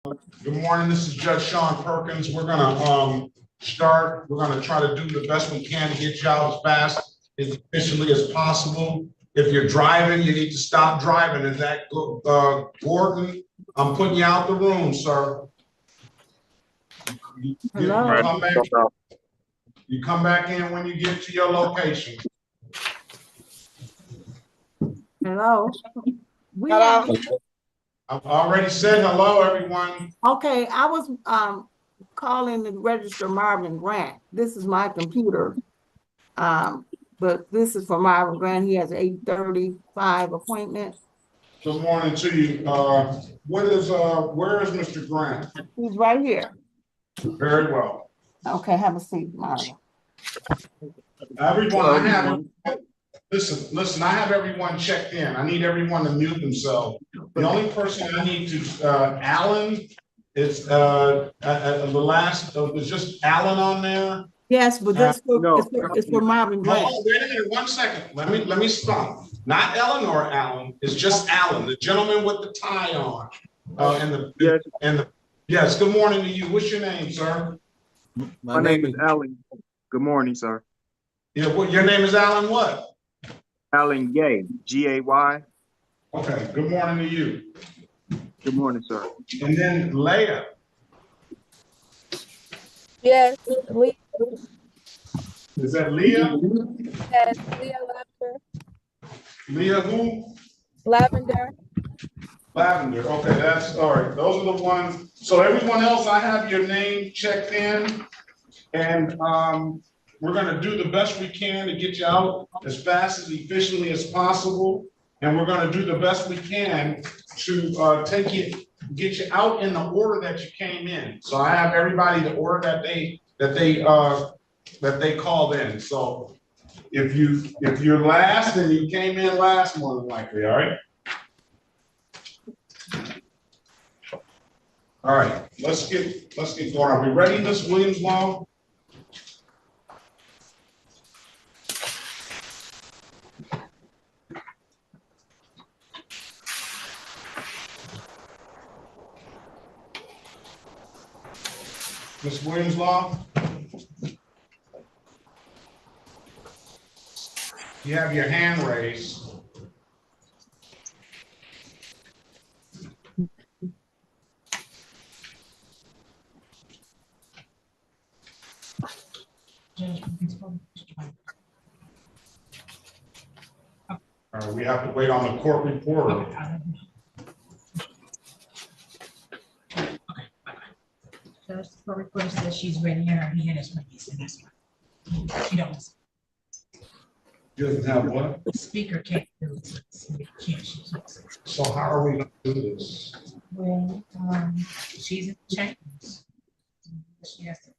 Good morning, this is Judge Sean Perkins. We're gonna start. We're gonna try to do the best we can to get you out as fast, as efficiently as possible. If you're driving, you need to stop driving. Is that Gordon? I'm putting you out the room, sir. You come back in when you get to your location. Hello. Hello. I've already said hello, everyone. Okay, I was calling to register Marvin Grant. This is my computer. But this is for Marvin Grant. He has an 8:35 appointment. Good morning to you. Where is Mr. Grant? He's right here. Very well. Okay, have a seat, Marvin. Everyone, listen, I have everyone checked in. I need everyone to mute themselves. The only person I need to, Alan, is the last, is just Alan on there? Yes, but this it's for Marvin Grant. Oh, wait a minute, 1 second. Let me stop. Not Ellen or Alan, it's just Alan, the gentleman with the tie on. Yes, good morning to you. What's your name, sir? My name is Alan. Good morning, sir. Yeah, your name is Alan what? Alan Gay, G-A-Y. Okay, good morning to you. Good morning, sir. And then Leah. Yes, Leah. Is that Leah? Yes, Leah Lavender. Leah who? Lavender. Lavender. Okay, that's all right. Those are the ones. So everyone else, I have your name checked in, and we're going to do the best we can to get you out as fast, as efficiently as possible. And we're going to do the best we can to get you out in the order that you came in. So I have everybody the order that they called in. So if you're last, then you came in last, more than likely. All right. All right. Let's get going. Are we ready, Ms. Williams-Long? Ms. Williams-Long? You have your hand raised. We have to wait on the court reporter. The court reporter says she's ready. Her hand is raised, and that's why she don't. She doesn't have what? The speaker can't do it. So how are we going to do this? Well, she's in chains. She has to.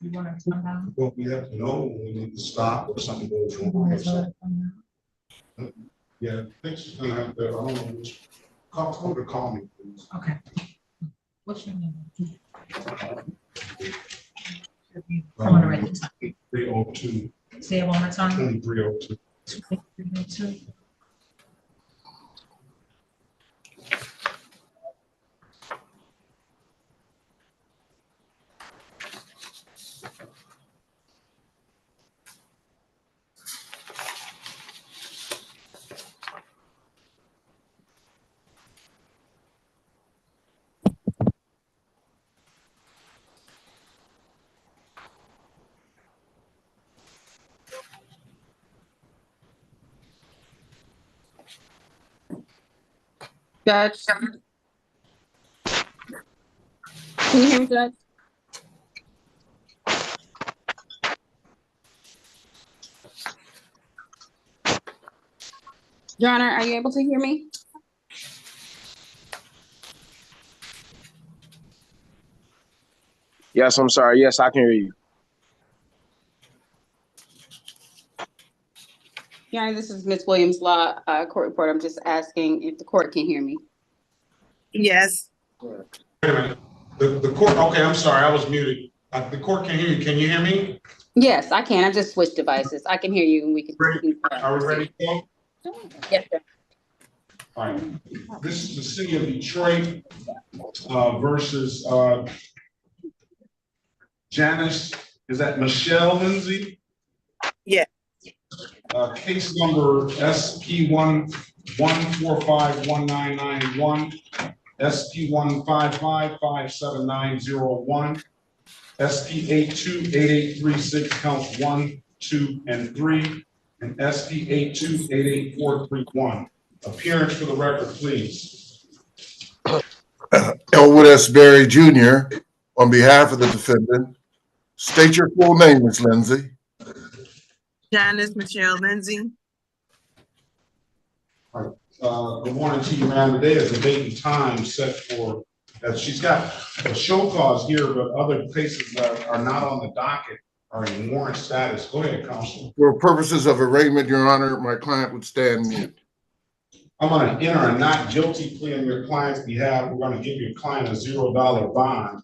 You want her to come down? Well, we have to know when we need to stop or something goes wrong. Yeah, I think she's gonna have to. I don't know which. Call me, please. Okay. What's your name? I want to write the time. 302. Say it one more time. 2302. 302. Judge, can you hear me, Judge? Your Honor, are you able to hear me? Yes, I'm sorry. Yes, I can hear you. Your Honor, this is Ms. Williams Law, court reporter. I'm just asking if the court can hear me. Yes. Wait a minute. The court, okay, I'm sorry, I was muted. The court can hear you. Can you hear me? Yes, I can. I just switched devices. I can hear you and we can. Are we ready to go? Yes, sir. All right, this is the city of Detroit versus Janice, is that Michelle Lindsay? Yeah. Case number SP 1451991, SP 155579001, SP 828836 counts 1, 2, and 3, and SP 828841. Appearance for the record, please. Elwood S. Berry Jr., on behalf of the defendant. State your full name, Ms. Lindsay. Janice Michelle Lindsay. Good morning to you, ma'am. Today is the date and time set for, she's got a show cause here, but other cases that are not on the docket are in warrant status. Go ahead, Counselor. For purposes of arraignment, Your Honor, my client would stand mute. I'm going to enter a not guilty plea on your client's behalf. We're going to give your client a $0 bond.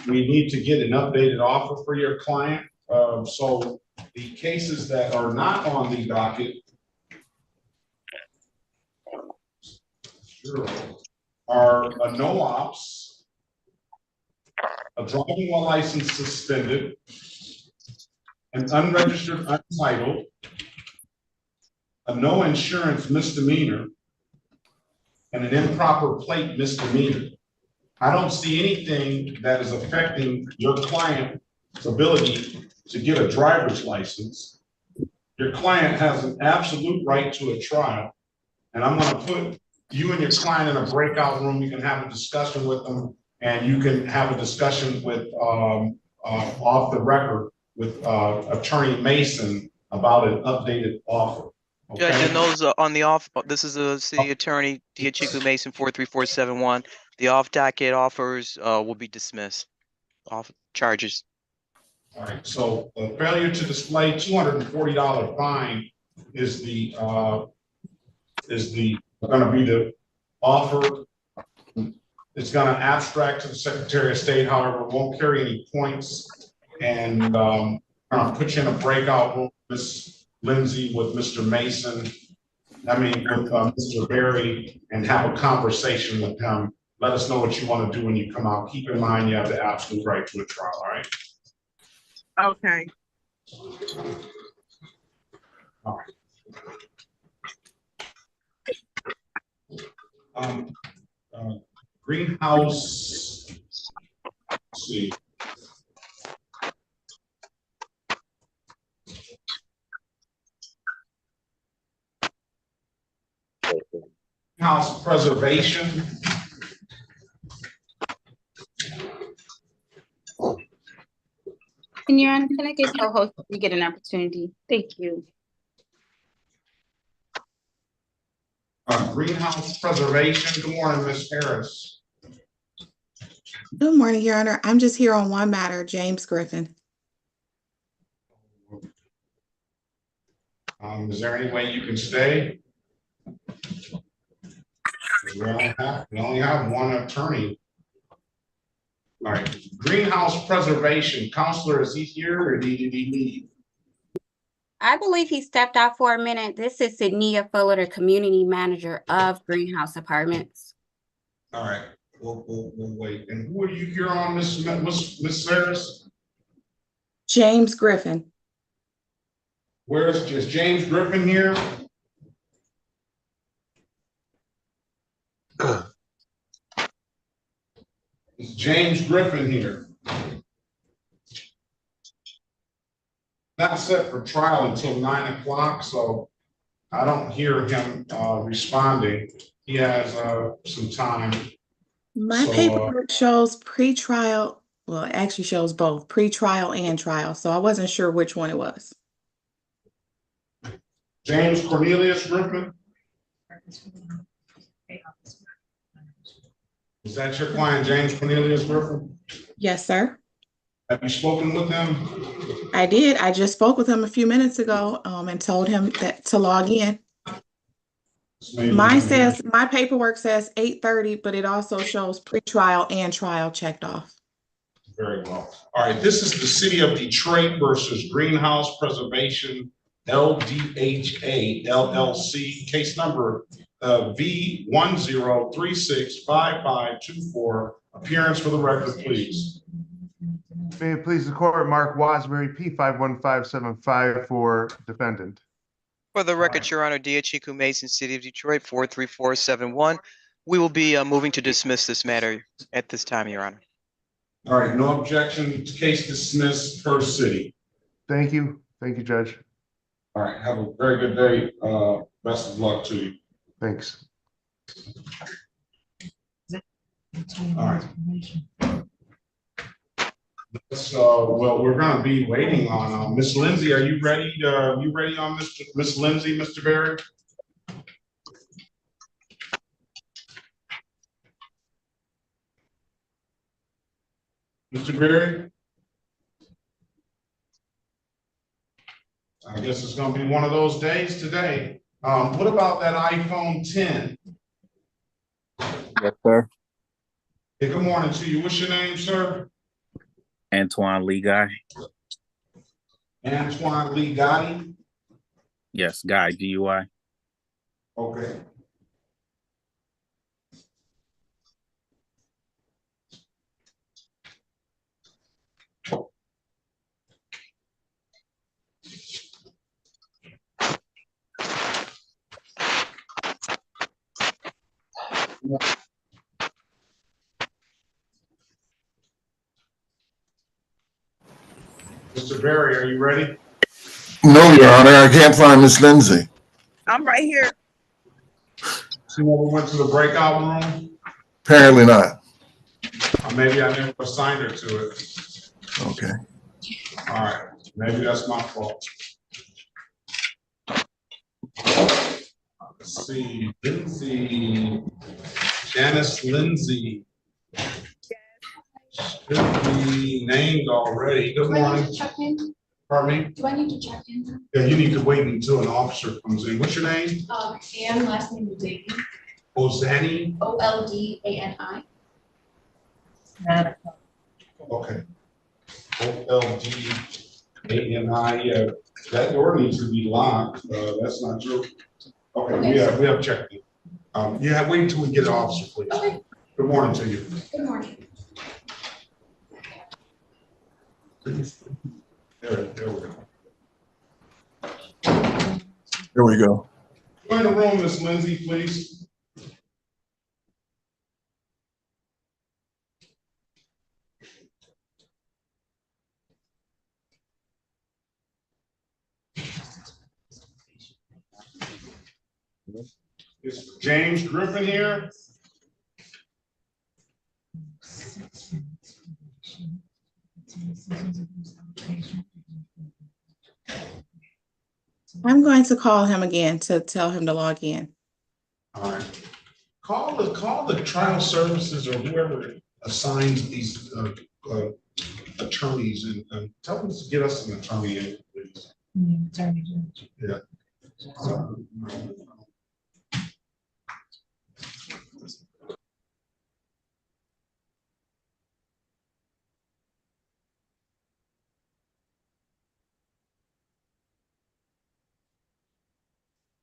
We need to get an updated offer for your client. So the cases that are not on the docket are a no ops, a driving while license suspended, an unregistered untitled, a no insurance misdemeanor, and an improper plate misdemeanor. I don't see anything that is affecting your client's ability to get a driver's license. Your client has an absolute right to a trial, and I'm going to put you and your client in a breakout room. You can have a discussion with them, and you can have a discussion with off the record with Attorney Mason about an updated offer. Okay? Judge, and those on the off, this is the city attorney, Chiku Mason 43471. The off docket offers will be dismissed. Off charges. All right, so a failure to display $240 fine is going to be the offer. It's going to abstract to the Secretary of State, however, it won't carry any points. And I'll put you in a breakout room, Ms. Lindsay, with Mr. Mason, with Mr. Berry, and have a conversation with him. Let us know what you want to do when you come out. Keep in mind, you have the absolute right to a trial, all right? Okay. All right. Greenhouse, let's see. House preservation. And Your Honor, can I get co-host to get an opportunity? Thank you. Greenhouse preservation. Good morning, Ms. Harris. Good morning, Your Honor. I'm just here on one matter, James Griffin. Is there any way you can stay? We only have one attorney. All right, greenhouse preservation. Counselor, is he here or did he leave? I believe he stepped out for a minute. This is Sydney Fuller, the community manager of Greenhouse Apartments. All right, we'll wait. And who are you here on, Miss Harris? James Griffin. Is James Griffin here? Is James Griffin here? Not set for trial until 9 o'clock, so I don't hear him responding. He has some time. My paperwork shows pre-trial. Well, it actually shows both pre-trial and trial, so I wasn't sure which one it was. James Cornelius Griffin? Is that your client, James Cornelius Griffin? Yes, sir. Have you spoken with him? I did. I just spoke with him a few minutes ago and told him that to log in. My paperwork says 8:30, but it also shows pre-trial and trial checked off. Very well. All right, this is the city of Detroit versus Greenhouse Preservation. LDHA LLC, case number V10365524. Appearance for the record, please. May it please the court, Mark Wasbury, P51575 for defendant. For the record, Your Honor, Diachiku Mason, City of Detroit, 43471. We will be moving to dismiss this matter at this time, Your Honor. All right, no objection, case dismissed per city. Thank you. Thank you, Judge. All right, have a very good day. Best of luck to you. Thanks. All right. So, well, we're gonna be waiting on Miss Lindsay. Are you ready? You ready on Miss Lindsay, Mr. Berry? Mr. Berry? I guess it's gonna be one of those days today. What about that iPhone 10? Yes, sir. Hey, good morning to you. What's your name, sir? Antoine Lee Guy. Antoine Lee Gotti? Yes, Guy, G-U-I. Okay. Mr. Berry, are you ready? No, Your Honor, I can't find Miss Lindsay. I'm right here. She never went to the breakout room? Apparently not. Or maybe I never assigned her to it. Okay. All right, maybe that's my fault. Let's see, Lindsay, Janice Lindsay. Should be named already. Good morning. Pardon me? Do I need to check in? Yeah, you need to wait until an officer comes in. What's your name? Ann, last name is Davey. Ozani? Oldani. Okay. Oldani, yeah, that door needs to be locked. That's not true. Okay, we have checked it. Yeah, wait until we get an officer, please. Okay. Good morning to you. Good morning. There we go. Here we go. Go in the room, Miss Lindsay, please. Is James Griffin here? I'm going to call him again to tell him to log in. All right. Call the trial services or whoever assigns these attorneys and tell them to get us an attorney in, please. Yeah.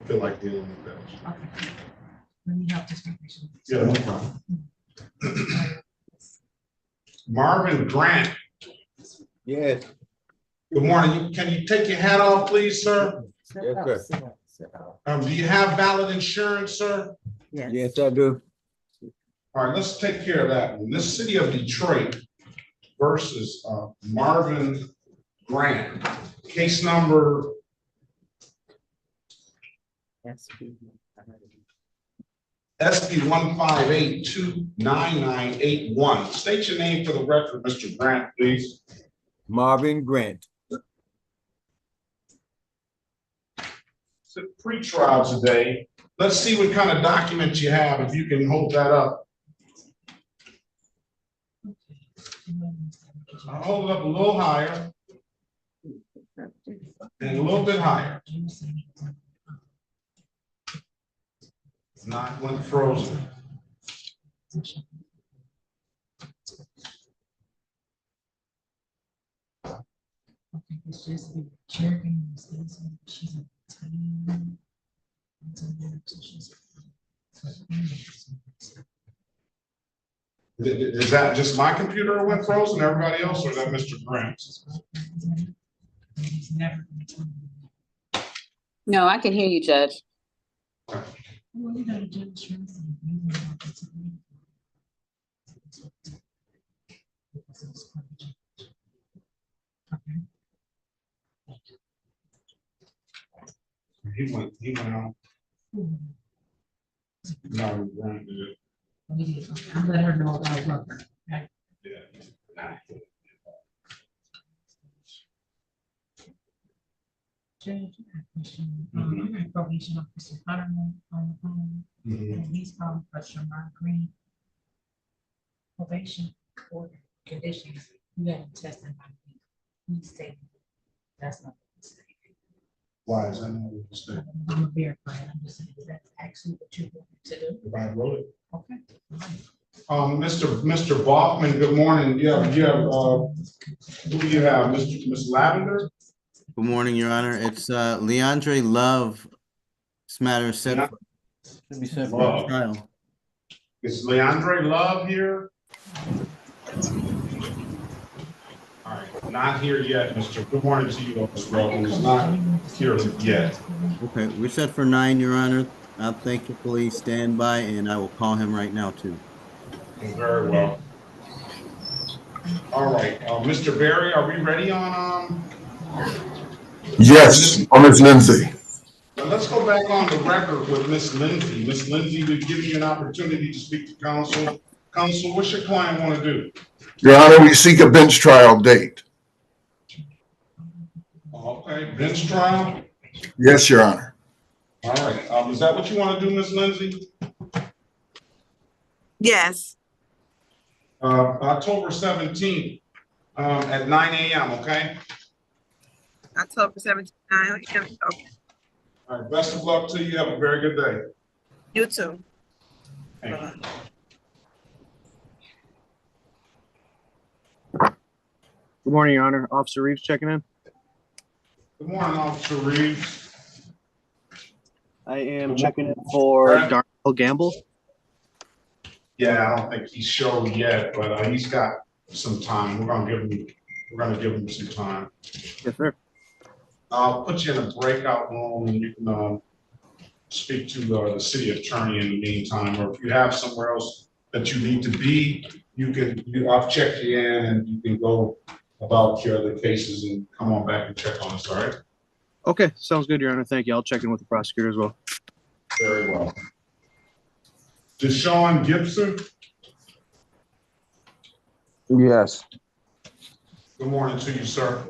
I feel like dealing with that. Okay. Let me help this person. Yeah, no problem. Marvin Grant. Yes. Good morning. Can you take your hat off, please, sir? Yes, sir. Do you have valid insurance, sir? Yes, I do. All right, let's take care of that one. This City of Detroit versus Marvin Grant, case number SP 158-29981. State your name for the record, Mr. Grant, please. Marvin Grant. It's a pre-trial today. Let's see what kind of documents you have, if you can hold that up. I'll hold it up a little higher and a little bit higher. It's not when frozen. It's just the chair can use this, and she's a team. Is that just my computer that went frozen, everybody else, or is that Mr. Grant's? He's never. No, I can hear you, Judge. Well, you know, the judge trusts him. Okay. He went out. No, Grant did it. I'll let her know about work. Okay. Yeah. Judge, I have a question. I got probation officer Hunterman on the phone. And he's calling for Shamar Green. Probation or conditions. You haven't tested my. He said that's not. Why is that not what you said? I'm a verified. I'm just saying that's actually what you want to do. If I wrote it. Okay. Mr. Bachman, good morning. Who do you have? Ms. Lavender? Good morning, Your Honor. It's Leandre Love. This matter is set for, should be set for trial. Is Leandre Love here? All right, not here yet, Mr. Good morning to you, Mr. Bachman. He's not here yet. Okay, we're set for 9, Your Honor. I'll thankfully stand by, and I will call him right now, too. Very well. All right, Mr. Berry, are we ready on? Yes, on Ms. Lindsay. Now let's go back on the record with Ms. Lindsay. Ms. Lindsay, we've given you an opportunity to speak to counsel. Counsel, what's your client want to do? Your Honor, we seek a bench trial date. Okay, bench trial? Yes, Your Honor. All right, is that what you want to do, Ms. Lindsay? Yes. October 17th at 9 a.m., okay? October 17th, 9 a.m. Okay. All right, best of luck to you. Have a very good day. You too. Thank you. Good morning, Your Honor. Officer Reeves checking in. Good morning, Officer Reeves. I am checking in for Darnell Gamble. Yeah, I don't think he's showed yet, but he's got some time. We're gonna give him some time. Yes, sir. I'll put you in a breakout room and you can speak to the city attorney in the meantime, or if you have somewhere else that you need to be, I've checked you in and you can go about your other cases and come on back and check on us, all right? Okay, sounds good, Your Honor. Thank you. I'll check in with the prosecutor as well. Very well. Deshaun Gibson, Yes. good morning to you, sir.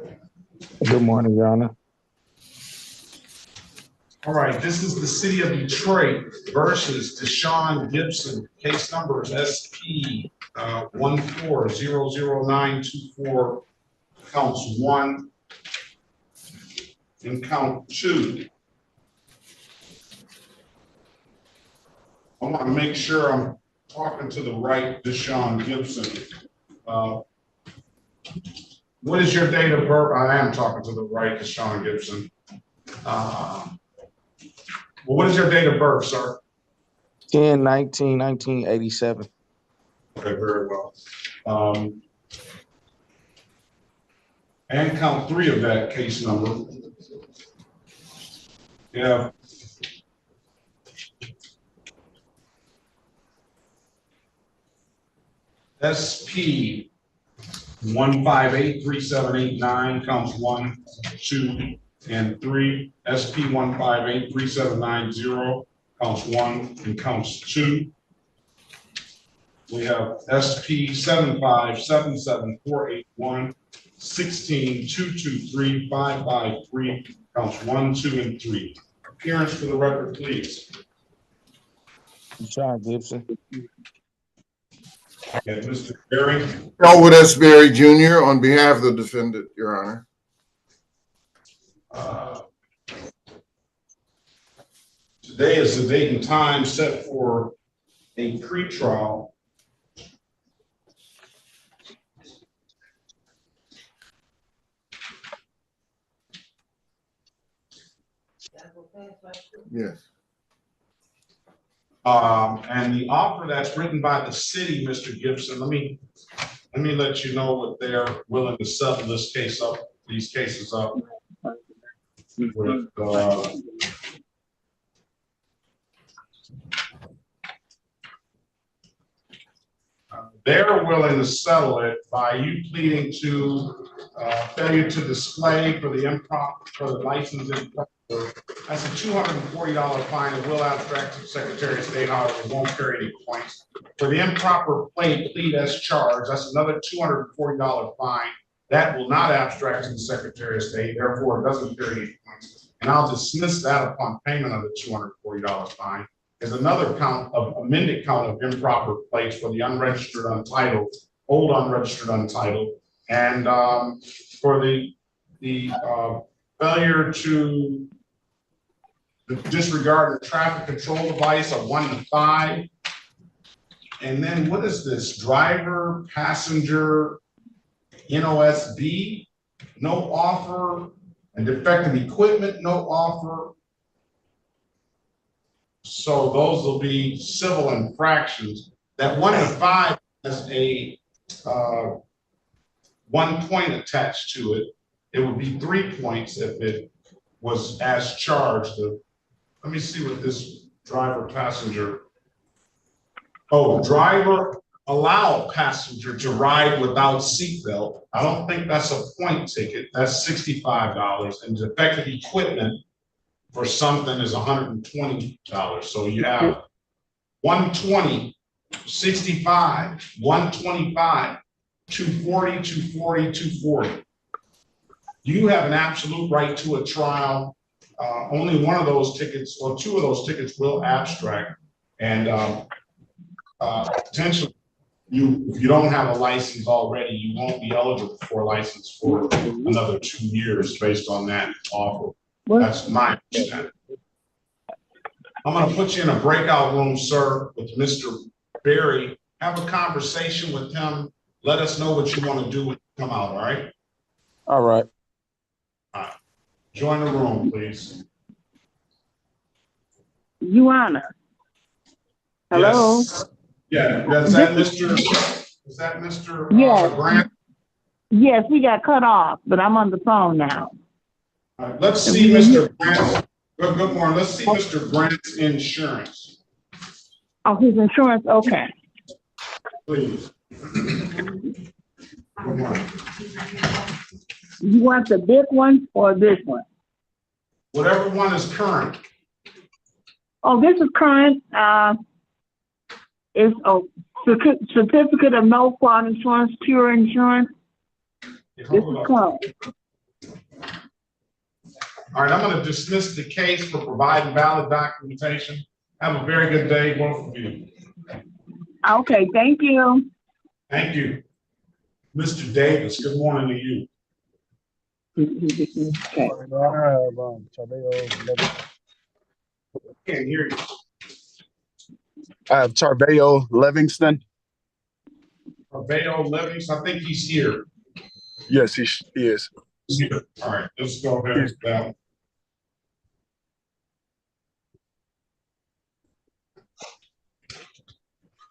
Good morning, Your Honor. All right, this is the city of Detroit versus Deshaun Gibson. Case number is SP 1400924, counts 1 and count 2. I want to make sure I'm talking to the right Deshaun Gibson. What is your date of birth? I am talking to the right Deshaun Gibson. Well, what is your date of birth, sir? 10/19/1987. Okay, very well. And count 3 of that case number. Yeah. SP 1583789, counts 1, 2, and 3. SP 1583790, counts 1 and counts 2. We have SP 7577481, 16223, counts 1, 2, and 3. Appearance for the record, please. John Gibson. And Mr. Berry. Elwood S. Berry Jr. on behalf of the defendant, Your Honor. Today is the date and time set for a pretrial. Yes. And the offer that's written by the city, Mr. Gibson, let me let you know what they're willing to settle this case up, these cases up with, they're willing to settle it by you pleading to failure to display for the improper, for the license improper. That's a $240 fine. It will abstract to the Secretary of State, however, it won't carry any points. For the improper plead as charged, that's another $240 fine. That will not abstract to the Secretary of State, therefore it doesn't carry any points. And I'll dismiss that upon payment of the $240 fine. There's another count of amended count of improper plates for the unregistered, untitled, old unregistered, untitled, and for the failure to disregard the traffic control device of 1 to 5. And then what is this? Driver, passenger, NOSB, no offer, and defective equipment, no offer. So those will be civil infractions. That 1 to 5 has a 1 point attached to it. It would be 3 points if it was as charged. Let me see what this driver passenger. Oh, driver allow passenger to ride without seatbelt. I don't think that's a point ticket. That's $65, and defective equipment for something is $120. So you have 120, 65, 125, 240, 240, 240. You have an absolute right to a trial. Only one of those tickets, or 2 of those tickets, will abstract, and potentially, if you don't have a license already, you won't be eligible for a license for another 2 years based on that offer. That's my understanding. I'm going to put you in a breakout room, sir, with Mr. Berry. Have a conversation with him. Let us know what you want to do when you come out, all right? All right. All right. Join the room, please. Your Honor. Hello? Yes. Yeah, is that Mr. Yes. Grant? Yes, we got cut off, but I'm on the phone now. All right, let's see Mr. Grant. Good morning. Let's see Mr. Grant's insurance. Oh, his insurance, okay. Please. Good morning. You want the big one or this one? Whatever one is current. Oh, this is current. It's a certificate of no fraud insurance, pure insurance. This is current. All right, I'm going to dismiss the case for providing valid documentation. Have a very good day, both of you. Okay, thank you. Thank you. Mr. Davis, good morning to you. Okay. Can't hear you. I have Tarbeo Livingston. Tarbeo Livingston, I think he's here. Yes, he is. He's here. All right, let's go ahead with that.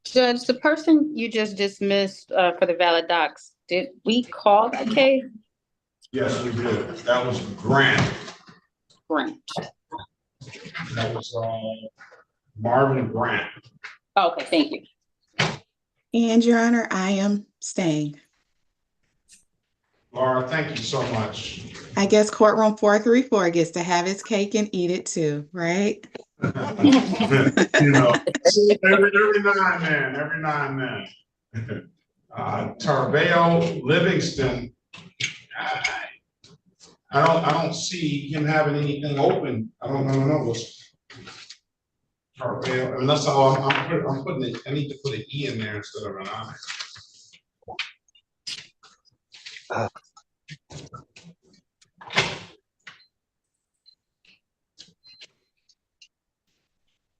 Judge, the person you just dismissed for the valid docs, did we call that case? Yes, we did. That was Grant. Grant. That was Marvin Grant. Okay, thank you. And Your Honor, I am staying. Laura, thank you so much. I guess courtroom 434 gets to have its cake and eat it too, right? You know, every now and then. Tarbeo Livingston, I don't see him having anything open. I don't know what's Tarbeo, and that's all I'm putting it. I need to put an E in there instead of an I.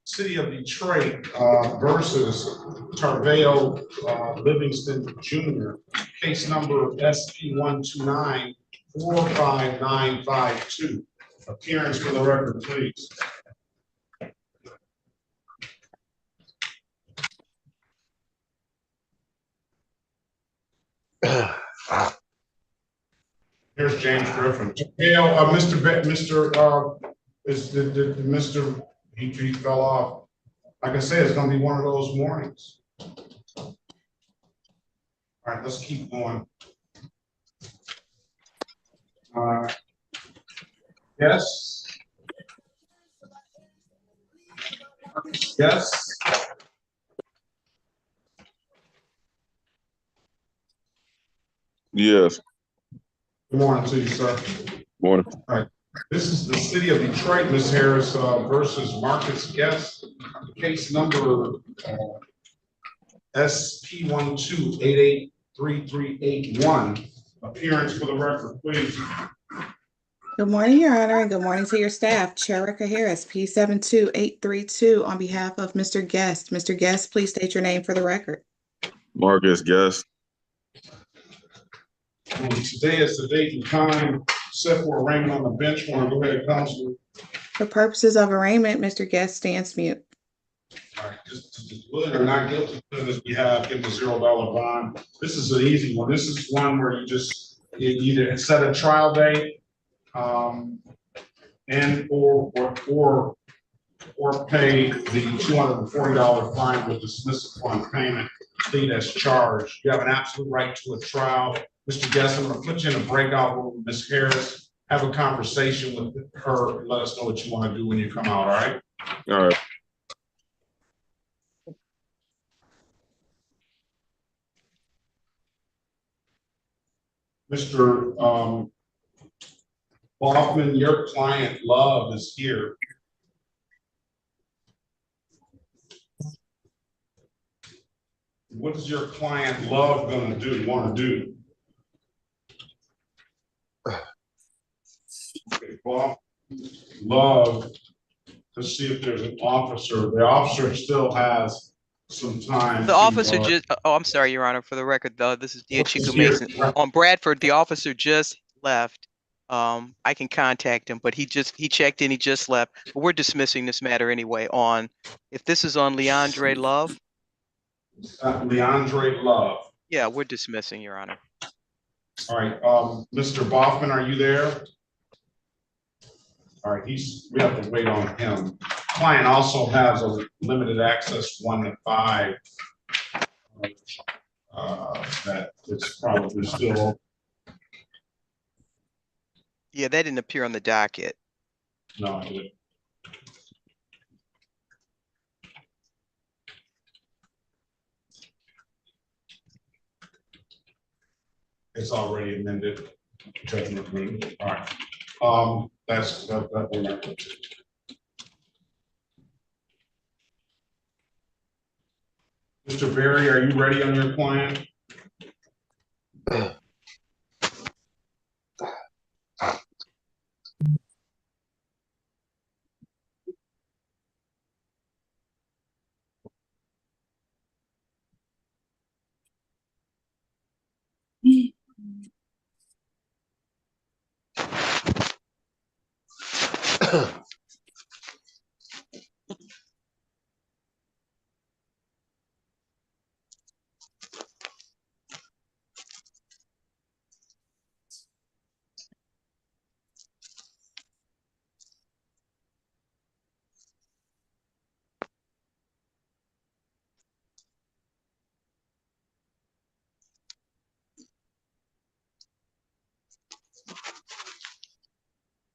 City of Detroit versus Tarbeo Livingston Jr. Case number SP 129-45952. Appearance for the record, please. Here's James Griffin. Yeah, Mr. He fell off. Like I said, it's gonna be one of those mornings. All right, let's keep going. Yes. Yes. Yes. Good morning to you, sir. Morning. All right. This is the city of Detroit, Ms. Harris, versus Marcus Guest. Case number SP 12883381. Appearance for the record, please. Good morning, Your Honor, and good morning to your staff. Cherika Harris, P72832, on behalf of Mr. Guest. Mr. Guest, please state your name for the record. Marcus Guest. And today is the date and time set for arraignment on the bench. Want to go ahead, Counselor? For purposes of arraignment, Mr. Guest stands mute. All right, just willing or not guilty, because we have given a $0 bond. This is an easy one. This is one where you either set a trial date, and or pay the $240 fine with dismissal upon payment, plead as charged. You have an absolute right to a trial. Mr. Guest, I'm going to put you in a breakout room with Ms. Harris. Have a conversation with her. Let us know what you want to do when you come out. All right. All right. Mr. Hoffman, your client Love is here. What is your client Love going to want to do? Okay, well, Love, let's see if there's an officer. The officer still has some time. The officer just, oh, I'm sorry, Your Honor, for the record, though, this is Chico Mason. On Bradford, the officer just left. I can contact him, but he checked in, he just left. But we're dismissing this matter anyway if this is on Leandre Love. Leandre Love. Yeah, we're dismissing, Your Honor. All right, Mr. Boffman, are you there? All right, we have to wait on him. Client also has a limited access 1 to 5. That it's probably still. Yeah, that didn't appear on the docket. No, it didn't. It's already amended. Judgment agreement. All right. That will not. Mr. Berry, are you ready on your client?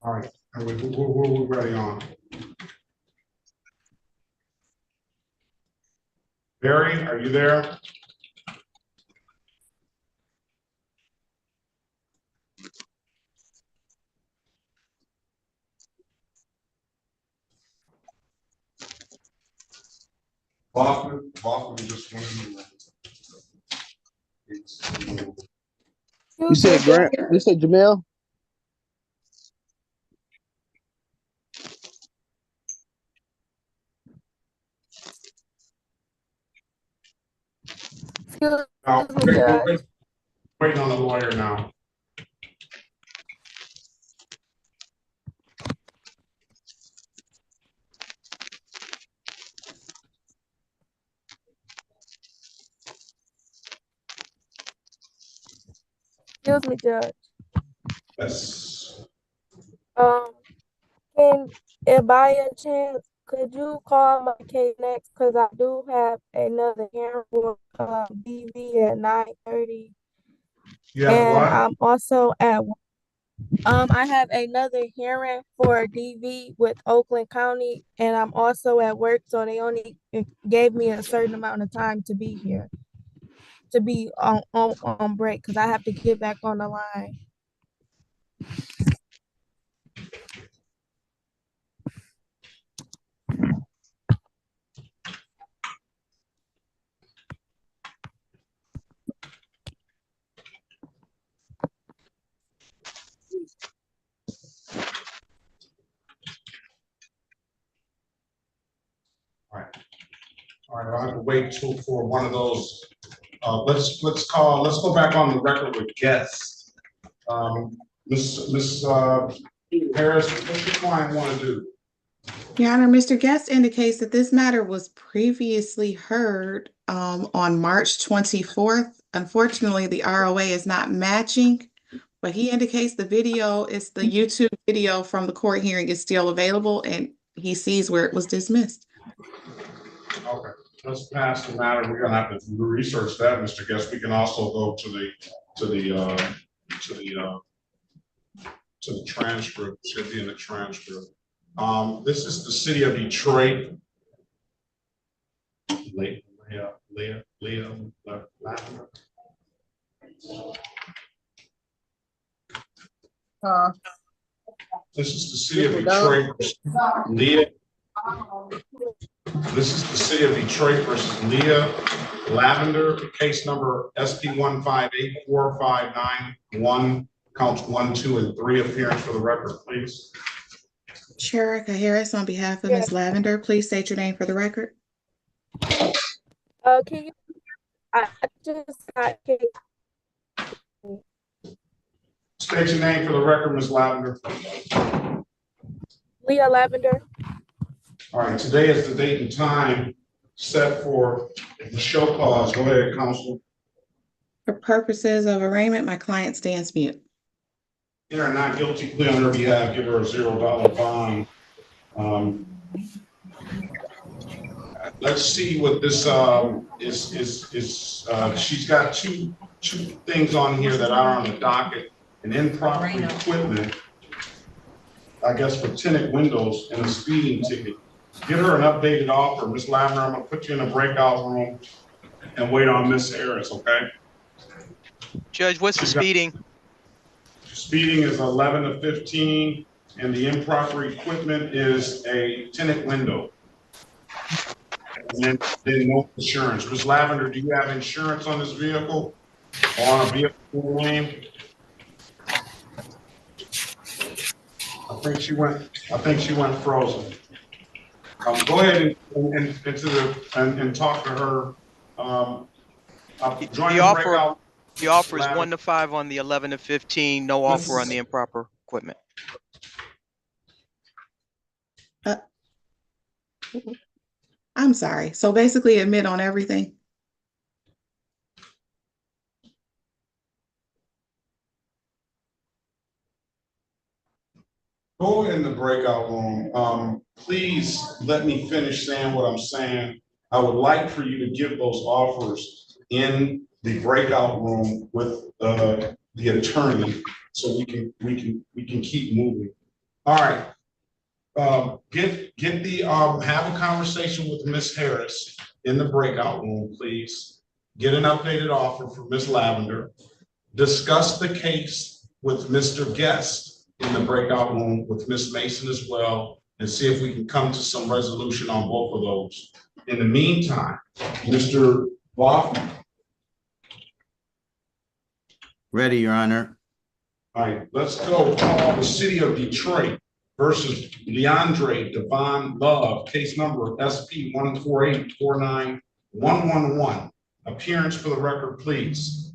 All right, we're ready on. Barry, are you there? Boston just went in the You said Grant? You said Jamel? Waiting on the lawyer now. Excuse me, Judge. Yes. Can, if by a chance, could you call my case next? Cause I do have another hearing for DV at 9:30. You have And what? I'm also at I have another hearing for DV with Oakland County, and I'm also at work, so they only gave me a certain amount of time to be here, to be on break, because I have to get back on the line. All right, I'll have to wait for one of those. Let's go back on the record with guests. Miss Harris, what your client want to do? Your Honor, Mr. Guest indicates that this matter was previously heard on March 24th. Unfortunately, the ROA is not matching, but he indicates the YouTube video from the court hearing is still available, and he sees where it was dismissed. Okay, let's pass the matter. We're gonna have to research that, Mr. Guest. We can also go to the transcript. It should be in the transcript. This is the city of Detroit. Leah. This is the city of Detroit. Leah. This is the city of Detroit versus Leah Lavender, case number SP 1584591, counts 1, 2, and 3. Appearance for the record, please. Sherika Harris, on behalf of Ms. Lavender, please state your name for the record. Can you? I just got State your name for the record, Ms. Lavender. Leah Lavender. All right, today is the date and time set for the show cause. Go ahead, counsel. For purposes of arraignment, my client stands mute. In her not guilty plea on her behalf, give her a $0 bond. Let's see what this is. She's got two things on here that are on the docket: an improper equipment, I guess, for tinted windows, and a speeding ticket. Give her an updated offer. Ms. Lavender, I'm gonna put you in a breakout room and wait on Ms. Harris, okay? Judge, what's the speeding? Speeding is 11 to 15, and the improper equipment is a tinted window. And then no insurance. Ms. Lavender, do you have insurance on this vehicle or on a vehicle name? I think she went frozen. Go ahead and talk to her. The offer is 1 to 5 on the 11 to 15. No offer on the improper equipment. I'm sorry. So basically admit on everything. Go in the breakout room. Please let me finish saying what I'm saying. I would like for you to give those offers in the breakout room with the attorney, so we can keep moving. All right. Have a conversation with Ms. Harris in the breakout room, please. Get an updated offer for Ms. Lavender. Discuss the case with Mr. Guest in the breakout room with Ms. Mason as well, and see if we can come to some resolution on both of those. In the meantime, Mr. Baughman. Ready, Your Honor. All right, let's go. Call the city of Detroit versus Leandre Devon Love, case number SP 1484911. Appearance for the record, please.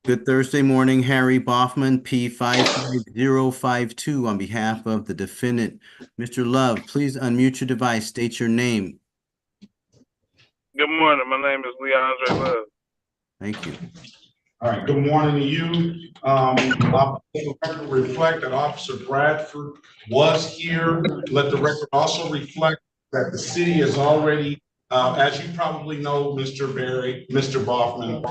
Good Thursday morning, Harry Boffman, P55052, on behalf of the defendant. Mr. Love, please unmute your device, state your name. Good morning, my name is Leandre Love. Thank you. All right, good morning to you. I'll reflect that Officer Bradford was here. Let the record also reflect that the city is already, as you probably know, Mr. Barry, Mr. Boffman,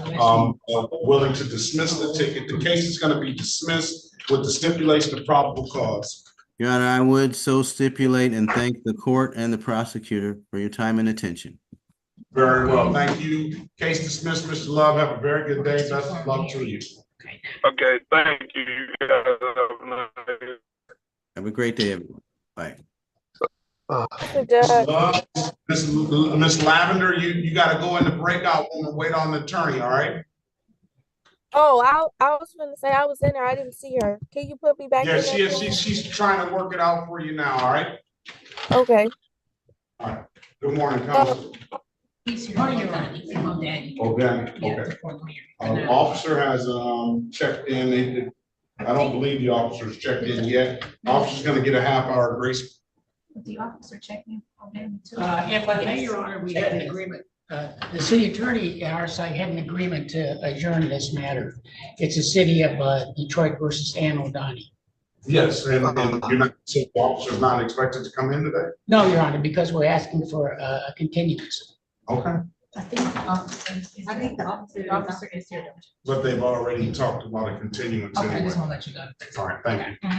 willing to dismiss the ticket. The case is going to be dismissed with the stipulation of probable cause. Your Honor, I would so stipulate and thank the court and the prosecutor for your time and attention. Very well, thank you. Case dismissed, Mr. Love. Have a very good day. Best of luck to you. Okay, thank you. Have a great day, everyone. Bye. Mr. Judge. Miss Lavender, you got to go in the breakout room and wait on the attorney, all right? Oh, I was going to say I was in there. I didn't see her. Can you put me back Yeah, in there? she's trying to work it out for you now, all right? Okay. All right. Good morning, counsel. He's here. Oh, you're right. Oh, Danny. Oh, Danny, okay. Officer has checked in. I don't believe the officer's checked in yet. Officer's going to get a half-hour grace. The officer checking on them too. If I may, Your Honor, we had an agreement. The city attorney at our side had an agreement to adjourn this matter. It's the city of Detroit versus Ann O'Donnell. Yes, and you're not, so the officer's not expected to come in today? No, Your Honor, because we're asking for a continuance. Okay. I think the officer is here. But they've already talked about a continuance Okay, I anyway. just want to let you know. All right, thank you.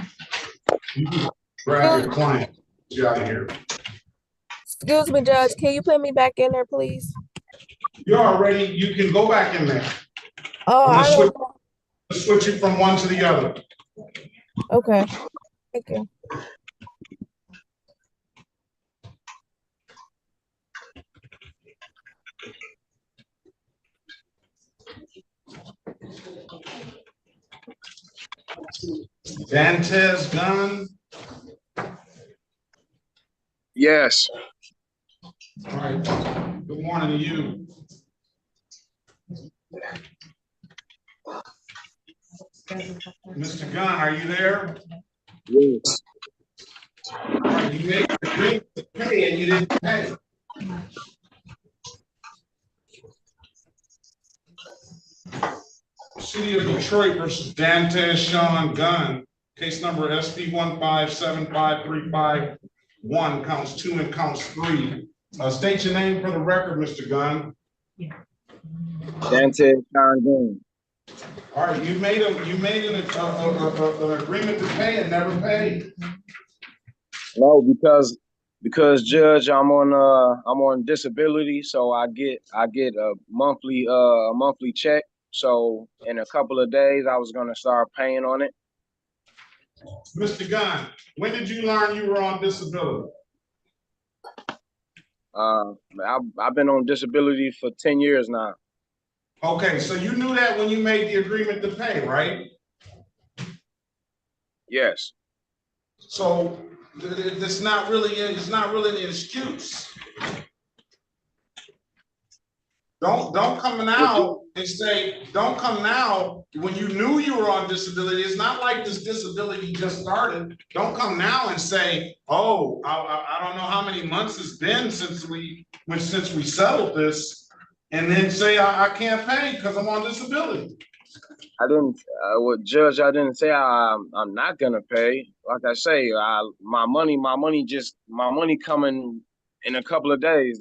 You can grab your client, get out of here. Excuse me, Judge. Can you put me back in there, please? You're already, you can go back in there. Oh, I don't. Switch it from one to the other. Okay. Thank you. Dantes Gunn. Yes. All right. Good morning to you. Mr. Gunn, are you there? Yes. All right, you made the agreement to pay and you didn't pay. City of Detroit versus Dantes Sean Gunn, case number SP 1575351, counts 2 and counts 3. State your name for the record, Mr. Gunn. Dante Sean. All right, you made an agreement to pay and never paid. No, because Judge, I'm on disability, so I get a monthly check. So in a couple of days, I was gonna start paying on it. Mr. Gunn, when did you learn you were on disability? I've been on disability for 10 years now. Okay, so you knew that when you made the agreement to pay, right? Yes. So it's not really an excuse. Don't come now and say, don't come now when you knew you were on disability. It's not like this disability just started. Don't come now and say, oh, I don't know how many months it's been since we settled this, and then say I can't pay because I'm on disability. I didn't, Judge, I didn't say I'm not gonna pay. Like I say, my money coming in a couple of days.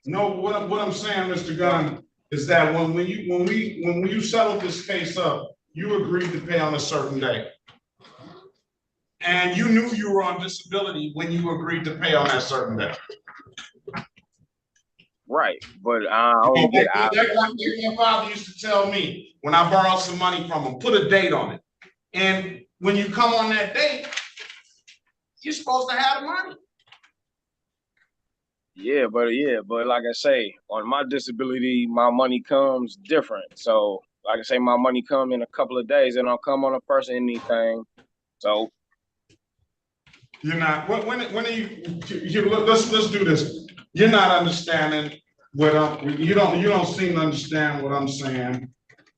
No, what I'm saying, Mr. Gunn, is that when you settled this case up, you agreed to pay on a certain day. And you knew you were on disability when you agreed to pay on that certain day. Right, but my father used to tell me when I borrowed some money from him, put a date on it. And when you come on that date, you're supposed to have the money. Yeah, but like I say, on my disability, my money comes different. So like I say, my money come in a couple of days, and I'll come on the first anything. So you're not. When are you? Let's do this. You're not understanding what you don't seem to understand what I'm saying,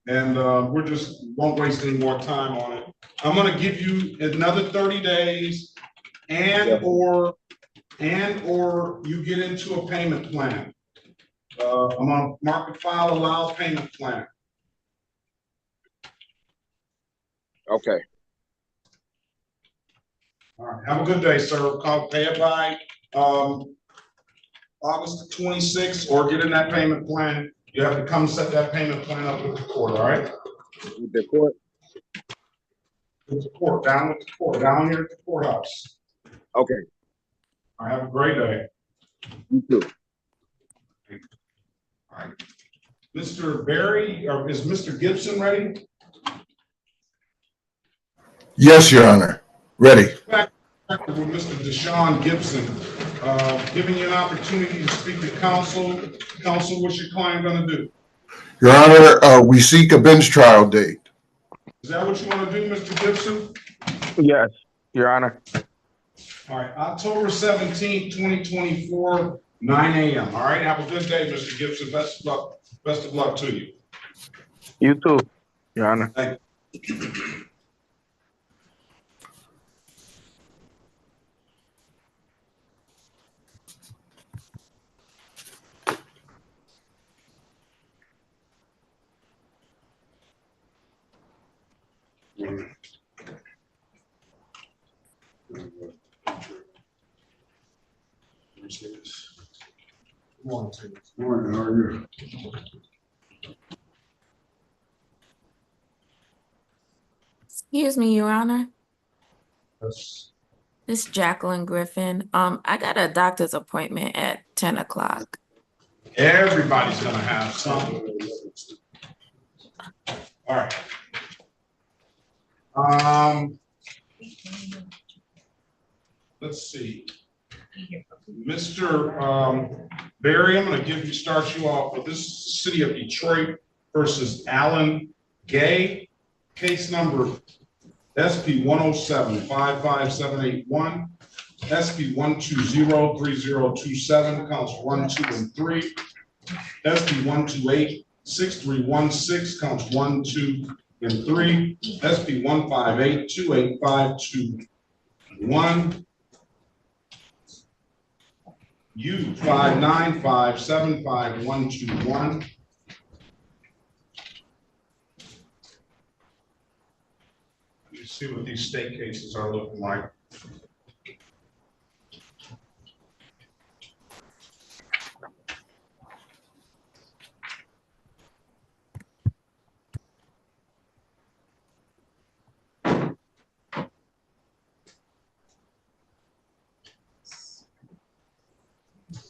and we're just won't waste any more time on it. I'm going to give you another 30 days, or you get into a payment plan. I'm on market file allows payment plan. Okay. All right, have a good day, sir. Pay it by, August the 26th, or get in that payment plan. You have to come set that payment plan up with the court, all right? With the court? With the court, down with the court, down here at the courthouse. Okay. All right, have a great day. You too. All right. Mr. Barry, or is Mr. Gibson ready? Yes, Your Honor. Ready. Back with Mr. Deshaun Gibson, giving you an opportunity to speak to counsel. Counsel, what's your client gonna do? Your Honor, we seek a bench trial date. Is that what you want to do, Mr. Gibson? Yes, Your Honor. All right, October 17th, 2024, 9 a.m. All right, have a good day, Mr. Gibson. Best of luck. Best of luck to you. You too, Your Honor. Thank you. Morning, how are you? Excuse me, Your Honor. Yes. This is Jacqueline Griffin. I got a doctor's appointment at 10 o'clock. Everybody's gonna have some. All right. Let's see. Mr. Barry, I'm gonna start you off with this City of Detroit versus Alan Gay, case number SP 107-55781, SP 120-3027, counts 1, 2, and 3, SP 128-6316, counts 1, 2, and 3, SP 158-28521, U 595-75121. You see what these state cases are looking like.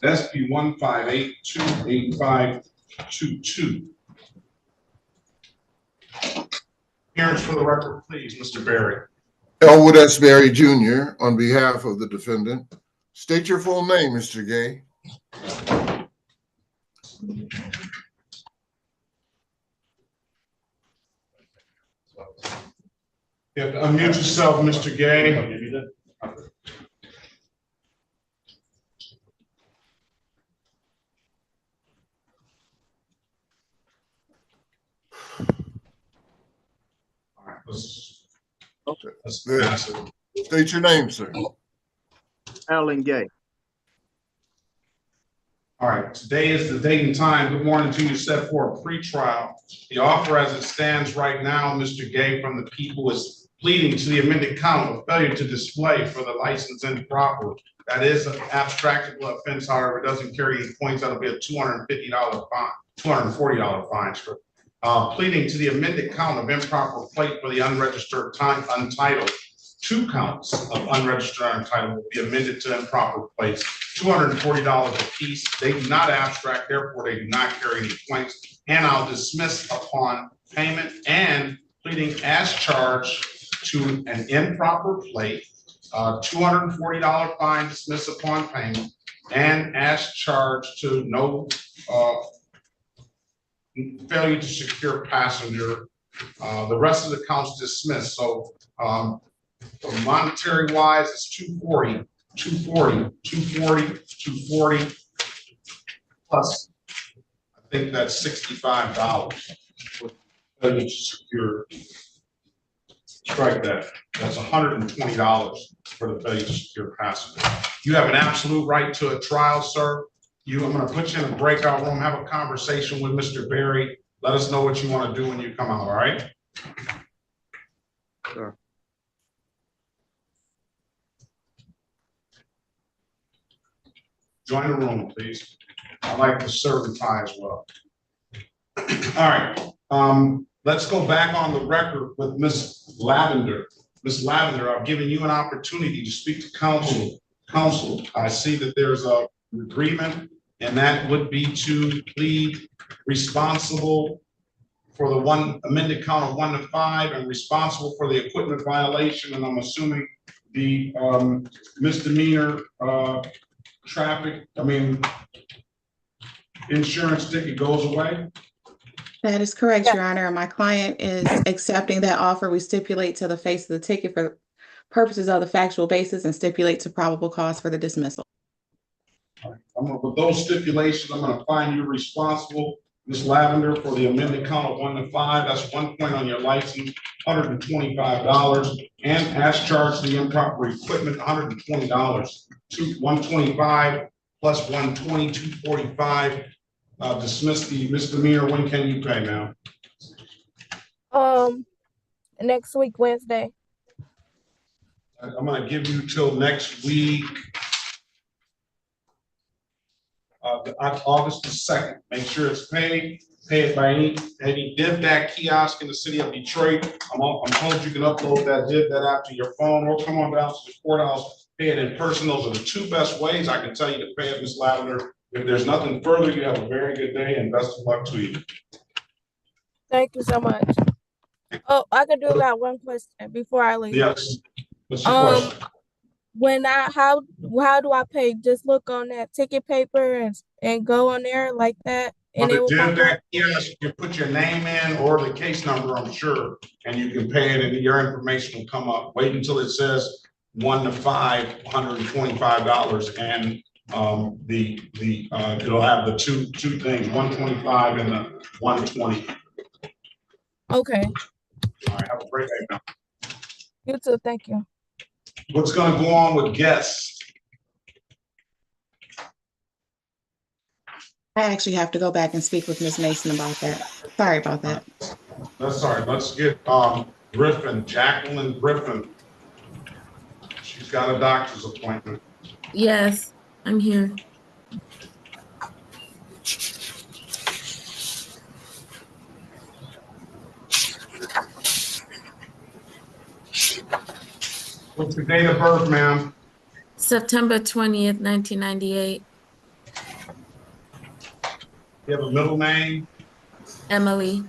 SP 158-28522. Appearance for the record, please, Mr. Barry. Elwood S. Berry Jr. on behalf of the defendant. State your full name, Mr. Gay. You have to unmute yourself, Mr. Gay. All right, let's pass it. State your name, sir. Alan Gay. All right, today is the date and time. Good morning to you. Set for a pretrial. The offer as it stands right now, Mr. Gay from the people is pleading to the amended count of failure to display for the license improper. That is an abstractable offense, however, it doesn't carry any points. That'll be a $250 fine, $240 fine. Pleading to the amended count of improper plate for the unregistered untitled. 2 counts of unregistered untitled will be amended to improper plates, $240 a piece. They do not abstract, therefore they do not carry any points. And I'll dismiss upon payment, and pleading as charged to an improper plate, $240 fine, dismiss upon payment, and as charged to no failure to secure passenger. The rest of the counts dismissed. So monetary wise, it's 240, 240, 240, 240 plus. I think that's $65. Failure to secure. Strike that. That's $120 for the failure to secure passenger. You have an absolute right to a trial, sir. I'm going to put you in a breakout room, have a conversation with Mr. Barry. Let us know what you want to do when you come out, all right? sir. Join the room, please. I like to serve and tie as well. All right, let's go back on the record with Ms. Lavender. Ms. Lavender, I've given you an opportunity to speak to council. Council, I see that there's a agreement, and that would be to plead responsible for the one amended count of 1 to 5 and responsible for the equipment violation, and I'm assuming the misdemeanor insurance ticket goes away? That is correct, Your Honor. My client is accepting that offer. We stipulate to the face of the ticket for purposes of the factual basis and stipulate to probable cause for the dismissal. With those stipulations, I'm gonna find you responsible, Ms. Lavender, for the amended count of 1 to 5. That's 1 point on your license, $125, and as charged, the improper equipment, $120. 125 plus 120, 245. Dismiss the misdemeanor. When can you pay, ma'am? Next week, Wednesday. I'm gonna give you till next week. August the 2nd. Make sure it's paid. Pay it by any DivDat kiosk in the city of Detroit. I'm told you can upload that DivDat to your phone or come on down to the courthouse, pay it in person. Those are the 2 best ways I can tell you to pay it, Ms. Lavender. If there's nothing further, you have a very good day and best of luck to you. Thank you so much. Oh, I could do got one question before I leave. Yes. What's your question? How do I pay? Just look on that ticket paper and go on there like that, and it will pop up. Yes, you put your name in or the case number, I'm sure, and you can pay it, and your information will come up. Wait until it says 1 to 5, $125, and it'll have the two things, 125 and the 120. Okay. All right, have a great day now. You too. Thank you. What's going to go on with guests? I actually have to go back and speak with Ms. Mason about that. Sorry about that. That's all right. Let's get Griffin, Jacqueline Griffin. She's got a doctor's appointment. Yes, I'm here. What's your date of birth, ma'am? September 20th, 1998. You have a middle name? Emily.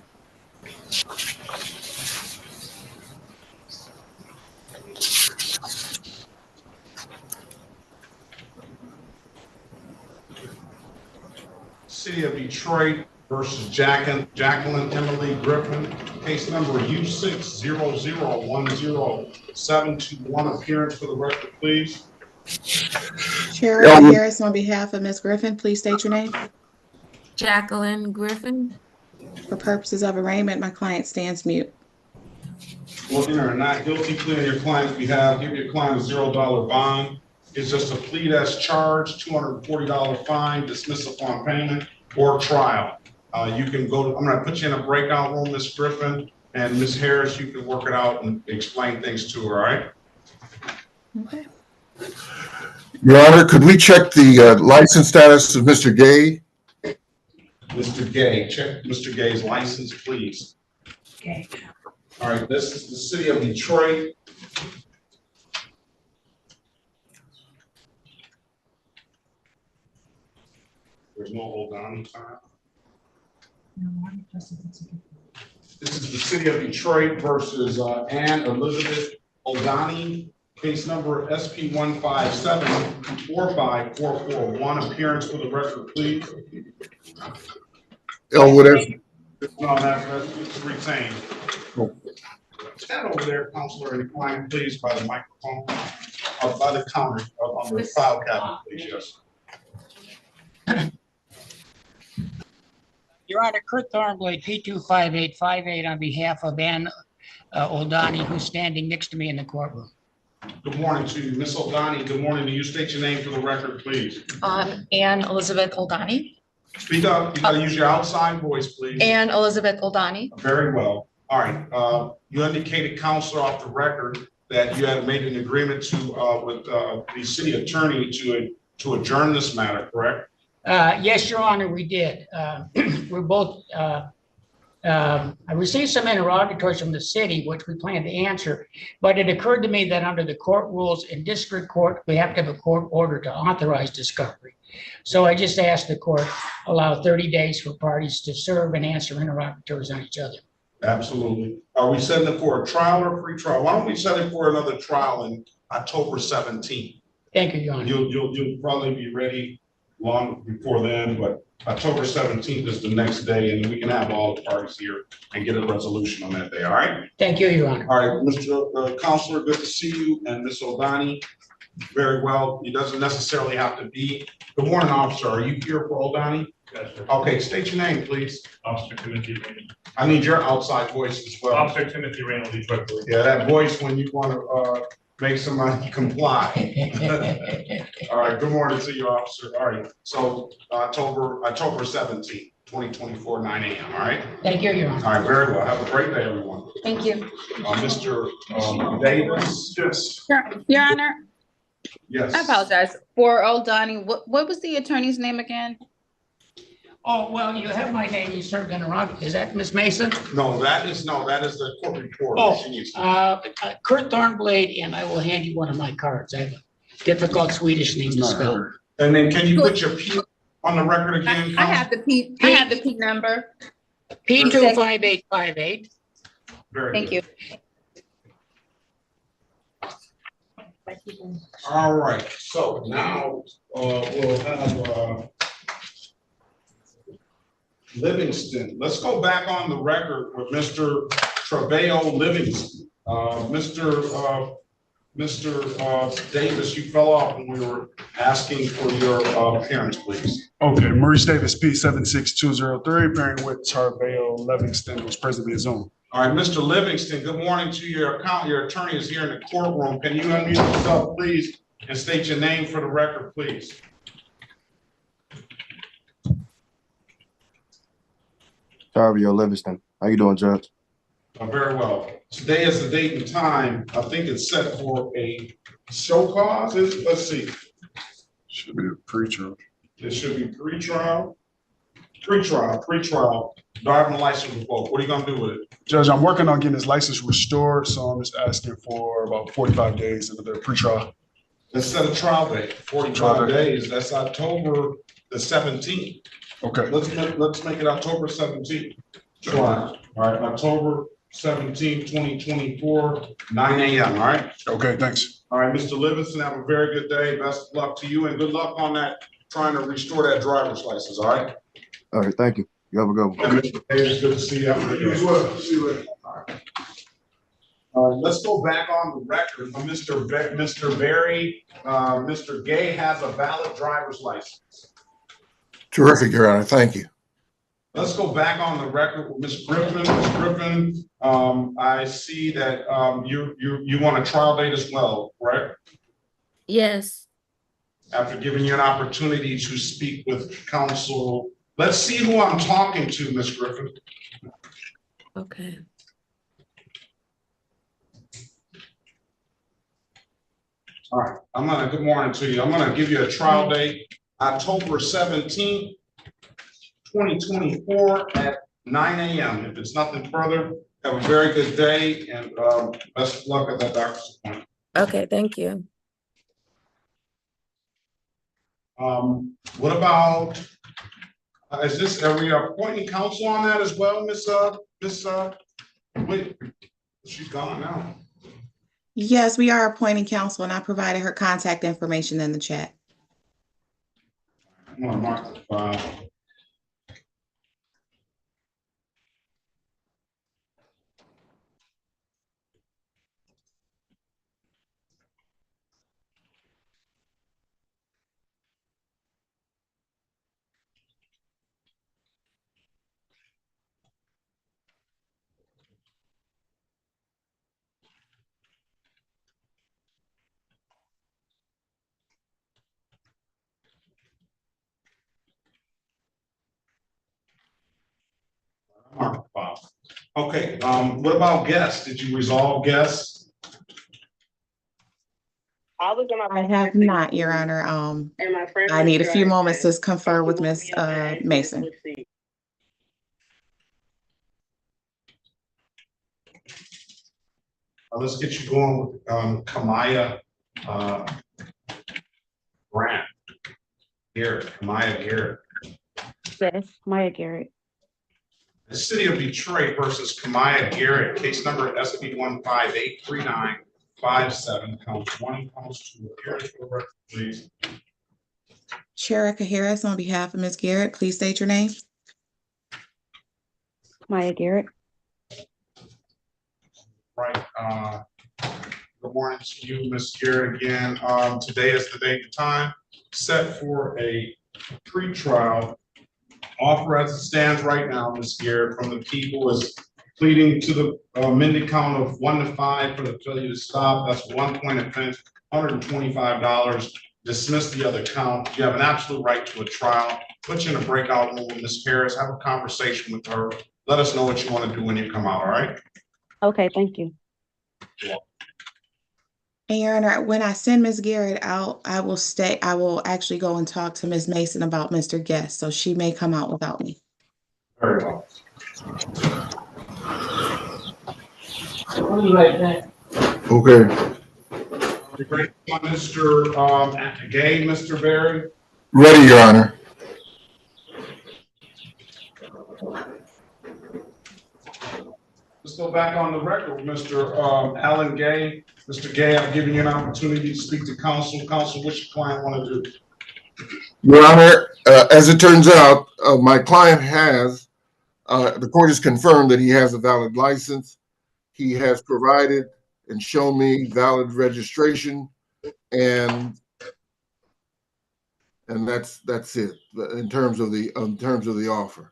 City of Detroit versus Jacqueline Emily Griffin. Case number U6001071, appearance for the record, please. Cheryl Harris on behalf of Ms. Griffin, please state your name. Jacqueline Griffin. For purposes of arraignment, my client stands mute. Looking or not guilty plea on your client's behalf, give your client a $0 bond. It's just a plea that's charged, $240 fine, dismiss upon payment, or trial. You can go, I'm gonna put you in a breakout room, Ms. Griffin, and Ms. Harris, you can work it out and explain things to her, all right? Okay. Your Honor, could we check the license status of Mr. Gay? Mr. Gay, check Mr. Gay's license, please. Okay. All right, this is the city of Detroit. There's no hold on time. This is the city of Detroit versus Ann Elizabeth Oldani. Case number SP157-45441. Appearance for the record, please. Elwood S. No, that's retained. Stand over there, counselor, and client, please, by the microphone, by the counter, on the file cabinet, please, yes. Your Honor, Kurt Thornblade, P25858 on behalf of Ann Oldani, who's standing next to me in the courtroom. Good morning to you, Ms. Oldani. Good morning to you. State your name for the record, please. Ann Elizabeth Oldani. Speak up. You gotta use your outside voice, please. Ann Elizabeth Oldani. Very well. All right, you indicated, Counselor, off the record that you had made an agreement to, with, the city attorney to adjourn this matter, correct? Yes, Your Honor, we did. We're both, I received some interrogatories from the city, which we plan to answer, but it occurred to me that under the court rules in district court, we have to have a court order to authorize discovery. So I just asked the court, allow 30 days for parties to serve and answer interrogatories on each other. Absolutely. Are we setting it for a trial or pre-trial? Why don't we set it for another trial in October 17th? Thank you, Your Honor. You'll probably be ready long before then, but October 17th is the next day, and we can have all the parties here and get a resolution on that day, all right? Thank you, Your Honor. All right, Mr. Counselor, good to see you, and Ms. O'Donnell, very well. He doesn't necessarily have to be. Good morning, officer. Are you here for O'Donnell? Yes, sir. Okay, state your name, please. Officer Timothy Rainey. I need your outside voice as well. Officer Timothy Rainey, Detroit Police. Yeah, that voice when you want to make somebody comply. All right, good morning to you, officer. All right, so October 17th, 2024, 9 a.m., all right? Thank you, Your Honor. All right, very well. Have a great day, everyone. Thank you. Mr. Davis? Yes. Your Honor, Yes. I apologize. For Old Donnie, what was the attorney's name again? Oh, well, you have my name, you served in Iraq. Is that Ms. Mason? No, that is the court report. Oh, She needs to- Kurt Thornblade, and I will hand you one of my cards. I have a difficult Swedish name to spell. And then can you put your P on the record again? I have the P number. P25858. Very Thank good. you. All right, so now we'll have Livingston. Let's go back on the record with Mr. Trevelyo Livingston. Mr. Davis, you fell off when we were asking for your appearance, please. Okay, Maurice Davis, P 76203, appearing with Trevelyo Livingston, who's presently in Zoom. All right, Mr. Livingston, good morning to your account. Your attorney is here in the courtroom. Can you unmute yourself, please, and state your name for the record, please? Trevelyo Livingston. How you doing, Judge? Very well. Today is the date and time. I think it's set for a show cause. Let's see. Should be a pre-trial. It should be pre-trial. Pre-trial. Driving license revoked. What are you gonna do with it? Judge, I'm working on getting his license restored, so I'm just asking for about 45 days into the pre-trial. Let's set a trial date, 45 days. That's October the 17th. Okay. Let's make it October 17th. Trial. All right, October 17th, 2024, 9 a.m. All right. Okay, thanks. All right, Mr. Livingston, have a very good day. Best of luck to you, and good luck on that, trying to restore that driver's license. All right. All right, thank you. You have a good one. And Mr. Davis, good to see you. You as well. See you later. All right, let's go back on the record. Mr. Berry, Mr. Gay has a valid driver's license. Terrific, Your Honor. Thank you. Let's go back on the record with Ms. Griffin. Ms. Griffin, I see that you want a trial date as well, correct? Yes. After giving you an opportunity to speak with counsel. Let's see who I'm talking to, Ms. Griffin. Okay. All right, good morning to you. I'm gonna give you a trial date, October 17th, 2024 at 9 a.m. If it's nothing further, have a very good day, and best of luck at that doctor's appointment. Okay, thank you. What about, are we appointing counsel on that as well, wait, she's gone now. Yes, we are appointing counsel, and I provided her contact information in the chat. I'm gonna mark the file. Okay, what about guests? Did you resolve guests? I have not, Your Honor. I need a few moments to confer with Ms. Mason. Let's get you going with Kamaya Grant. Kamaya Garrett. Yes, Maya Garrett. The City of Detroit versus Kamaya Garrett, case number SB 1583957, counts 1, counts 2. Appearance for the record, please. Sherika Harris, on behalf of Ms. Garrett, please state your name. Maya Garrett. Right. Good morning to you, Ms. Garrett, again. Today is the date and time set for a pretrial offer as it stands right now, Ms. Garrett, from the people is pleading to the amended count of 1 to 5 for the failure to stop. That's 1 point offense, $125. Dismiss the other count. You have an absolute right to a trial. Put you in a breakout room with Ms. Harris. Have a conversation with her. Let us know what you want to do when you come out. All right. Okay, thank you. And Your Honor, when I send Ms. Garrett out, I will actually go and talk to Ms. Mason about Mr. Guest, so she may come out without me. Very well. Okay. You ready for Mr. Gay, Mr. Berry? Ready, Your Honor. Let's go back on the record with Mr. Alan Gay. Mr. Gay, I've given you an opportunity to speak to counsel. Counsel, what your client want to do? Your Honor, as it turns out, my client has, the court has confirmed that he has a valid license. He has provided and shown me valid registration, and that's it in terms of the offer.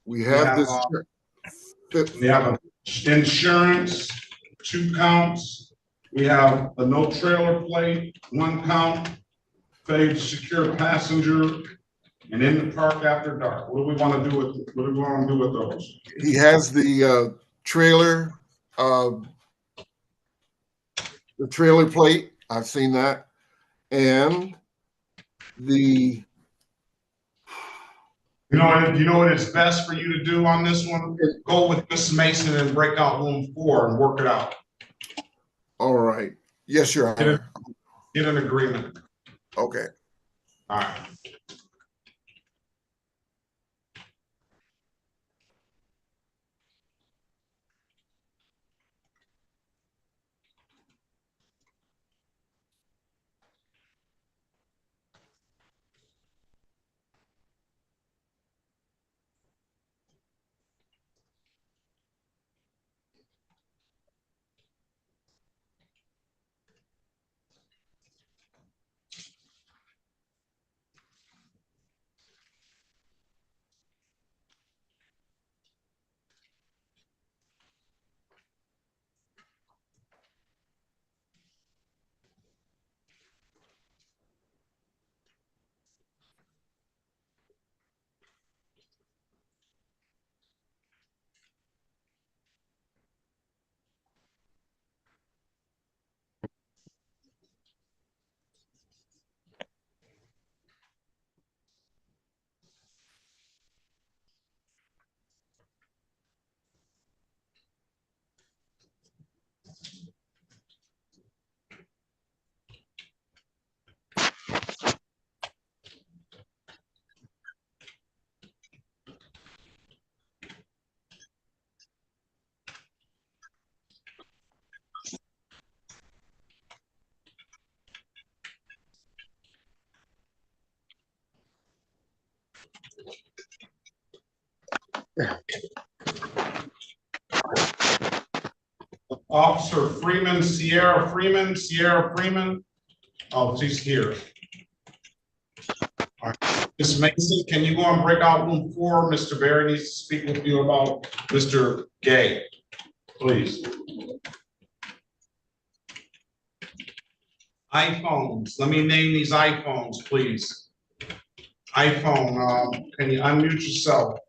We have this. We have insurance, 2 counts. We have a no trailer plate, 1 count. Failure to secure passenger, and in the park after dark. What do we want to do with those? He has the trailer plate. I've seen that, and the. You know what is best for you to do on this one? Go with Miss Mason and break out room 4 and work it out. All right. Yes, Your Honor. Get an agreement. Okay. All right. Officer Freeman, Sierra Freeman. Oh, she's here. All right. Ms. Mason, can you go and break out room 4? Mr. Barry needs to speak with you about Mr. Gay, please. iPhones. Let me name these iPhones, please. iPhone, can you unmute yourself?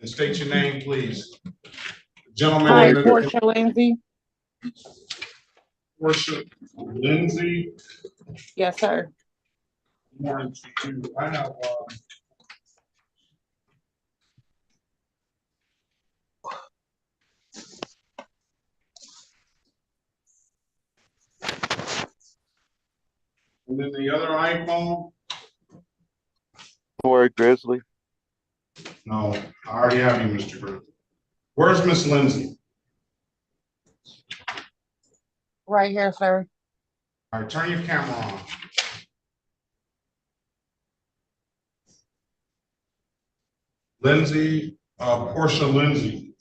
And state your name, please. Gentleman. Hi, Portia Lindsay. Portia Lindsay. Yes, sir. Morning to you. I have, and then the other iPhone. Corey Grizzly. No, I already have you, Mr. Grizzly. Where's Miss Lindsay? Right here, sir. All right, turn your camera on. Lindsay, Portia Lindsay.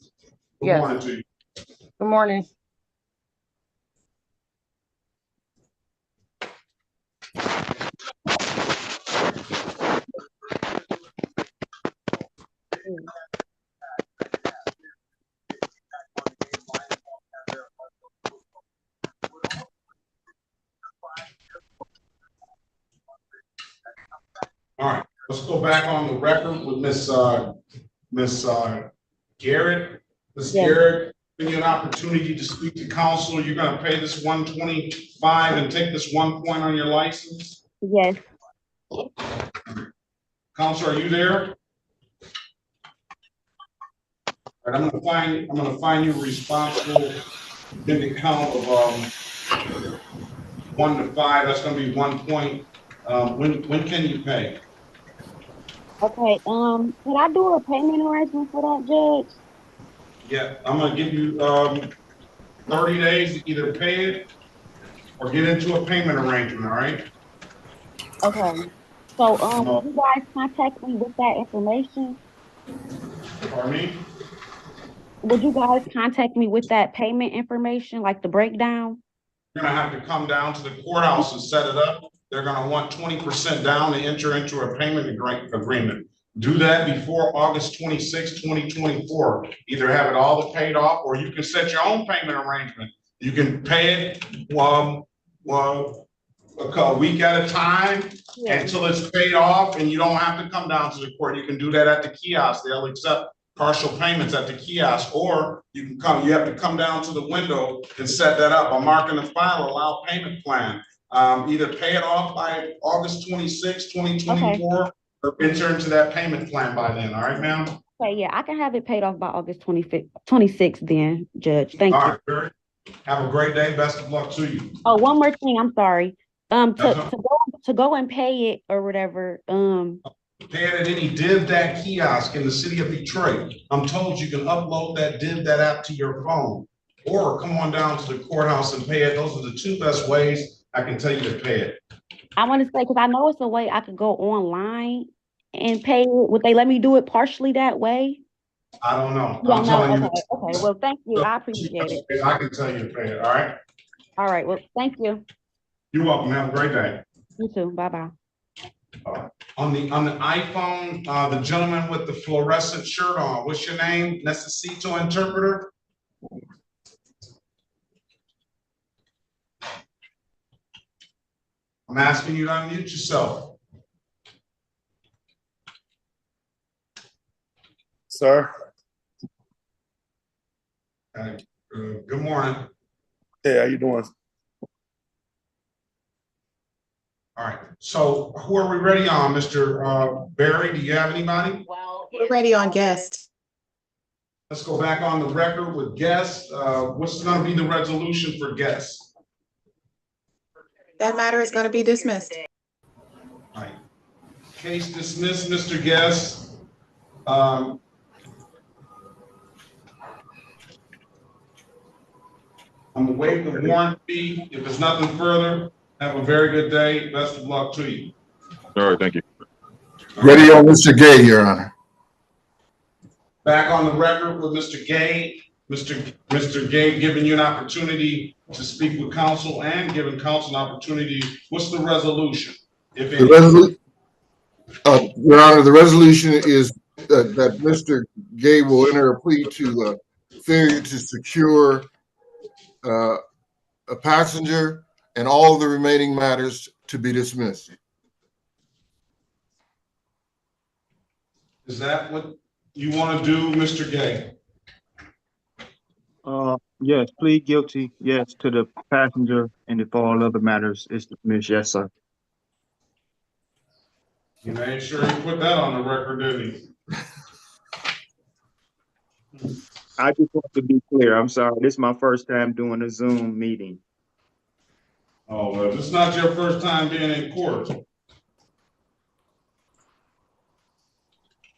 Good Yes. morning to you. Good morning. All right, let's go back on the record with Miss Garrett. Ms. Yes. Garrett, give you an opportunity to speak to council. You're gonna pay this 125 and take this 1 point on your license. Yes. Council, are you there? All right, I'm gonna find you responsible in the count of 1 to 5. That's gonna be 1 point. When can you pay? Okay, could I do a payment arrangement for that, Judge? Yeah, I'm gonna give you 30 days to either pay it or get into a payment arrangement, all right? Okay. So, will you guys contact me with that information? Pardon me? Would you guys contact me with that payment information, like the breakdown? You're gonna have to come down to the courthouse and set it up. They're gonna want 20% down to enter into a payment agreement. Do that before August 26, 2024. Either have it all paid off, or you can set your own payment arrangement. You can pay it a week at a time until it's paid off, and you don't have to come down to the court. You can do that at the kiosk. They'll accept partial payments at the kiosk, or you have to come down to the window and set that up. I'm marking the file, allow payment plan. Either pay it off by August 26, 2024, or enter into that payment plan by then. All right, ma'am? Okay, yeah, I can have it paid off by August 26th then, Judge. Thank you. All right, have a great day. Best of luck to you. Oh, one more thing, I'm sorry. To go and pay it or whatever, Pay it at any that kiosk in the city of Detroit. I'm told you can upload that app to your phone, or come on down to the courthouse and pay it. Those are the two best ways I can tell you to pay it. I want to say, because I know it's a way I could go online and pay it. Would they let me do it partially that way? I don't know. I'm telling you. Okay, well, thank you. I appreciate it. I can tell you to pay it, all right? All right, well, thank you. You're welcome. Have a great day. You too. Bye-bye. On the iPhone, the gentleman with the fluorescent shirt on, what's your name? Necesito interpreter? I'm asking you to unmute yourself. Sir. Good morning. Hey, how you doing? All right, so who are we ready on, Mr. Barry? Do you have anybody? We're ready on guest. Let's go back on the record with guests. What's gonna be the resolution for guests? That matter is going to be dismissed. All right, case dismissed, Mr. Guest. I'm gonna waive the warrant fee. If there's nothing further, have a very good day. Best of luck to you. All right, thank you. Ready on Mr. Gay, Your Honor. Back on the record with Mr. Gay. Mr. Gay giving you an opportunity to speak with counsel and giving counsel an opportunity. What's the resolution? If any? Your Honor, the resolution is that Mr. Gay will enter a plea to failure to secure a passenger and all of the remaining matters to be dismissed. Is that what you want to do, Mr. Gay? Yes, plead guilty, yes, to the passenger, and if all other matters is dismissed, yes, sir. You made sure you put that on the record, didn't he? I just want to be clear, I'm sorry, this is my first time doing a Zoom meeting. Oh, well, this is not your first time being in court.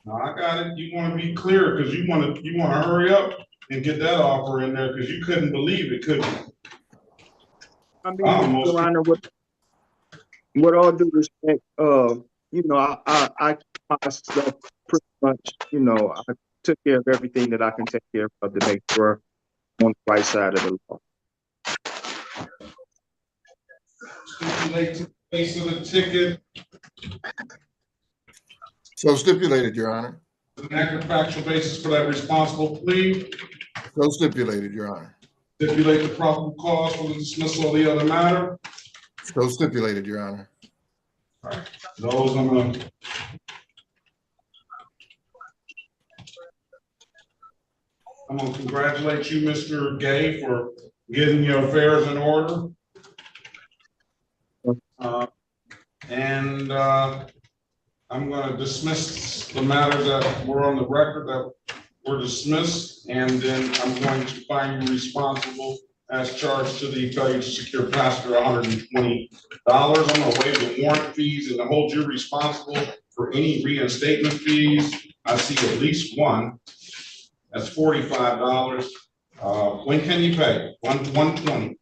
No, I got it. You want to be clear because you want to hurry up and get that offer in there because you couldn't believe it, could you? I mean, Your Honor, with all due respect, I myself pretty much, I took care of everything that I can take care of to make sure I'm on the right side of the law. Stipulate the face of the ticket. So stipulated, Your Honor. An accurate factual basis for that responsible plea. So stipulated, Your Honor. Stipulate the probable cause for the dismissal of the other matter. So stipulated, Your Honor. All right. Those I'm going to. I'm going to congratulate you, Mr. Gay, for getting your affairs in order. I'm going to dismiss the matters that were on the record that were dismissed, and then I'm going to find you responsible as charged to the failure to secure passenger $120. I'm going to waive the warrant fees and hold you responsible for any reinstatement fees. I see at least one. That's $45. When can you pay? $120.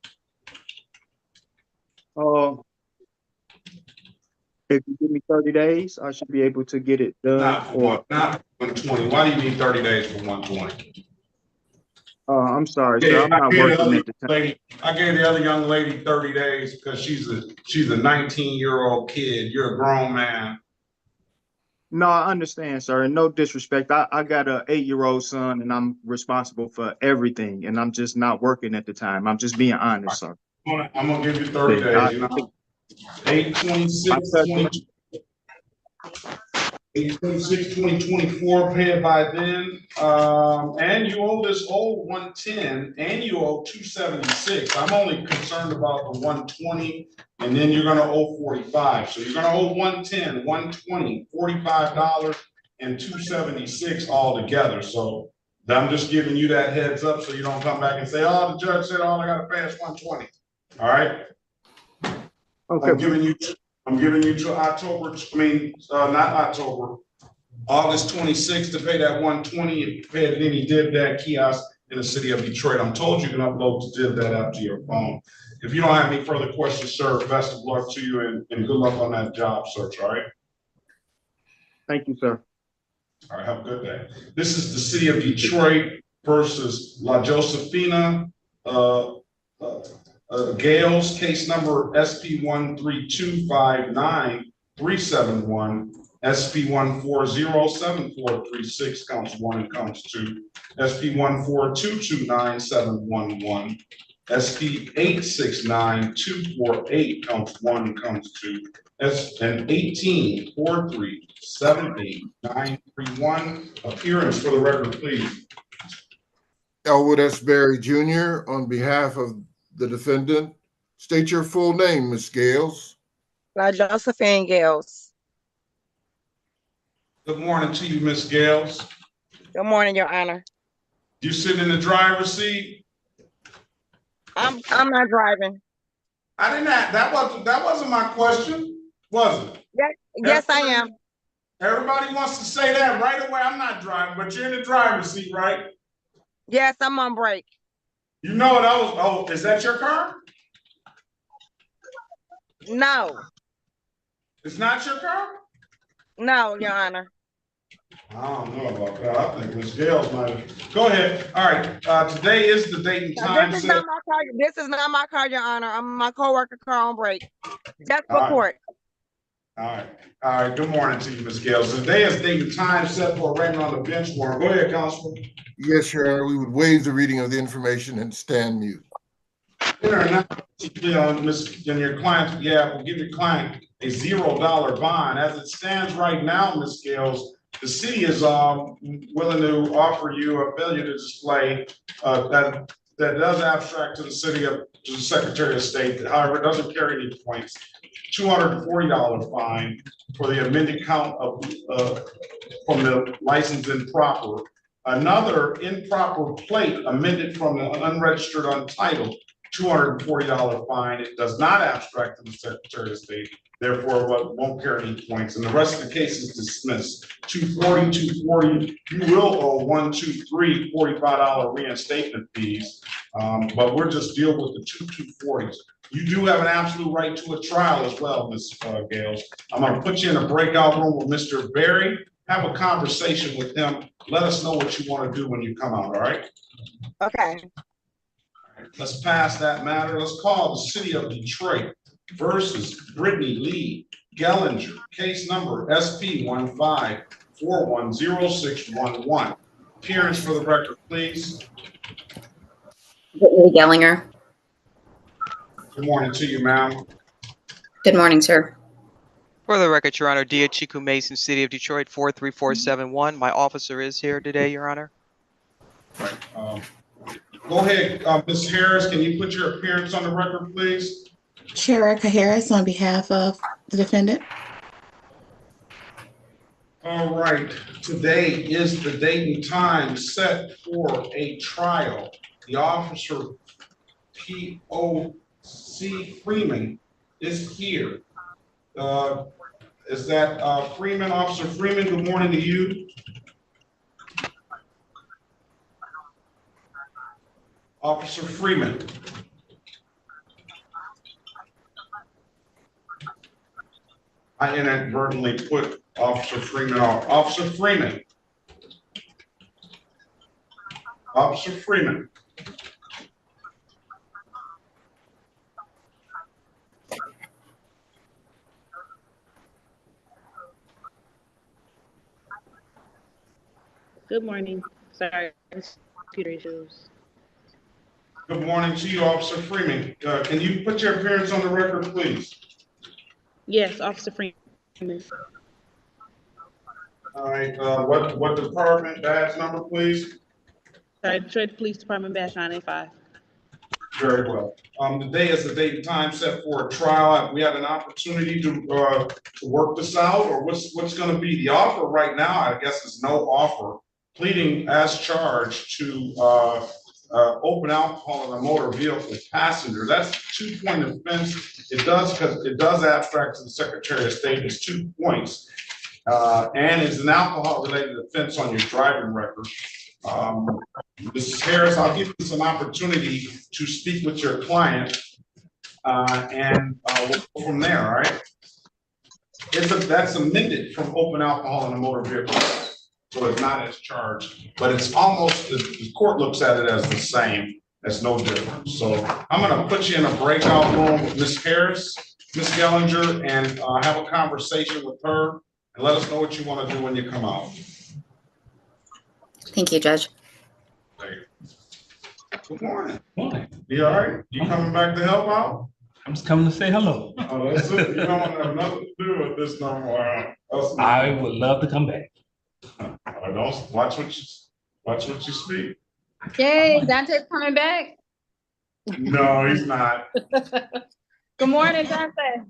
If you give me 30 days, I should be able to get it done. Not 120. Why do you need 30 days for 120? I'm sorry, sir. I'm not working at the time. I gave the other young lady 30 days because she's a 19-year-old kid. You're a grown man. No, I understand, sir. And no disrespect. I got an 8-year-old son, and I'm responsible for everything. And I'm just not working at the time. I'm just being honest, sir. I'm gonna give you 30 days. You know, 8/26/2024, pay it by then. And you owe this old 110, and you owe 276. I'm only concerned about the 120, and then you're gonna owe 45. So you're gonna owe 110, 120, $45, and 276 all together. So I'm just giving you that heads up so you don't come back and say, oh, the judge said all I gotta pay is 120. All right. Okay. I'm giving you till October, not October, August 26th to pay that 120 and pay it at any DivDat kiosk in the city of Detroit. I'm told you can upload the DivDat app to your phone. If you don't have any further questions, sir, best of luck to you and good luck on that job search, all right? Thank you, sir. All right, have a good day. This is the city of Detroit versus La Josefina, Gales, case number SP13259-371, SP1407436, counts 1 and counts 2, SP14229-711, SP869248, counts 1 and counts 2, and 184378-931. Appearance for the record, please. Elwood S. Berry Jr. on behalf of the defendant. State your full name, Ms. Gales. La Josephine Gales. Good morning to you, Ms. Gales. Good morning, Your Honor. You sit in the driver's seat? I'm not driving. I didn't have, that wasn't my question, was it? Yes, I am. Everybody wants to say that right away. I'm not driving, but you're in the driver's seat, right? Yes, I'm on break. You know what I was, oh, is that your car? No. It's not your car? No, Your Honor. I don't know about that. I think Ms. Gales might have. Go ahead. All right. Today is the date and time. This is not my car. This is not my car, Your Honor. I'm my co-worker car on break. Just for court. All right. All right. Good morning to you, Ms. Gales. Today is date and time set for arraignment on the bench warrant. Go ahead, Councilman. Yes, Your Honor. We would waive the reading of the information and stand mute. Miss, and your client, yeah, will give your client a $0 bond. As it stands right now, Ms. Scales, the city is willing to offer you a failure to display that does abstract to the city of to the Secretary of State. However, it doesn't carry any points. $240 fine for the amended count of from the license improper. Another improper plate amended from the unregistered untitled, $240 fine. It does not abstract to the Secretary of State, therefore won't carry any points. And the rest of the case is dismissed. 240, you will owe $45 reinstatement fees. But we're just dealing with the 240s. You do have an absolute right to a trial as well, Ms. Gales. I'm gonna put you in a breakout room with Mr. Berry. Have a conversation with him. Let us know what you want to do when you come out, all right? Okay. Let's pass that matter. Let's call the city of Detroit versus Brittany Lee Gellinger, case number SP 15410611. Appearance for the record, please. Brittany Gellinger. Good morning to you, ma'am. Good morning, sir. For the record, Your Honor, Dia Chiku Mason, City of Detroit, 43471. My officer is here today, Your Honor. Go ahead, Ms. Harris, can you put your appearance on the record, please? Sherika Harris on behalf of the defendant. All right, today is the date and time set for a trial. The officer P.O.C. Freeman is here. Is that Freeman, Officer Freeman? Good morning to you. Officer Freeman. I inadvertently put Officer Freeman off. Officer Freeman. Officer Freeman. Good morning. Sorry, computer issues. Good morning to you, Officer Freeman. Can you put your appearance on the record, please? Yes, Officer Freeman. All right, what department, badge number, please? Sorry, Detroit Police Department, badge 985. Very well. Today is the date and time set for a trial. We had an opportunity to work this out, or what's going to be the offer right now? I guess is no offer. Pleading as charged to open alcohol in a motor vehicle passenger. That's 2-point offense. It does abstract to the Secretary of State. It's 2 points, and it's an alcohol-related offense on your driving record. Mrs. Harris, I'll give you some opportunity to speak with your client, and we'll go from there. All right. That's amended from open alcohol in a motor vehicle. So it's not as charged, but it's almost, the court looks at it as the same. There's no difference. So I'm going to put you in a breakout room with Ms. Harris, Ms. Gellinger, and have a conversation with her, and let us know what you want to do when you come out. Thank you, Judge. Good morning. Morning. You all right? You coming back to help out? I'm just coming to say hello. Oh, that's it. You don't have nothing to do with this no more. I would love to come back. Don't watch what you speak. Yay, Dante's coming back. No, he's not. Good morning, Dante.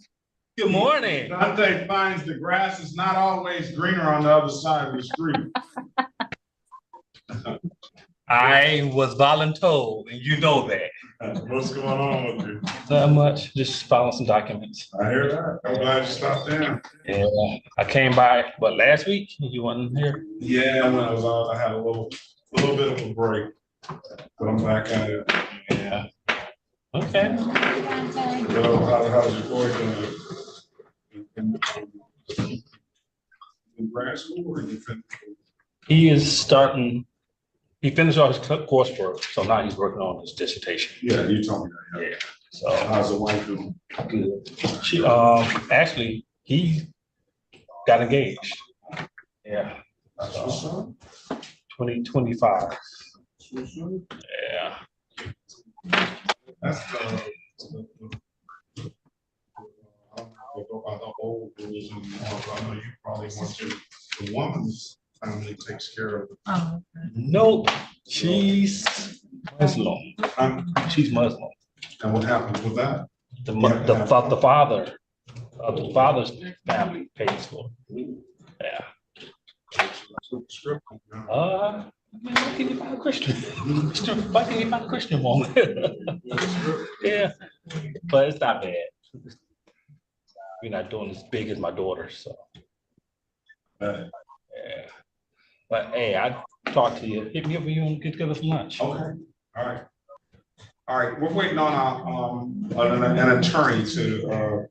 Good morning. Dante finds the grass is not always greener on the other side of the street. I was voluntold, and you know that. What's going on with you? Not much, just filing some documents. I hear that. I'm glad you stopped in. Yeah, I came by, but last week you wasn't here. Yeah, when I was out, I had a little bit of a break, but I'm back at it. Yeah. Okay. How's your boy doing? In grad school, or you finished? He is starting. He finished all his coursework, so now he's working on his dissertation. Yeah, you told me that. Yeah. So how's the wife doing? Good. She actually he got engaged. Yeah. So, 2025. Yeah. That's I don't know if they go by the old rules anymore, but I know you probably want to, the woman's family takes care of it. Oh, okay. No, she's Muslim. She's Muslim. And what happens with that? The father's family pays for it. Yeah. Why can you find a Christian? Why can you find a Christian woman? Yeah, but it's not bad. We're not doing as big as my daughter, so. Yeah. But hey, I talk to you. Hit me up when you want to get together for lunch. Okay. All right. All right. We're waiting on an attorney to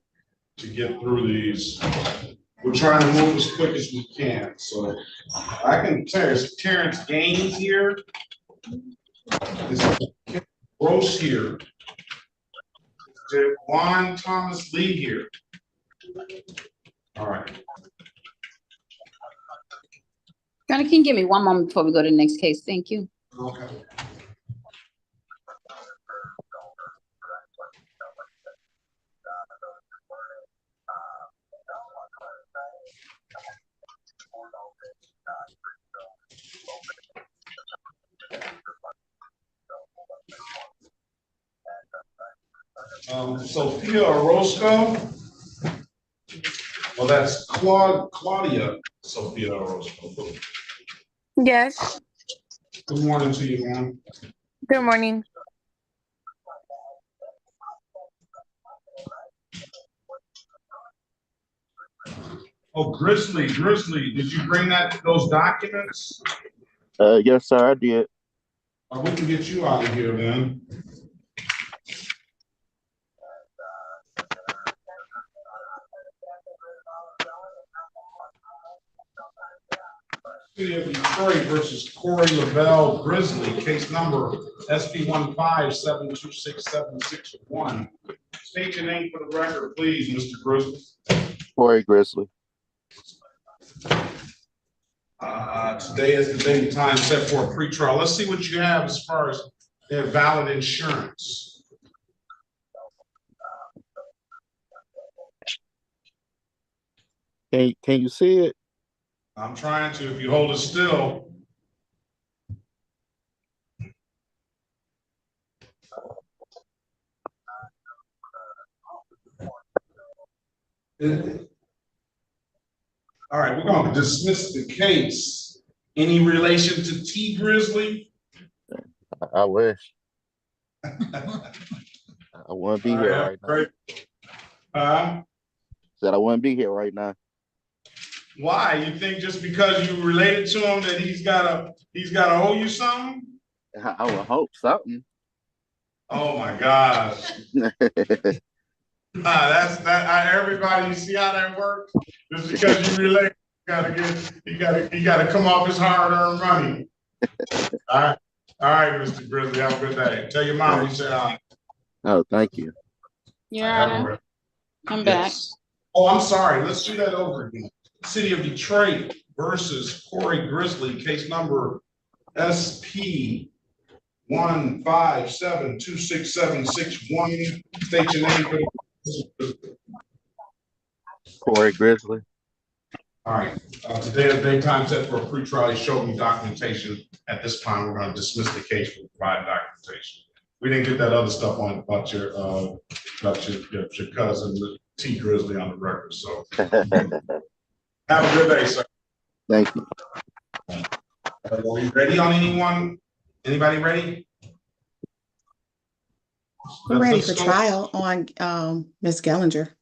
get through these. We're trying to move as quick as we can. So I can tell you, it's Terrence Gaines here. It's Gross here. It's Juan Thomas Lee here. All right. Can you give me one moment before we go to the next case? Thank you. Okay. Sophia Orozco. Well, that's Claudia Sophia Orozco. Yes. Good morning to you, ma'am. Good morning. Oh, Grizzly, did you bring those documents? Yes, sir, I did. We can get you out of here then. City of Detroit versus Corey Lavelle Grizzly, case number SP 157267661. State your name for the record, please, Mr. Grizzly. Corey Grizzly. Today is the date and time set for a pretrial. Let's see what you have as far as their valid insurance. Can you see it? I'm trying to, if you hold it still. All right, we're going to dismiss the case. Any relation to T Grizzly? I wish. I wouldn't be here right now. Said I wouldn't be here right now. Why? You think just because you related to him that he's gotta owe you something? I would hope something. Oh my gosh. Everybody, you see how that works? Just because you relate, you gotta come off his hard-earned money. All right, Mr. Grizzly, have a good day. Tell your mom we said hi. Oh, thank you. Your Honor, I'm back. Oh, I'm sorry. Let's do that over again. City of Detroit versus Corey Grizzly, case number SP 157267661. State your name for the Corey Grizzly. All right. Today is daytime set for a pretrial. He showed me documentation. At this time, we're going to dismiss the case for provide documentation. We didn't get that other stuff on about your cousin T Grizzly on the record. So have a good day, sir. Thank you. Are we ready on anyone? Anybody ready? We're ready for trial on Ms. Gellinger.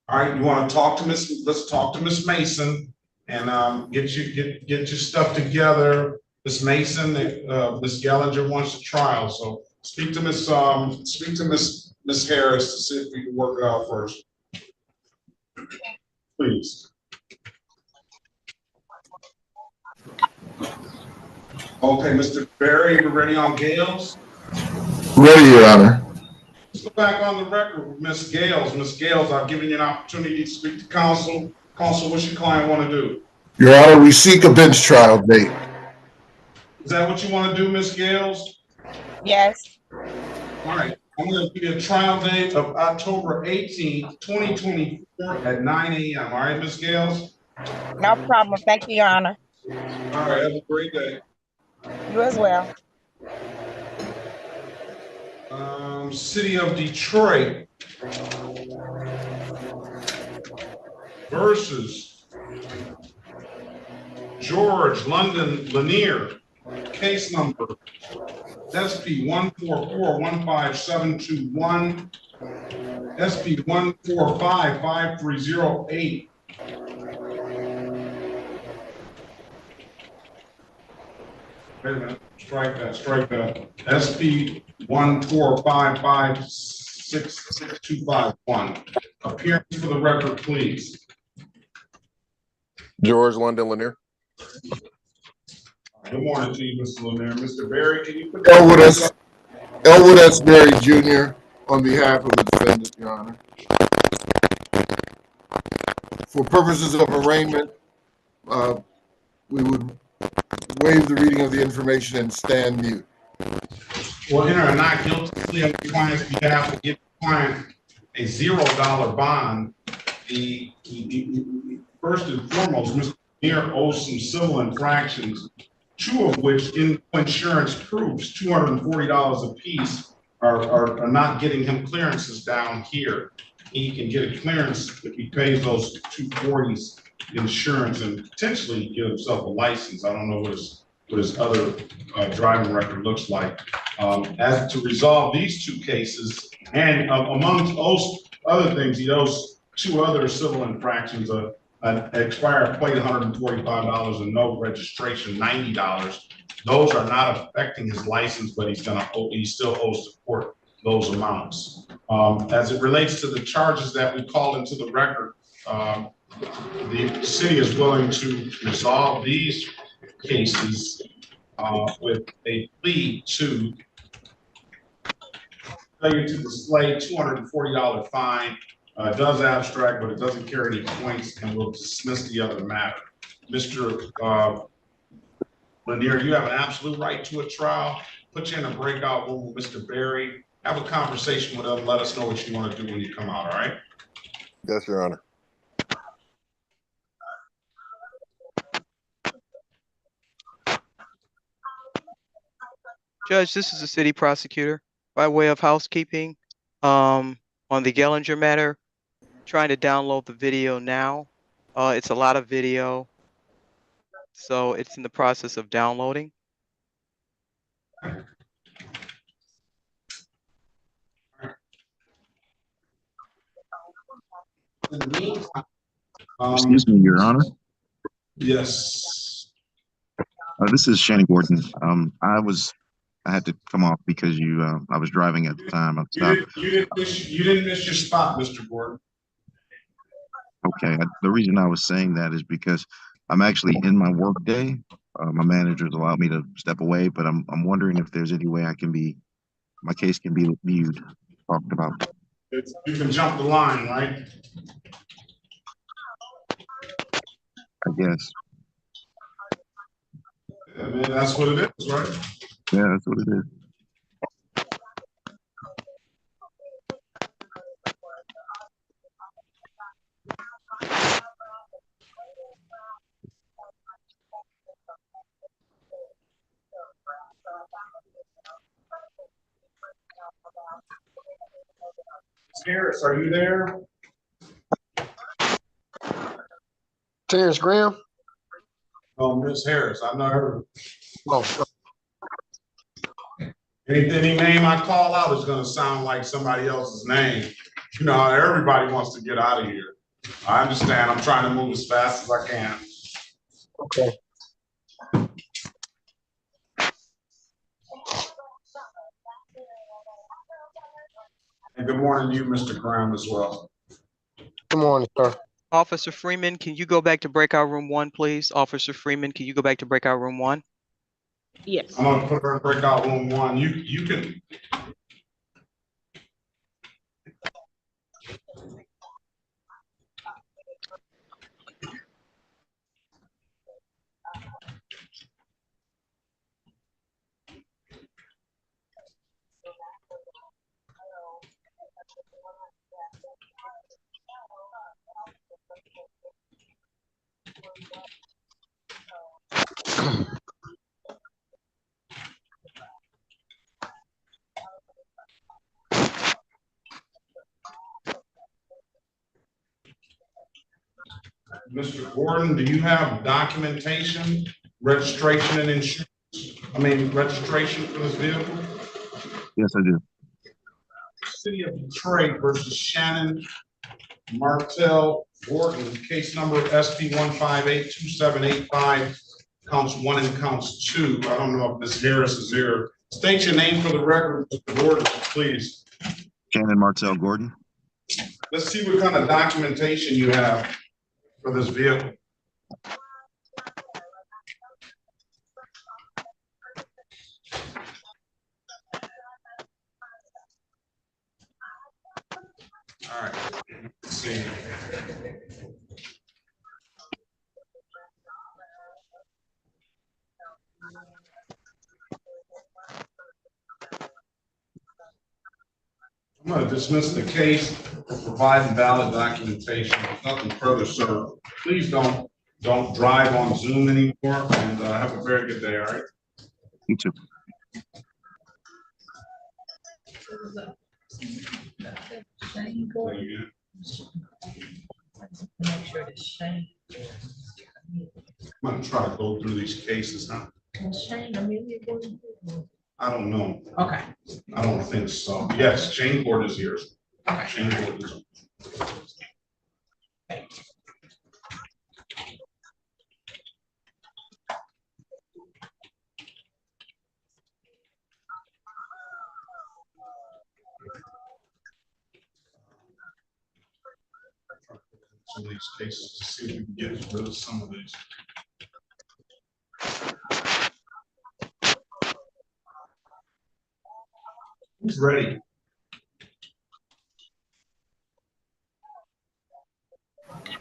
All right, you want to talk to let's talk to Miss Mason and get your stuff together. Miss Mason, Miss Gellinger wants a trial. So speak to Miss Harris to see if we can work it out first. Please. Okay, Mr. Berry, we're ready on Gales? Ready, Your Honor. Let's go back on the record with Ms. Gales. Ms. Gales, I've given you an opportunity to speak to counsel. Counsel, what's your client want to do? Your Honor, we seek a bench trial date. Is that what you want to do, Ms. Gales? Yes. All right, I'm gonna give you a trial date of October 18th, 2024 at 9 a.m. All right, Ms. Gales? No problem. Thank you, Your Honor. All right, have a great day. You as well. City of Detroit versus George London Lanier, case number SP 144-15721, SP 145-5308. Wait a minute, strike that. SP 145-56621. Appearance for the record, please. George London Lanier. Good morning to you, Mr. Lanier. Mr. Berry, can you put Elwood S. Berry Jr. on behalf of the defendant, Your Honor. For purposes of arraignment, we would waive the reading of the information and stand mute. Well, enter a not guilty plea on the client's behalf to give the client a $0 bond. First and foremost, Mr. Lanier owes some civil infractions, two of which insurance proves $240 a piece are not getting him clearances down here. He can get a clearance if he pays those 240s insurance and potentially get himself a license. I don't know what his other driving record looks like. As to resolve these two cases, and amongst other things, he owes two other civil infractions, an expired plate, $145, and no registration, $90. Those are not affecting his license, but he still owes the court those amounts. As it relates to the charges that we called into the record, the city is willing to resolve these cases with a plea to failure to display, $240 fine. Does abstract, but it doesn't carry any points, and will dismiss the other matter. Mr. Lanier, you have an absolute right to a trial. Put you in a breakout room with Mr. Berry. Have a conversation with him. Let us know what you want to do when you come out, all right? Yes, Your Honor. Judge, this is the city prosecutor. By way of housekeeping, on the Gellinger matter, trying to download the video now. It's a lot of video, so it's in the process of downloading. In the meantime, Excuse me, Your Honor. Yes. This is Shanny Gordon. I had to come off because I was driving at the time. You didn't miss your spot, Mr. Gordon. Okay. The reason I was saying that is because I'm actually in my work day. My manager's allowed me to step away, but I'm wondering if there's any way my case can be viewed, talked about. You can jump the line, right? I guess. I mean, that's what it is, right? Yeah, that's what it is. Harris, are you there? Terrence Graham? Oh, Miss Harris, I know her. Oh. Any name I call out is gonna sound like somebody else's name. You know, everybody wants to get out of here. I understand, I'm trying to move as fast as I can. Okay. And good morning to you, Mr. Graham, as well. Good morning, sir. Officer Freeman, can you go back to breakout room 1, please? Officer Freeman, can you go back to breakout room 1? Yes. I'm gonna put her in breakout room 1. You can. Mr. Gordon, do you have documentation, registration and insurance? Registration for this vehicle? Yes, I do. City of Detroit versus Shannon Martell Gordon, case number SP 1582785, counts 1 and counts 2. I don't know if Ms. Harris is here. State your name for the record, Mr. Gordon, please. Shannon Martell Gordon. Let's see what kind of documentation you have for this vehicle. All right, let's see. I'm going to dismiss the case for providing valid documentation. There's nothing further, sir. Please don't drive on Zoom anymore, and have a very good day, all right? You too. I'm going to try to go through these cases, huh? I don't know. Okay. I don't think so. Yes, Shane Gordon is here. Okay. Shane Gordon is here. Some of these cases to see if we can get rid of some of these. Who's ready?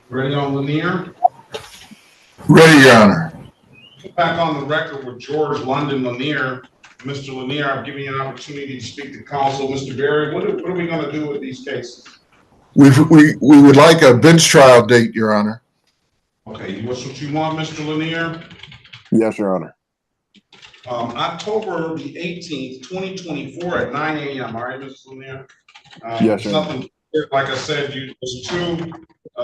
Ready on Lanier? Ready, Your Honor. Back on the record with George London Lanier. Mr. Lanier, I've given you an opportunity to speak to counsel. Mr. Berry, what are we going to do with these cases? We would like a bench trial date, Your Honor. Okay, what's what you want, Mr. Lanier? Yes, Your Honor. October the 18th, 2024 at 9 a.m. All right, Mr. Lanier? Yes, Your Honor. Nothing, like I said, there's two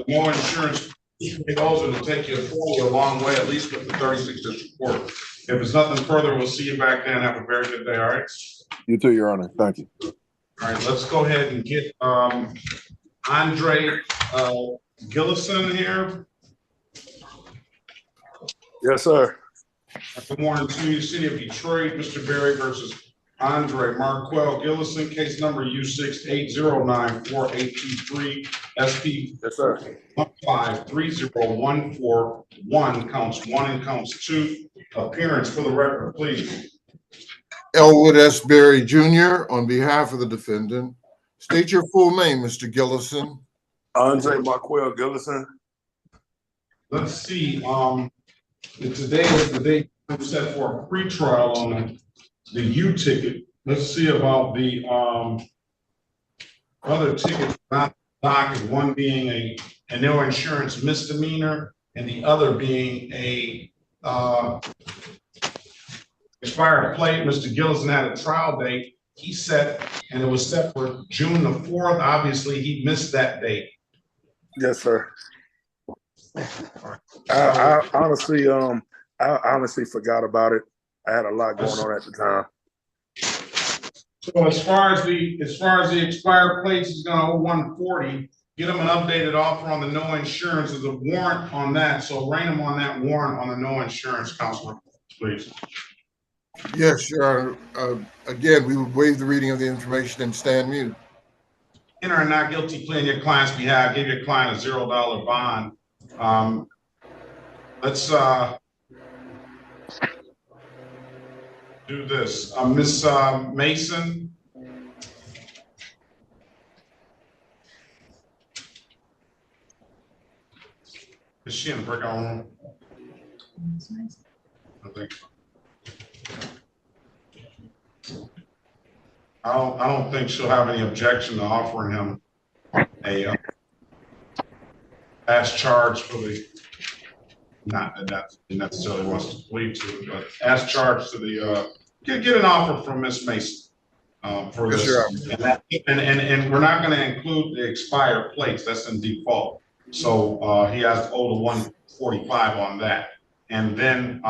no insurance. Those are to take you forward a long way, at least with the 36th District Court. If there's nothing further, we'll see you back then. Have a very good day, all right? You too, Your Honor. Thank you. All right, let's go ahead and get Andre Gillison here. Yes, sir. Good morning to you, City of Detroit, Mr. Berry versus Andre Marquel Gillison, case number U6809483, SP Yes, sir. 1530141, counts 1 and counts 2. Appearance for the record, please. Elwood S. Berry Jr. on behalf of the defendant. State your full name, Mr. Gillison. Andre Marquel Gillison. Let's see. Today is the date set for a pretrial on the U ticket. Let's see about the other tickets not docket. One being a no insurance misdemeanor, and the other being a expired plate. Mr. Gillison had a trial date. He set, and it was set for June the 4th. Obviously, he missed that date. Yes, sir. I honestly forgot about it. I had a lot going on at the time. So as far as the expired plates, he's going to owe 140. Get him an updated offer on the no insurance. There's a warrant on that. So arraign him on that warrant on the no insurance, Counselor, please. Yes, Your Honor. Again, we would waive the reading of the information and stand mute. Enter a not guilty plea on your client's behalf. Give your client a $0 bond. Let's do this. Miss Mason. Is she in the breakout room? I think so. I don't think she'll have any objection to offering him a fast charge for the not that he necessarily wants to plead to, but as charged to the, get an offer from Miss Mason. For Yes, this, Your and we're not gonna include the expired plates, that's in default. So, he has to owe the 145 on that. And then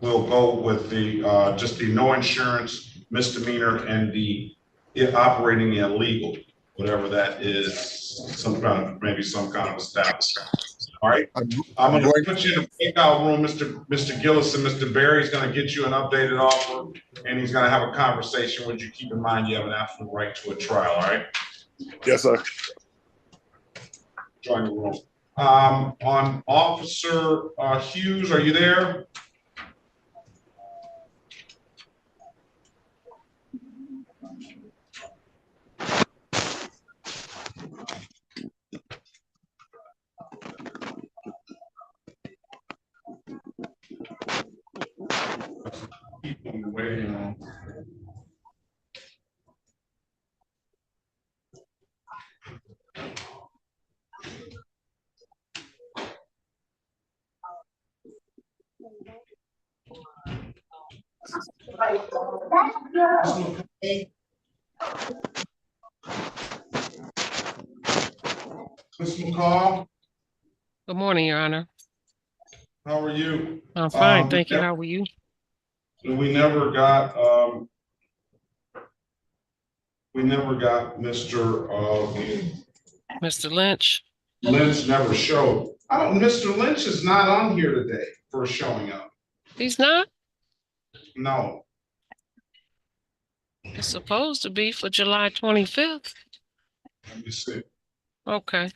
we'll go with the, just the no insurance misdemeanor and the operating illegal, whatever that is, maybe some kind of establishment. All right, I'm gonna put you in the breakout room, Mr. Gillis, and Mr. Barry's gonna get you an updated offer, and he's gonna have a conversation with you. Keep in mind, you have an absolute right to a trial, all right? Yes, sir. Join the room. On Officer Hughes, are you there? Keep on the waiting room. Ms. McCall, Good morning, Your Honor. how are you? I'm fine, thank you. How are you? We never got Mr. Mr. Lynch. Lynch never showed. Mr. Lynch is not on here today for showing up. He's not? No. It's supposed to be for July 25th. Let me see. Okay.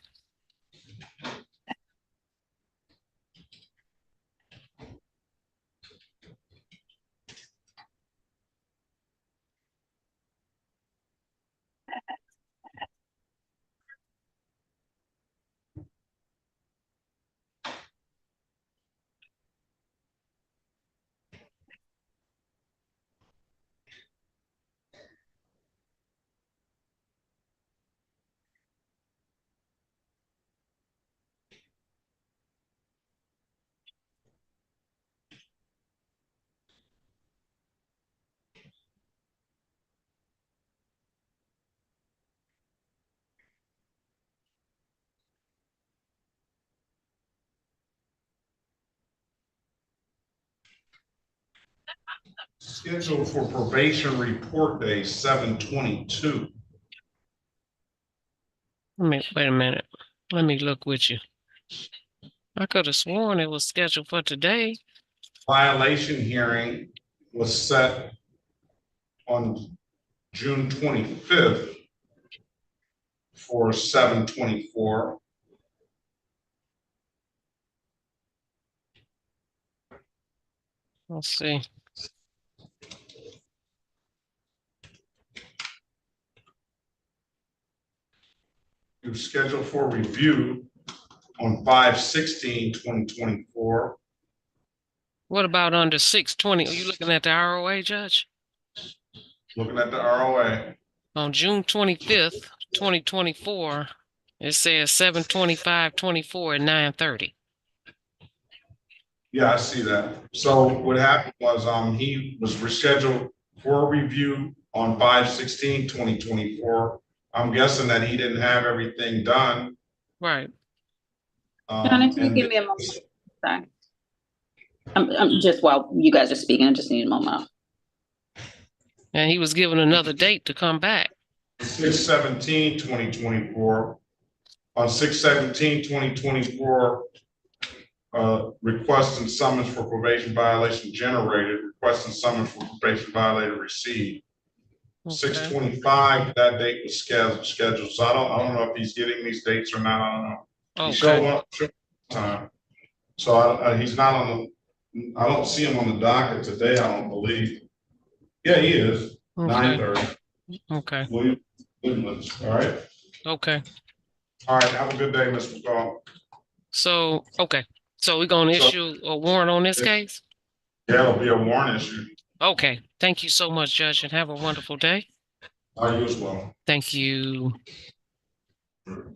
Scheduled for probation report day 7/22. Wait a minute. Let me look with you. I could have sworn it was scheduled for today. Violation hearing was set on June 25th for 7/24. Let's see. It was scheduled for review on 5/16/2024. What about under 6/20? Are you looking at the ROA, Judge? Looking at the ROA. On June 25th, 2024, it says 7/25/24 at 9:30. Yeah, I see that. So what happened was, he was rescheduled for review on 5/16/2024. I'm guessing that he didn't have everything done. Right. Donna, can you give me a moment? Sorry. I'm just while you guys are speaking, I just need a moment. And he was given another date to come back. 6/17/2024. On 6/17/2024, request and summons for probation violation generated, request and summons for probation violator received. Okay. 6/25, that date was scheduled. So I don't know if he's getting these dates or not. I don't know. Okay. He showed up time. So he's not on the, I don't see him on the docket today, I don't believe. Yeah, he is. Okay. 9:30. Okay. William, all right. Okay. All right. Have a good day, Mr. McCall. So, okay. So we're going to issue a warrant on this case? Yeah, it'll be a warrant issue. Okay. Thank you so much, Judge, and have a wonderful day. You as well. Thank you.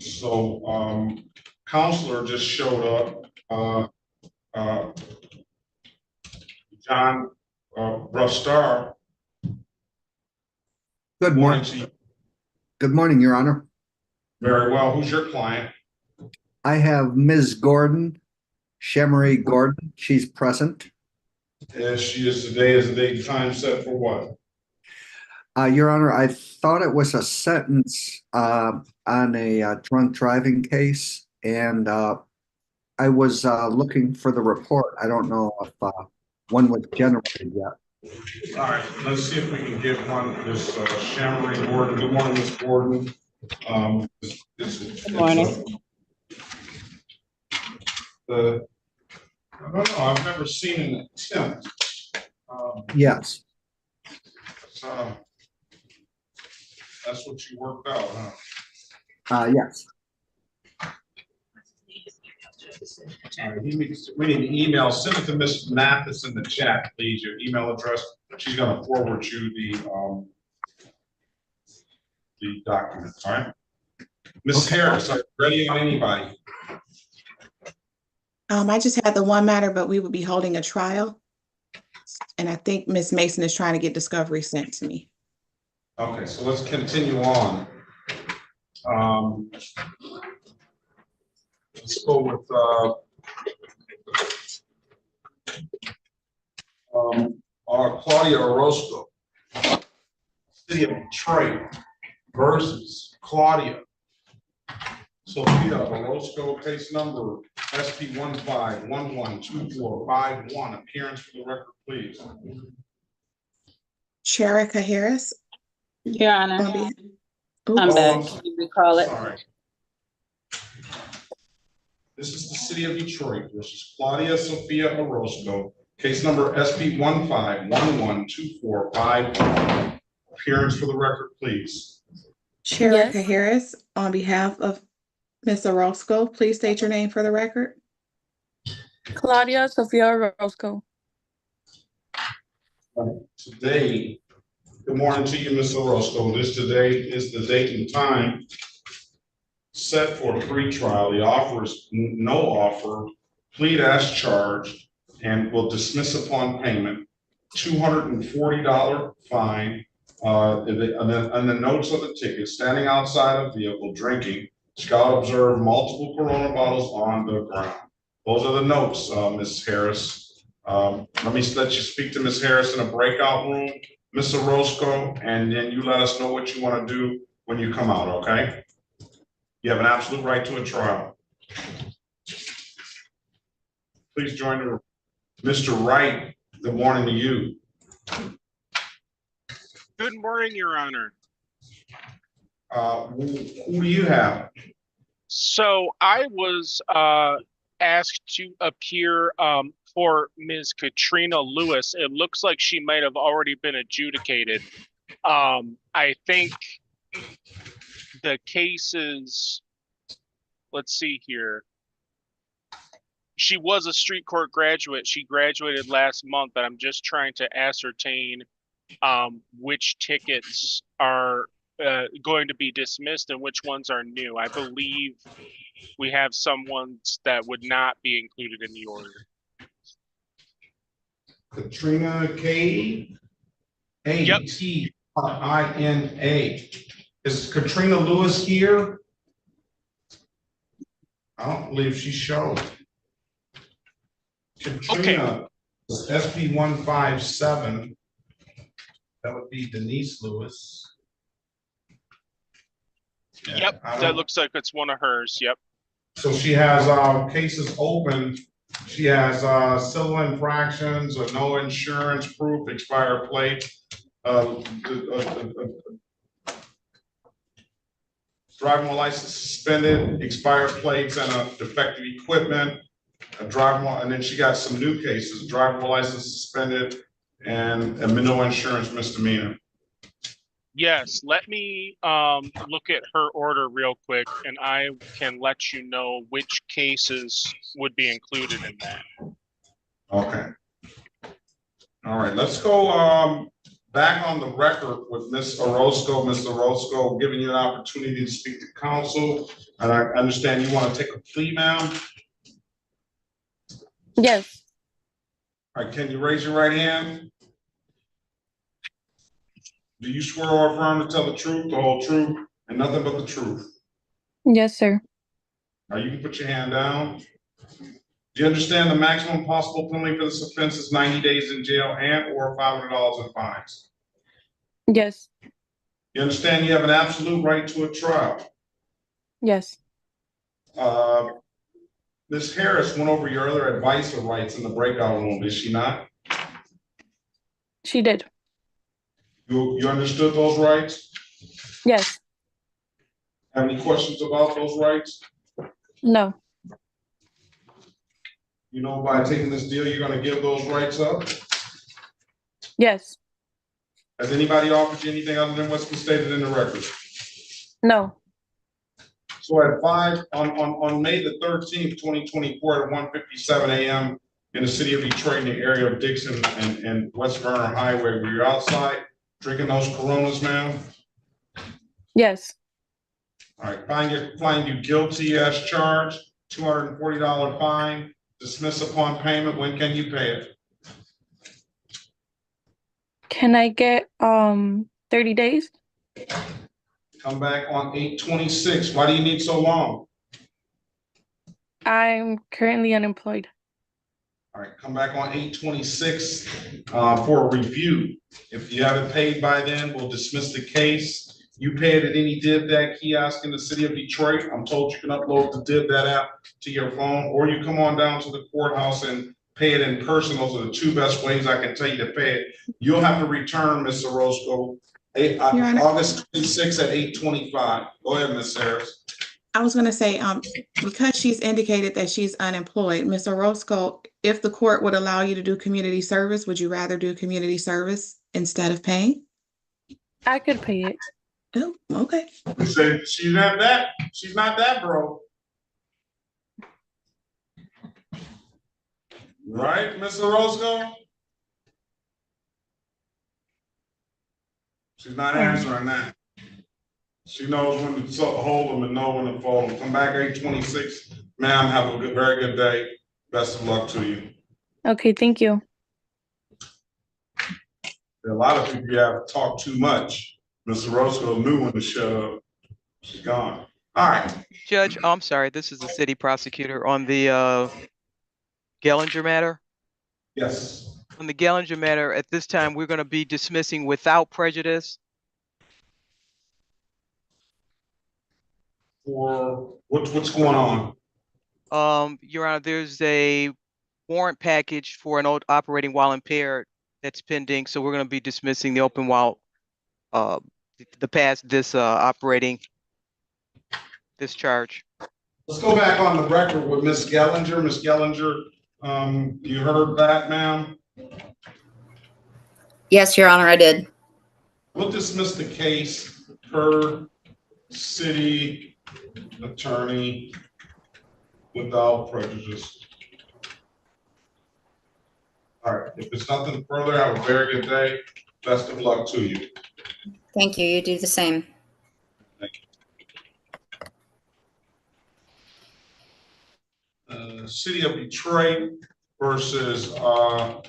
So, counselor just showed up, John, Brustar. Good morning. To you. Good morning, Your Honor. Very well. Who's your client? I have Ms. Gordon, Shemery Gordon. She's present. Yes, she is today. Is the date and time set for what? Your Honor, I thought it was a sentence on a drunk driving case, and I was looking for the report. I don't know if one was generated yet. All right, let's see if we can get one. This Shemery Gordon. Good morning, Ms. Gordon. Good morning. I don't know. I've never seen an attempt. Yes. That's what you worked out, huh? Yes. All right, we need an email. Send it to Ms. Mathis in the chat, please. Your email address. She's going to forward you the document. All right, Ms. Harris, are you ready on anybody? I just had the one matter, but we would be holding a trial. And I think Ms. Mason is trying to get discovery sent to me. Okay, so let's continue on. Let's go with Claudia Orozco, City of Detroit versus Claudia Sophia Orozco, case number SP 15112451. Appearance for the record, please. Sherika Harris. Your Honor, Oops. I'm back. Can you recall it? Sorry. This is the City of Detroit versus Claudia Sophia Orozco, case number SP 15112451. Appearance for the record, please. Sherika Harris, on behalf of Ms. Orozco, please state your name for the record. Claudia Sophia Orozco. Today, good morning to you, Ms. Orozco. Today is the date and time set for a pre-trial. The offer is no offer, plead as charged, and will dismiss upon payment. $240 fine. And the notes of the ticket, standing outside a vehicle, drinking. Scout observed multiple Corona bottles on the ground. Those are the notes, Ms. Harris. Let me let you speak to Ms. Harris in a breakout room, Ms. Orozco, and then you let us know what you want to do when you come out, okay? You have an absolute right to a trial. Please join the room. Mr. Wright, good morning to you. Good morning, Your Honor. Who do you have? So I was asked to appear for Ms. Katrina Lewis. It looks like she might have already been adjudicated. I think the cases, let's see here. She was a street court graduate. She graduated last month, but I'm just trying to ascertain which tickets are going to be dismissed and which ones are new. I believe we have some ones that would not be included in the order. Katrina K. A-T-R-I-N-A. Is Katrina Lewis here? I don't believe she showed. Katrina, okay. SP 157. That would be Denise Lewis. Yeah, yep, that looks like it's one of hers. Yep. So she has cases open. She has civil infractions, no insurance proof, expired plate, driving license suspended, expired plates, and defective equipment. And then she got some new cases: driving license suspended and no insurance misdemeanor. Yes, let me look at her order real quick, and I can let you know which cases would be included in that. Okay. All right, let's go back on the record with Ms. Orozco. Ms. Orozco, giving you an opportunity to speak to council. And I understand you want to take a plea, ma'am. Yes. All right, can you raise your right hand? Do you swear or affirm to tell the truth, the whole truth, and nothing but the truth? Yes, sir. Now you can put your hand down. Do you understand the maximum possible penalty for this offense is 90 days in jail and or $500 in fines? Yes. You understand you have an absolute right to a trial? Yes. Ms. Harris went over your other advice or rights in the breakout room, did she not? She did. You understood those rights? Yes. Have any questions about those rights? No. You know, by taking this deal, you're going to give those rights up? Yes. Has anybody offered you anything other than what's been stated in the record? No. So at on May the 13th, 2024 at 1:57 a.m. in the city of Detroit in the area of Dixon and West Vernon Highway, were you outside drinking those Coronas, ma'am? Yes. All right, find you guilty as charged, $240 fine, dismiss upon payment. When can you pay it? Can I get 30 days? Come back on 8/26. Why do you need so long? I'm currently unemployed. All right, come back on 8/26 for a review. If you haven't paid by then, we'll dismiss the case. You pay it at any DivDat kiosk in the city of Detroit. I'm told you can upload the DivDat app to your phone, or you come on down to the courthouse and pay it in person. Those are the two best ways I can tell you to pay it. You'll have to return, Ms. Orozco, August 26th at 8:25. Go ahead, Ms. Harris. I was going to say, because she's indicated that she's unemployed, Ms. Orozco, if the court would allow you to do community service, would you rather do community service instead of paying? I could pay it. Oh, okay. You say she's not that. She's not that broke. Right, Ms. Orozco? She's not answering that. She knows when to hold them and know when to fold them. Come back 8/26. Ma'am, have a very good day. Best of luck to you. Okay, thank you. There are a lot of people you have talked too much. Mr. Orozco knew when to shut up. She's gone. All right. Judge, I'm sorry, this is the city prosecutor on the Gellinger matter. Yes. On the Gellinger matter, at this time, we're going to be dismissing without prejudice. For what's going on? Your Honor, there's a warrant package for an old operating while impaired that's pending, so we're going to be dismissing the open while this operating discharge. Let's go back on the record with Ms. Gellinger. Ms. Gellinger, you heard that, ma'am? Yes, Your Honor, I did. We'll dismiss the case per city attorney without prejudice. All right, if there's nothing further, have a very good day. Best of luck to you. Thank you. You do the same. Thank you. City of Detroit versus, can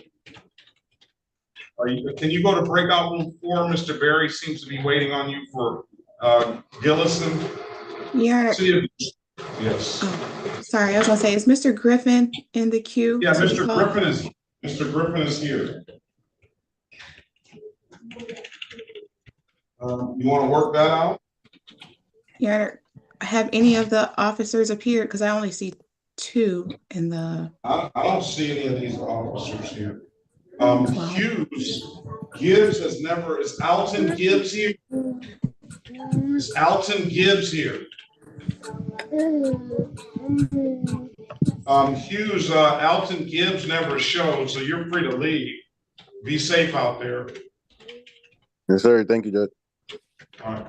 you go to breakout room 4? Mr. Berry seems to be waiting on you for Gillison. Yeah. Yes. Oh, sorry, I was gonna say, is Mr. Griffin in the queue? Yeah, Mr. Griffin is here. You want to work that out? Yeah. Have any of the officers appeared? Because I only see 2 in the. I don't see any of these officers here. Gibbs has never. Is Alton Gibbs here? Is Alton Gibbs here? Hughes, Alton Gibbs never showed, so you're free to leave. Be safe out there. Yes, sir. Thank you, Judge. All right.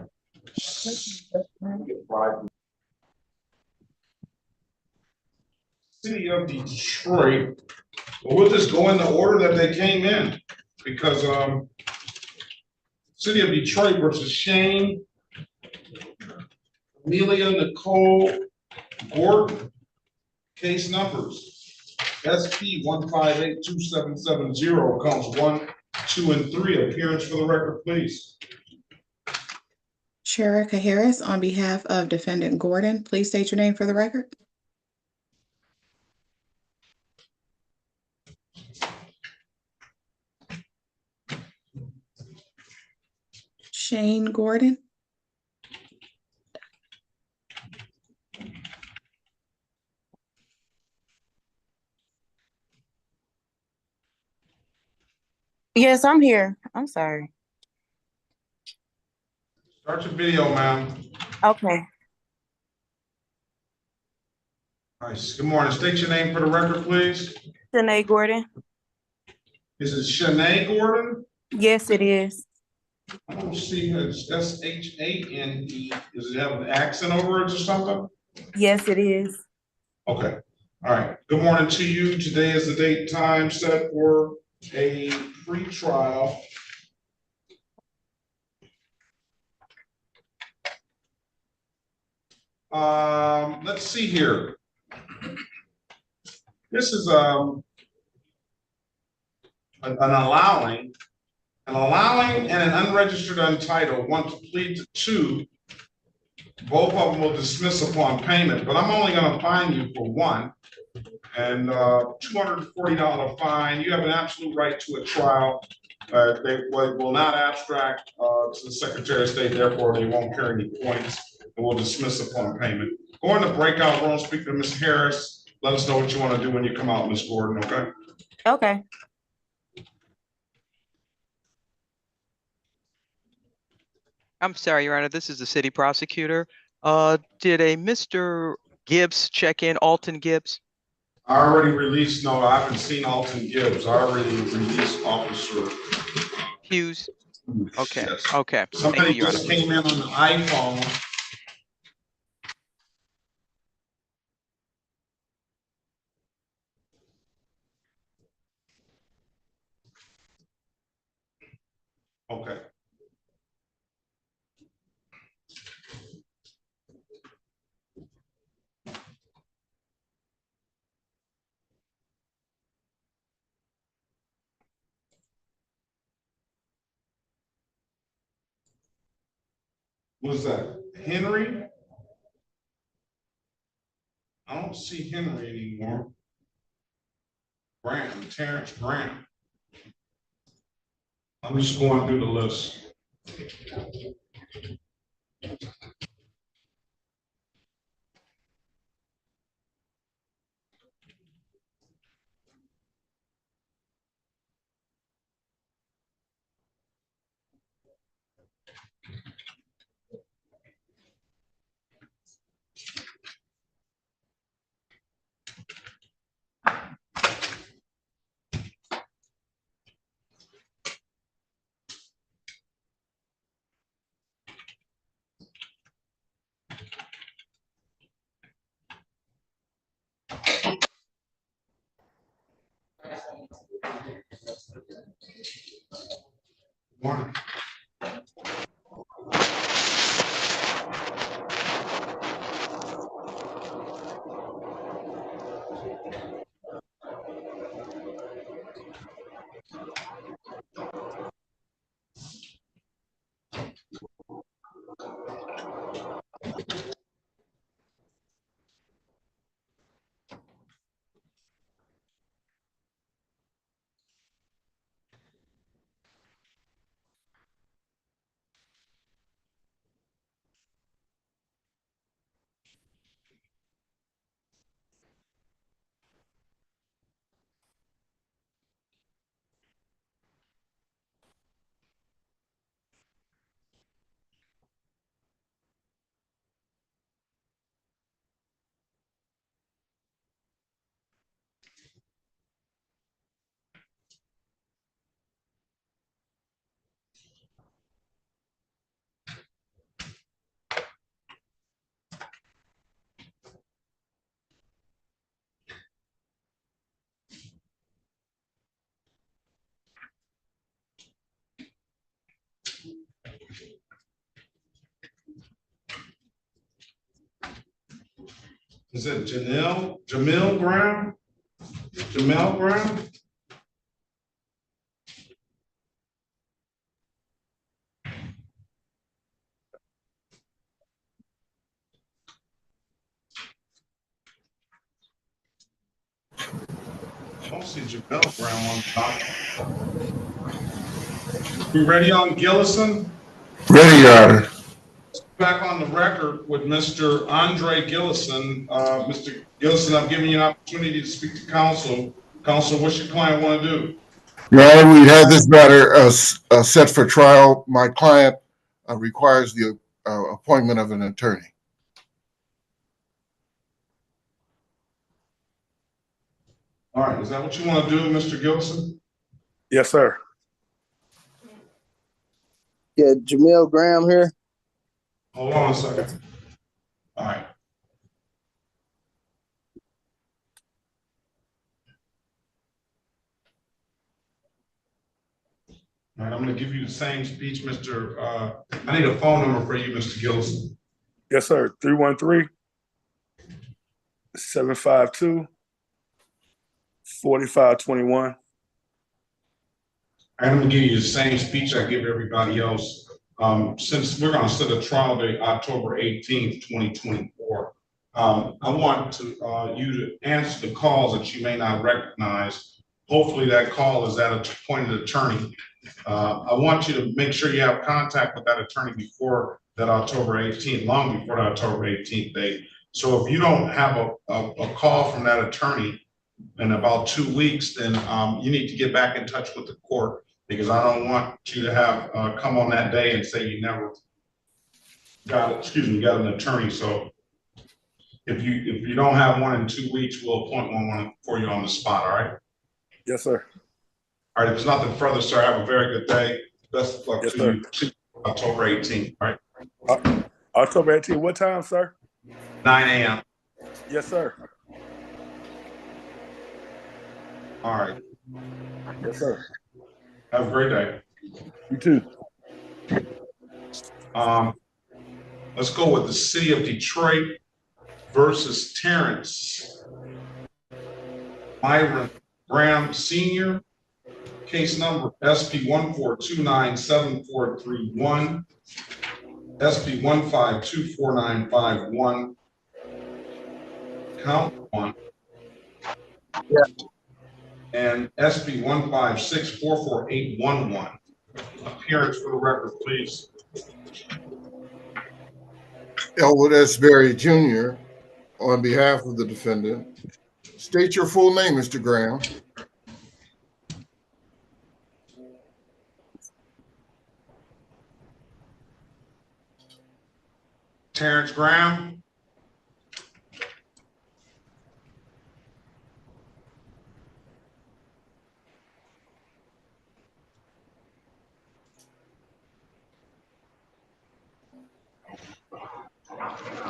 City of Detroit. Well, we'll just go in the order that they came in because City of Detroit versus Shane Amelia Nicole Gordon. Case numbers SP 1582770, counts 1, 2, and 3. Appearance for the record, please. Sherika Harris, on behalf of defendant Gordon, please state your name for the record. Shane Gordon. Yes, I'm here. I'm sorry. Start your video, ma'am. Okay. Nice. Good morning. State your name for the record, please. Shanae Gordon. Is it Shanae Gordon? Yes, it is. I don't see her. It's SHANE. Does it have an accent over it or something? Yes, it is. Okay. All right. Good morning to you. Today is the date time set for a pre-trial. Let's see here. This is an allowing and an unregistered untitled want to plead to 2. Both of them will dismiss upon payment, but I'm only going to fine you for 1, and $240 fine. You have an absolute right to a trial. They will not abstract to the Secretary of State, therefore they won't carry any points, and will dismiss upon payment. Go in the breakout room, speak to Ms. Harris. Let us know what you want to do when you come out, Ms. Gordon, okay? Okay. I'm sorry, Your Honor, this is the city prosecutor. Did a Mr. Gibbs check in, Alton Gibbs? I already released, no, I haven't seen Alton Gibbs. I already released Officer Hughes? Okay, Yes. okay. Somebody Thank you, Your just Honor. came in on the iPhone. Okay. What's that? Henry? I don't see Henry anymore. Graham, Terrence Graham. I'm just going through the list. Morning. Is it Jamil Graham? Jamel Graham? I don't see Jamel Graham on top. You ready on Gillison? Ready, Your Honor. Back on the record with Mr. Andre Gillison. Mr. Gillison, I'm giving you an opportunity to speak to counsel. Counsel, what's your client want to do? Your Honor, we have this matter set for trial. My client requires the appointment of an attorney. All right, is that what you want to do, Mr. Gillison? Yes, sir. Yeah, Jamil Graham here. Hold on a second. All right. All right, I'm going to give you the same speech, Mr. I need a phone number for you, Mr. Gillison. Yes, sir. 313-752-4521. I'm going to give you the same speech I give everybody else. Since we're going to set a trial date, October 18th, 2024, I want you to answer the calls that you may not recognize. Hopefully that call is that appointed attorney. I want you to make sure you have contact with that attorney before that October 18th, long before the October 18th date. So if you don't have a call from that attorney in about 2 weeks, then you need to get back in touch with the court, because I don't want you to have come on that day and say you never got an attorney. So if you don't have one in 2 weeks, we'll appoint one for you on the spot. All right. Yes, sir. All right. If there's nothing further, sir, have a very good day. Best of luck Yes, to sir. you. October 18th. All right. October 18th. What time, sir? 9 a.m. Yes, sir. All right. Yes, sir. Have a great day. You too. Let's go with the city of Detroit versus Terrence Myron Graham Sr. Case number SP 1429741, SP 1524951, count 1, and SP 1564481. Appearance for the record, please. Elwood S. Berry Jr. on behalf of the defendant. State your full name, Mr. Graham. Terrence Graham.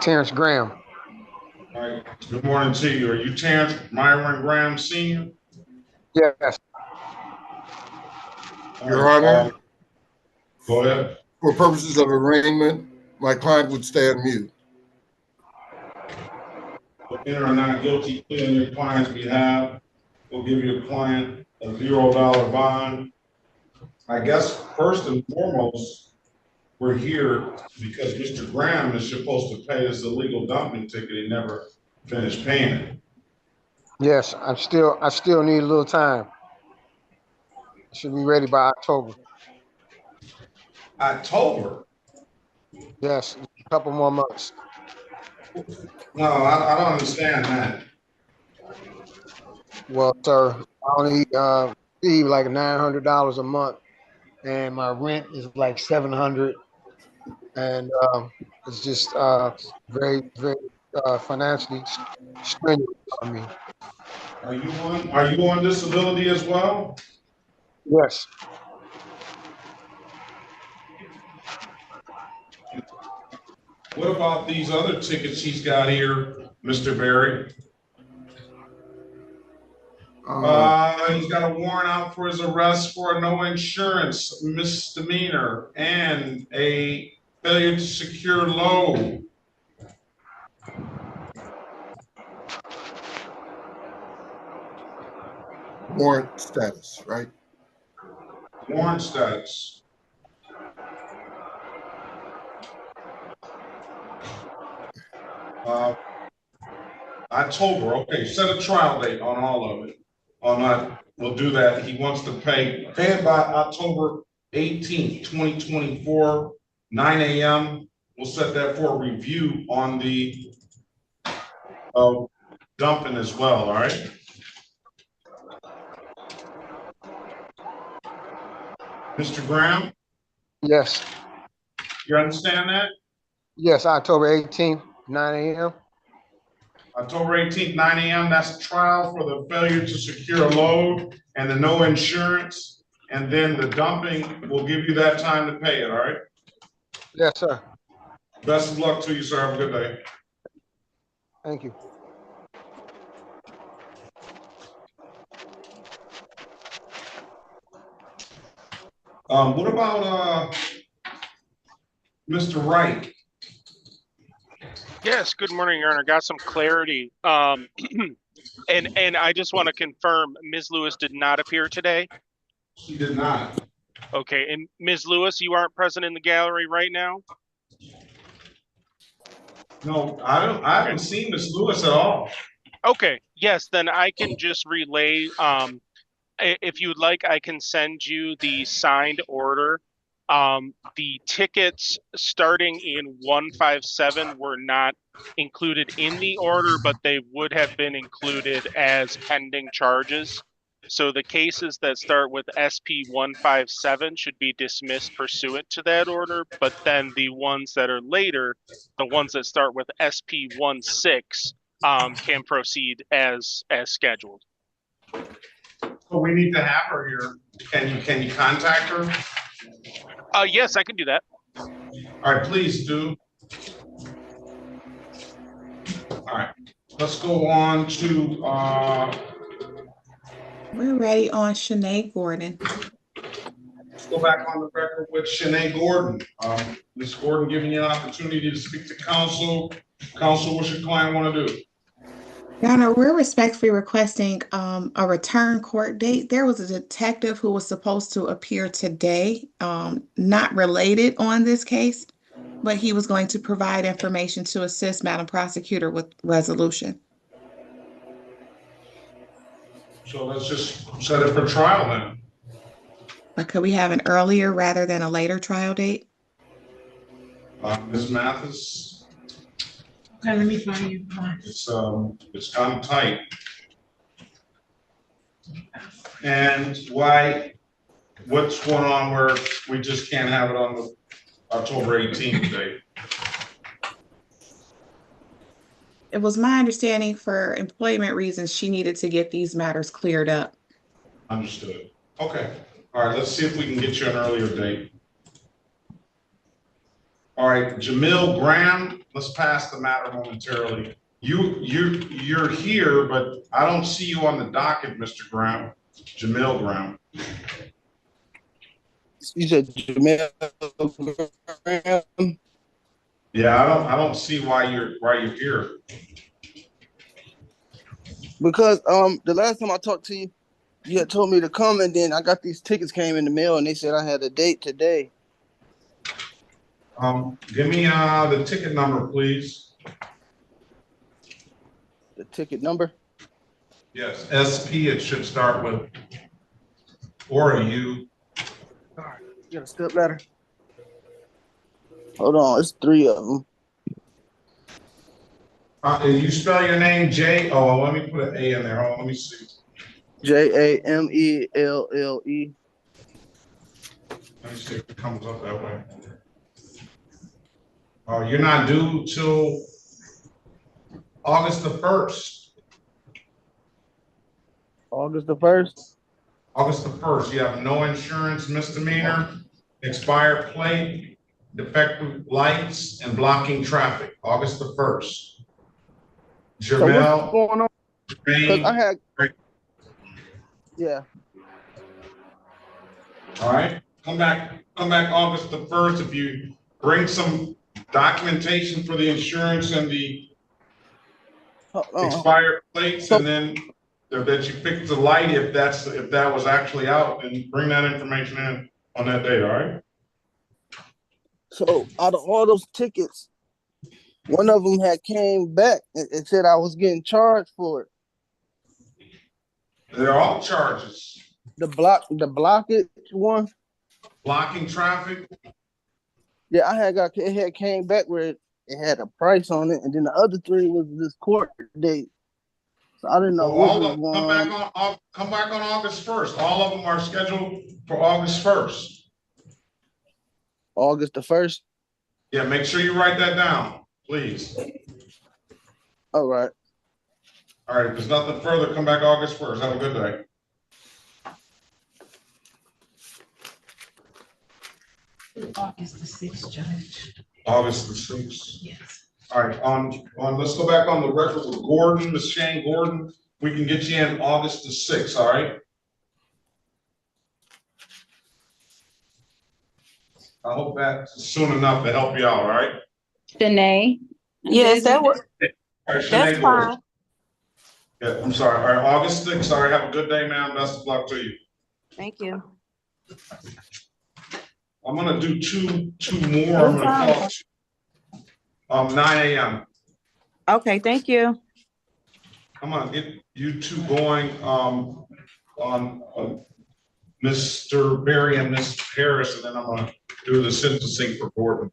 Terrence Graham. All right. Good morning to you. Are you Terrence Myron Graham Sr.? Yes. Your Honor, go ahead. For purposes of arraignment, my client would stay on mute. Enter a not guilty plea on your client's behalf. We'll give your client a $0 bond. I guess first and foremost, we're here because Mr. Graham is supposed to pay his illegal dumping ticket. He never finished paying it. Yes, I still need a little time. Should be ready by October. October? Yes, a couple more months. No, I don't understand that. Well, sir, I only receive like $900 a month, and my rent is like $700, and it's just very, very financially strenuous on me. Are you on disability as well? Yes. What about these other tickets he's got here, Mr. Berry? He's got a warrant out for his arrest for a no insurance misdemeanor and a failure to secure load. warrant status, right? Warrant status. October, okay, set a trial date on all of it. On that, we'll do that. He wants to pay it by October 18th, 2024, 9 a.m. We'll set that for a review on the dumping as well, all right? Mr. Graham? Yes. You understand that? Yes, October 18th, 9 a.m. October 18th, 9 a.m. That's trial for the failure to secure a load and the no insurance. And then the dumping will give you that time to pay it, all right? Yes, sir. Best of luck to you, sir. Have a good day. Thank you. What about Mr. Wright? Yes, good morning, Your Honor. Got some clarity. And I just want to confirm Ms. Lewis did not appear today. She did not. Okay, and Ms. Lewis, you aren't present in the gallery right now? No, I haven't seen Ms. Lewis at all. Okay, yes, then I can just relay. If you'd like, I can send you the signed order. The tickets starting in 157 were not included in the order, but they would have been included as pending charges. So the cases that start with SP 157 should be dismissed pursuant to that order, but then the ones that are later, the ones that start with SP 16, can proceed as scheduled. So we need to have her here. Can you contact her? Yes, I can do that. All right, please do. All right, let's go on to We're ready on Shanae Gordon. let's go back on the record with Shanae Gordon. Ms. Gordon, giving you an opportunity to speak to counsel. Counsel, what's your client want to do? Your Honor, we're respectfully requesting a return court date. There was a detective who was supposed to appear today, not related on this case, but he was going to provide information to assist Madam Prosecutor with resolution. So let's just set it for trial then. But could we have an earlier rather than a later trial date? Ms. Mathis? Okay, let me find you. It's kind of tight. And what's going on where we just can't have it on the October 18th date? It was my understanding for employment reasons, she needed to get these matters cleared up. Understood. Okay. All right, let's see if we can get you an earlier date. All right, Jamil Graham, let's pass the matter momentarily. You're here, but I don't see you on the docket, Mr. Graham. Jamil Graham. You said Jamil Graham? Yeah, I don't see why you're here. Because the last time I talked to you, you had told me to come, and then I got these tickets came in the mail, and they said I had a date today. Give me the ticket number, please. The ticket number? Yes, SP. It should start with or a U. All right, you got a step ladder? Hold on, it's 3 of them. You spell your name J? Oh, let me put an A in there. Hold on, let me see. Jamelle. Let me see if it comes up that way. Oh, you're not due till August the 1st. August the 1st? August the 1st. You have no insurance misdemeanor, expired plate, defective lights, and blocking traffic. August the 1st. So Jamel. what's going on? Because I had, yeah. All right, come back August the 1st. If you bring some documentation for the insurance and the expired plates, and then that you picked the light if that was actually out, and bring that information in on that date, all right? So out of all those tickets, one of them had came back and said I was getting charged for it. They're all charges. The blockage one. Blocking traffic. Yeah, it had came back where it had a price on it, and then the other three was this court date. So I didn't know Well, which all was of them one. come back on August 1st. All of them are scheduled for August 1st. August the 1st. Yeah, make sure you write that down, please. All right. All right, if there's nothing further, come back August 1st. Have a good day. August the 6th, Judge. August the 6th. Yes. All right, let's go back on the record with Gordon, Ms. Shane Gordon. We can get you in August the 6th, all right? I hope that's soon enough to help you out, all right? Shanae? Yes, that was. All right, Shanae That's Gordon. fine. Yeah, I'm sorry. All right, August 6th. All right, have a good day, man. Best of luck to you. Thank you. I'm gonna do two more. I'm gonna call 9 a.m. Okay, thank you. I'm gonna get you two going on Mr. Berry and Ms. Harris, and then I'm gonna do the sentencing for Gordon.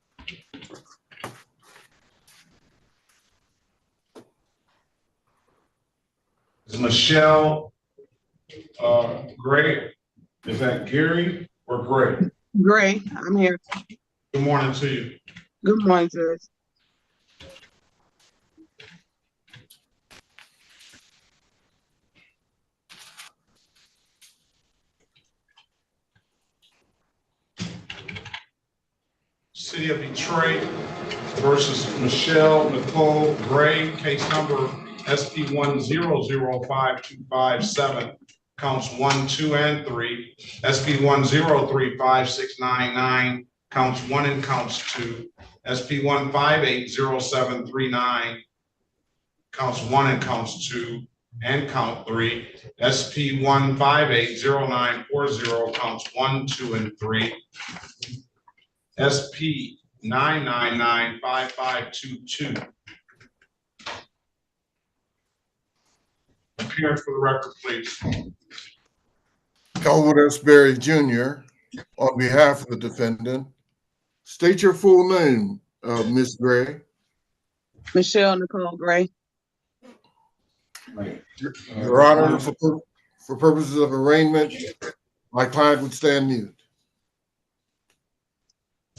Is Michelle Gray? Is that Gary or Gray? Great, I'm here. Good morning to you. Good morning, Judge. City of Detroit versus Michelle Nicole Gray, case number SP 1005257, counts 1, 2, and 3. SP 1035699, counts 1 and counts 2. SP 1580739, counts 1 and counts 2 and count 3. SP 1580940, counts 1, 2, and 3. SP 9995522. Appearance for the record, please. Elwood S. Berry Jr., on behalf of the defendant, state your full name, Ms. Gray. Michelle Nicole Gray. Your Honor, for purposes of arraignment, my client would stand mute.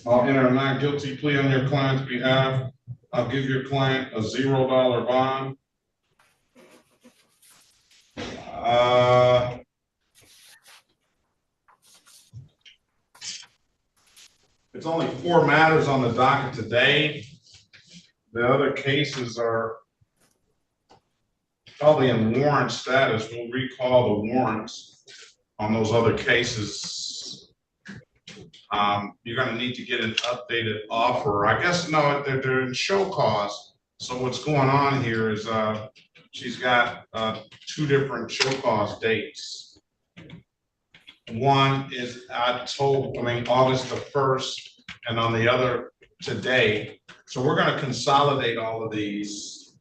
I'll enter a not guilty plea on your client's behalf. I'll give your client a $0 bond. It's only 4 matters on the docket today. The other cases are probably in warrant status. We'll recall the warrants on those other cases. You're going to need to get an updated offer. I guess, no, they're in show cause. So what's going on here is she's got 2 different show cause dates. One is August the 1st, and on the other today. So we're going to consolidate all of these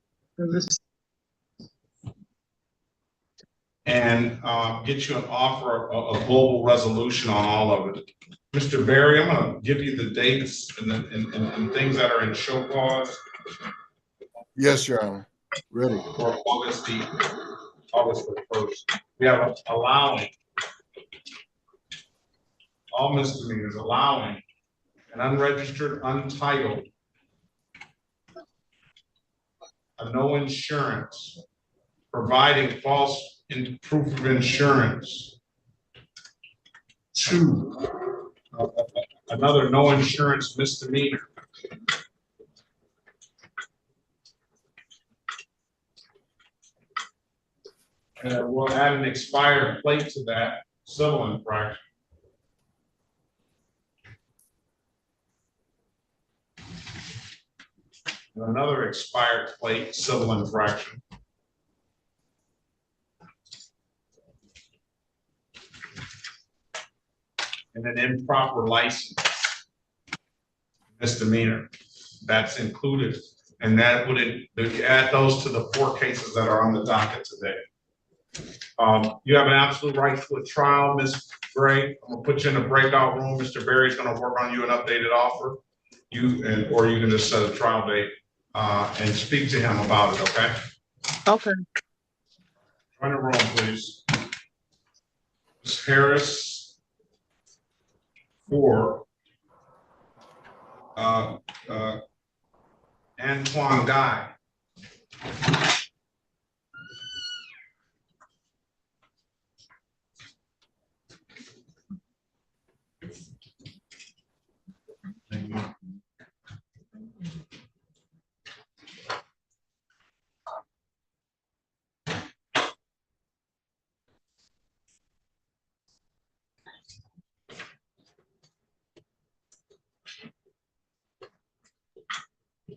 and get you an offer, a global resolution on all of it. Mr. Berry, I'm going to give you the dates and things that are in show cause. Yes, Your Honor. Ready. For August the 1st. We have allowing all misdemeanors, allowing an unregistered, untitled, a no insurance, providing false proof of insurance, 2, another no insurance misdemeanor. We'll add an expired plate to that civil infraction. And another expired plate civil infraction. and an improper license misdemeanor. That's included, and that would add those to the 4 cases that are on the docket today. You have an absolute right to a trial, Ms. Gray. I'm gonna put you in a breakout room. Mr. Berry's gonna work on you an updated offer. Or you can just set a trial date and speak to him about it, okay? Okay. Join the room, please. Ms. Harris for Antoine Guy.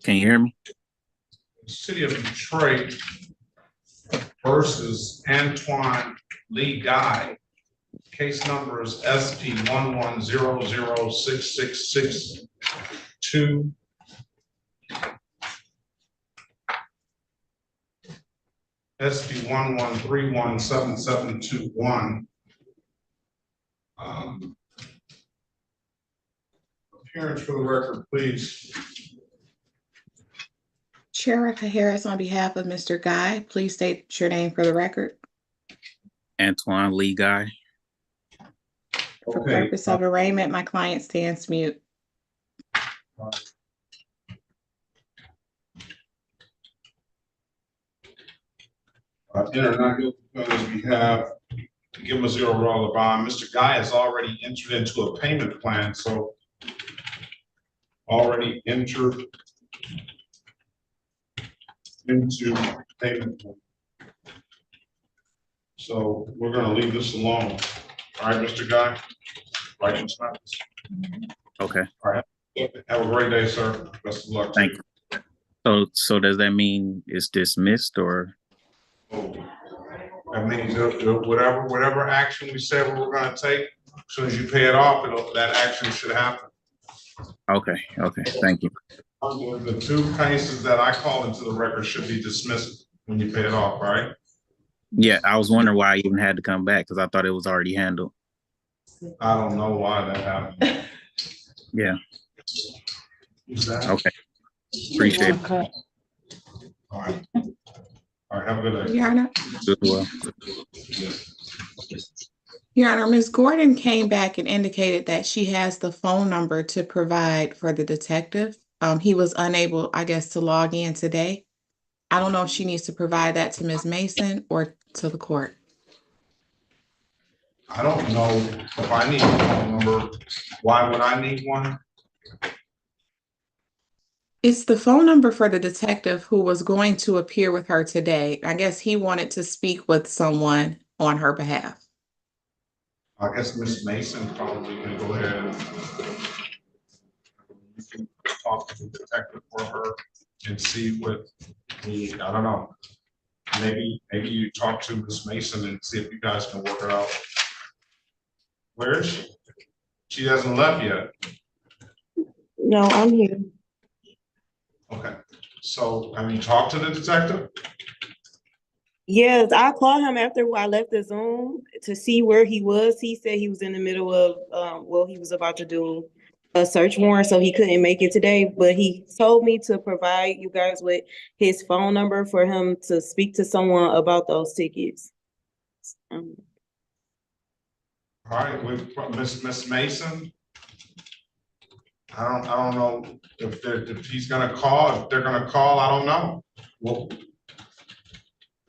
Can you hear me? City of Detroit versus Antoine Lee Guy. Case number is SP 11006662. SP 11317721. Appearance for the record, please. Sheriff Harris, on behalf of Mr. Guy, please state your name for the record. Antoine Lee Guy. For purpose of arraignment, my client stands mute. Internet, because we have to give him a $0 bond. Mr. Guy has already entered into a payment plan, so already entered into payment plan. So we're going to leave this alone. All right, Mr. Guy. Right. Okay. All right. Have a great day, sir. Best of luck. Thank you. So does that mean it's dismissed or? That means whatever action we said we were going to take, as soon as you pay it off, that action should happen. Okay. Thank you. The 2 cases that I called into the record should be dismissed when you pay it off, right? Yeah, I was wondering why I even had to come back because I thought it was already handled. I don't know why that happened. Yeah. Exactly. Okay. Appreciate it. All right. All right. Have a good day. Your Honor. Good well. Your Honor, Ms. Gordon came back and indicated that she has the phone number to provide for the detective. He was unable, I guess, to log in today. I don't know if she needs to provide that to Ms. Mason or to the court. I don't know if I need a phone number. Why would I need one? It's the phone number for the detective who was going to appear with her today. I guess he wanted to speak with someone on her behalf. I guess Ms. Mason probably can go ahead and you can talk to the detective for her and see what I don't know. Maybe you talk to Ms. Mason and see if you guys can work it out. Where is she? She hasn't left yet. No, I'm here. Okay. So have you talked to the detective? Yes, I called him after I left the Zoom to see where he was. He said he was in the middle of, he was about to do a search warrant, so he couldn't make it today. But he told me to provide you guys with his phone number for him to speak to someone about those tickets. All right, with Miss Mason. I don't know if he's gonna call. If they're gonna call, I don't know. Well,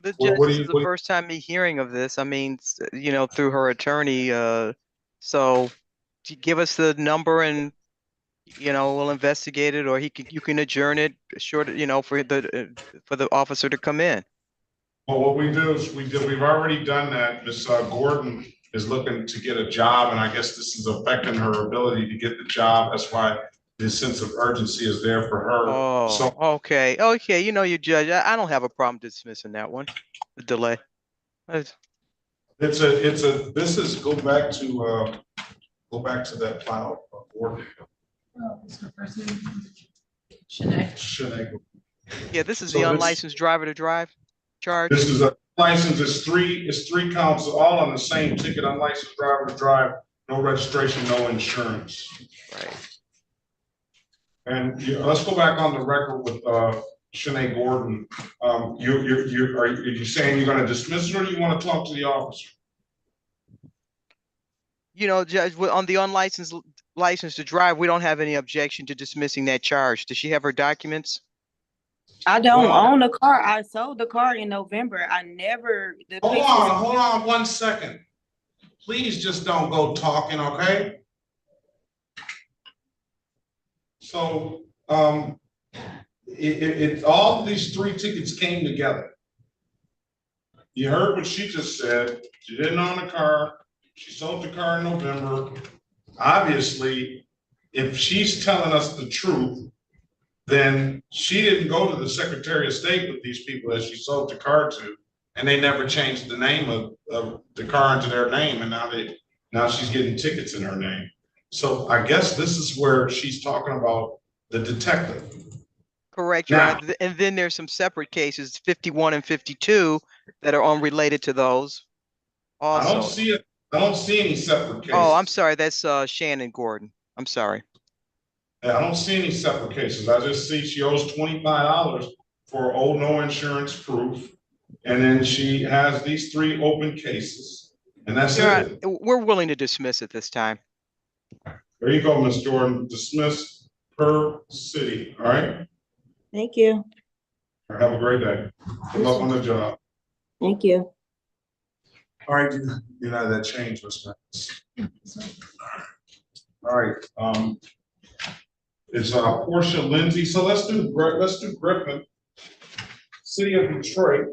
The judge, this is the first time me hearing of this. I mean, through her attorney. So give us the number and, we'll investigate it, or you can adjourn it short, for the officer to come in. Well, what we do is we've already done that. Miss Gordon is looking to get a job, and I guess this is affecting her ability to get the job. That's why this sense of urgency is there for her. Oh, so okay. You judge. I don't have a problem dismissing that one. The delay. this is go back to Go back to that file. Gordon. Shanae. Yeah, this is So the this- unlicensed driver to drive charge. This is a license, it's three counts, all on the same ticket, unlicensed driver to drive, no registration, no insurance. Right. And let's go back on the record with Shanae Gordon. Are you saying you're gonna dismiss her, or you wanna talk to the officer? You know, Judge, on the unlicensed license to drive, we don't have any objection to dismissing that charge. Does she have her documents? I don't Well, own the car. I sold the car in November. I never. Hold on 1 second. Please just don't go talking, okay? So, all these 3 tickets came together. You heard what she just said. She didn't own a car. She sold the car in November. Obviously, if she's telling us the truth, then she didn't go to the Secretary of State with these people that she sold the car to, and they never changed the name of the car into their name, and now she's getting tickets in her name. So I guess this is where she's talking about the detective. Correct, Your Honor. And then there's some separate cases, 51 and 52, that are unrelated to those. Also. I don't see any separate cases. Oh, I'm sorry. That's Shannon Gordon. I'm sorry. I don't see any separate cases. I just see she owes $25 for old no insurance proof. And then she has these 3 open cases. And that's it. We're willing to dismiss at this time. There you go, Ms. Jordan. Dismiss per city. All right. Thank you. Have a great day. Good luck on the job. Thank you. All right, you know that change was nice. All right, it's Portia Lindsay. So let's do Griffin, City of Detroit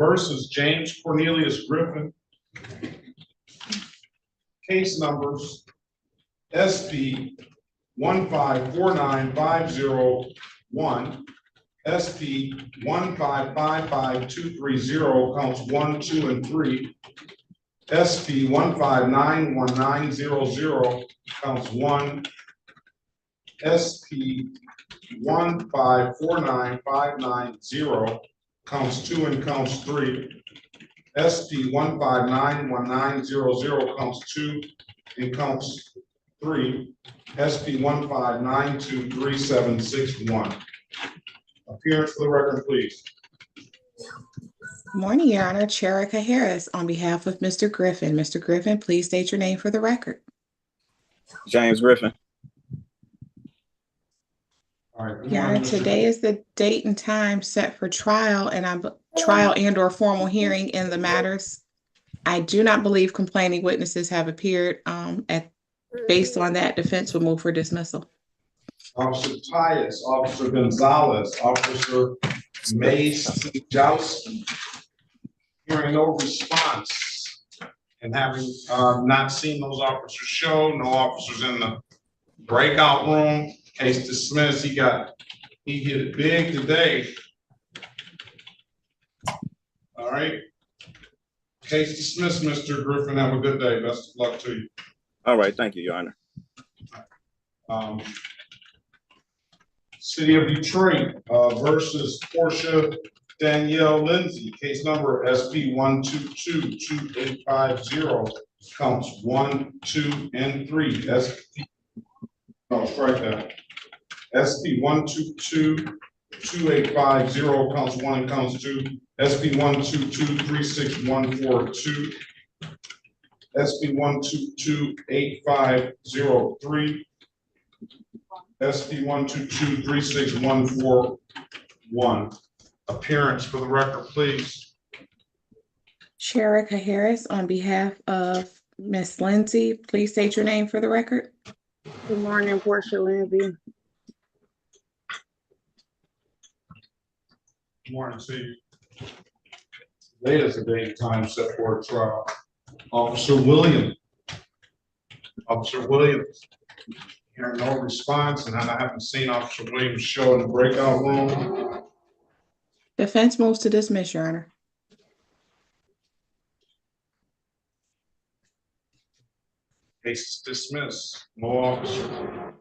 versus James Cornelius Griffin. Case numbers SP 1549501. SP 1555230, counts 1, 2, and 3. SP 1591900, counts 1. SP 1549590, counts 2 and counts 3. SP 1591900, counts 2 and counts 3. SP 159236761. Appearance for the record, please. Good morning, Your Honor. Cherika Harris on behalf of Mr. Griffin. Mr. Griffin, please state your name for the record. James Griffin. All right. Your Honor, today is the date and time set for trial and or formal hearing in the matters. I do not believe complaining witnesses have appeared. Based on that, defense will move for dismissal. Officer Tyus, Officer Gonzalez, Officer Mace-Jowski. Hearing no response and having not seen those officers show, no officers in the breakout room, case dismissed. He hit it big today. All right. Case dismissed, Mr. Griffin. Have a good day. Best of luck to you. All right. Thank you, Your Honor. City of Detroit versus Portia Danielle Lindsay, case number SP 1222850, counts 1, 2, and 3. Strike that. SP 1222850, counts 1 and counts 2. SP 1223614-2. SP 1228503. SP 1223614-1. Appearance for the record, please. Cherika Harris on behalf of Miss Lindsay, please state your name for the record. Good morning, Portia Lindsay. Good morning to you. Today is the date and time set for a trial. Officer Williams. Officer Williams. Hearing no response, and I haven't seen Officer Williams show in the breakout room. Defense moves to dismiss, Your Honor. Case is dismissed. No officer.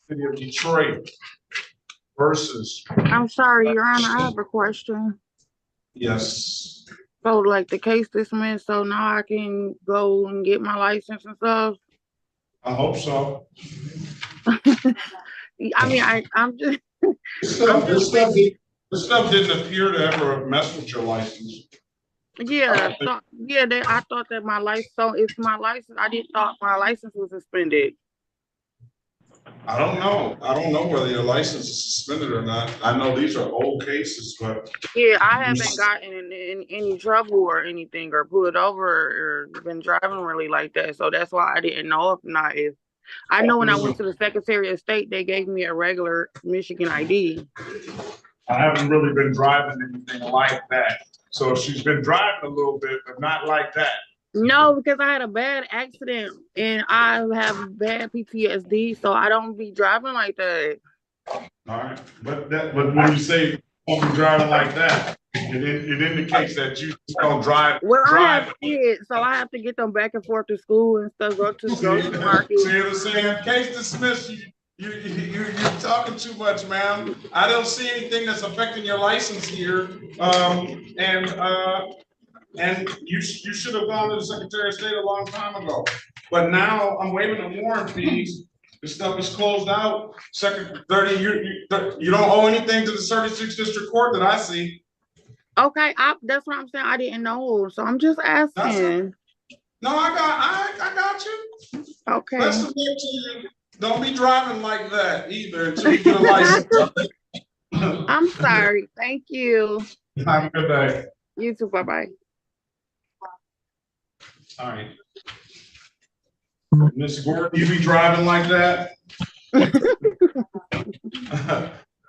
City of Detroit versus. I'm sorry, Your Honor, I have a question. Yes. So, like, the case dismissed, so now I can go and get my license and stuff? I hope so. I mean, I'm just, This stuff didn't appear to ever mess with your license. yeah, so, yeah, I thought that my license, so it's my license, I didn't thought my license was suspended. I don't know. I don't know whether your license is suspended or not. I know these are old cases, but. Yeah, I haven't gotten in any trouble or anything or pulled over or been driving really like that. So that's why I didn't know if not. If I know when I went to the Secretary of State, they gave me a regular Michigan ID. I haven't really been driving anything like that. So she's been driving a little bit, but not like that. No, because I had a bad accident and I have bad PTSD, so I don't be driving like that. All right, but when you say don't be driving like that, it indicates that you don't drive. Well, I have kids, so I have to get them back and forth to school and stuff. Go to the grocery market. See what I'm saying? Case dismissed. You're talking too much, ma'am. I don't see anything that's affecting your license here. And you should have gone to the Secretary of State a long time ago. But now I'm waiving the warrant fees. This stuff is closed out. Secretary, you don't owe anything to the 36th District Court that I see. Okay, that's what I'm saying. I didn't know, so I'm just asking. No, I got you. Okay. Best of luck to you. Don't be driving like that either until you get a license. I'm sorry. Thank you. Have a good day. You too. Bye-bye. All right. Miss Gordon, you be driving like that?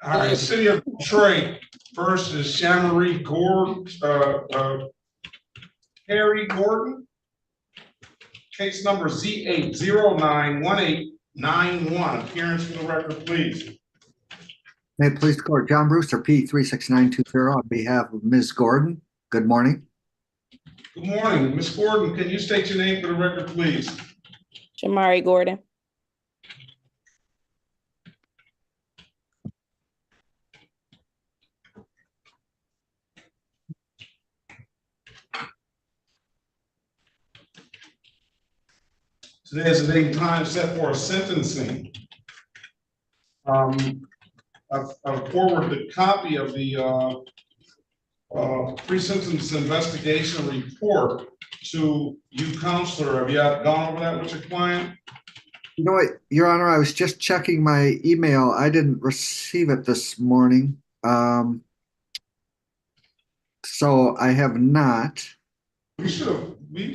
All right, City of Detroit versus Shamarie Gordon, Harry Gordon. Case number Z8091891. Appearance for the record, please. May it please the court, John Brewster, P36920 on behalf of Ms. Gordon. Good morning. Good morning, Ms. Gordon. Can you state your name for the record, please? Shamarie Gordon. Today is the date and time set for a sentencing. I've forwarded a copy of the pre-sentence investigation report to you, counselor. Have you gone over that with your client? You know what, Your Honor, I was just checking my email. I didn't receive it this morning. So I have not. We should have. We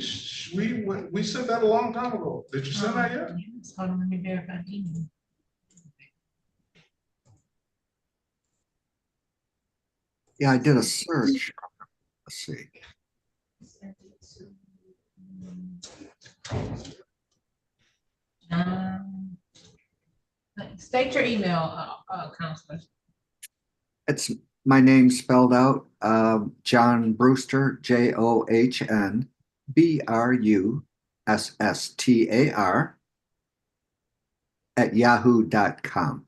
said that a long time ago. Did you send that yet? Hold on, let me verify the email. Yeah, I did a search. Let's see. State your email, counselor. It's my name spelled out. John Brewster, JOHNBRUSSTAR @yahoo.com.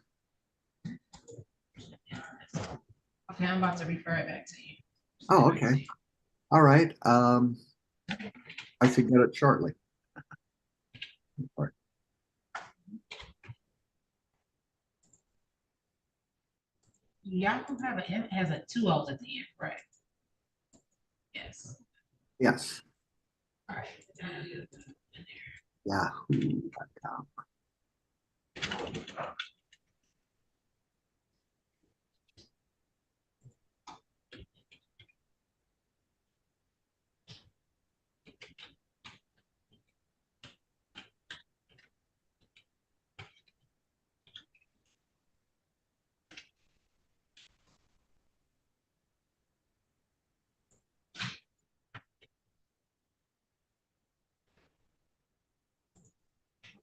Okay, I'm about to refer it back to you. Oh, okay. All right. I should get it shortly. Yahoo has a 2 O's at the end, right? Yes. Yes. All right. Yahoo.com.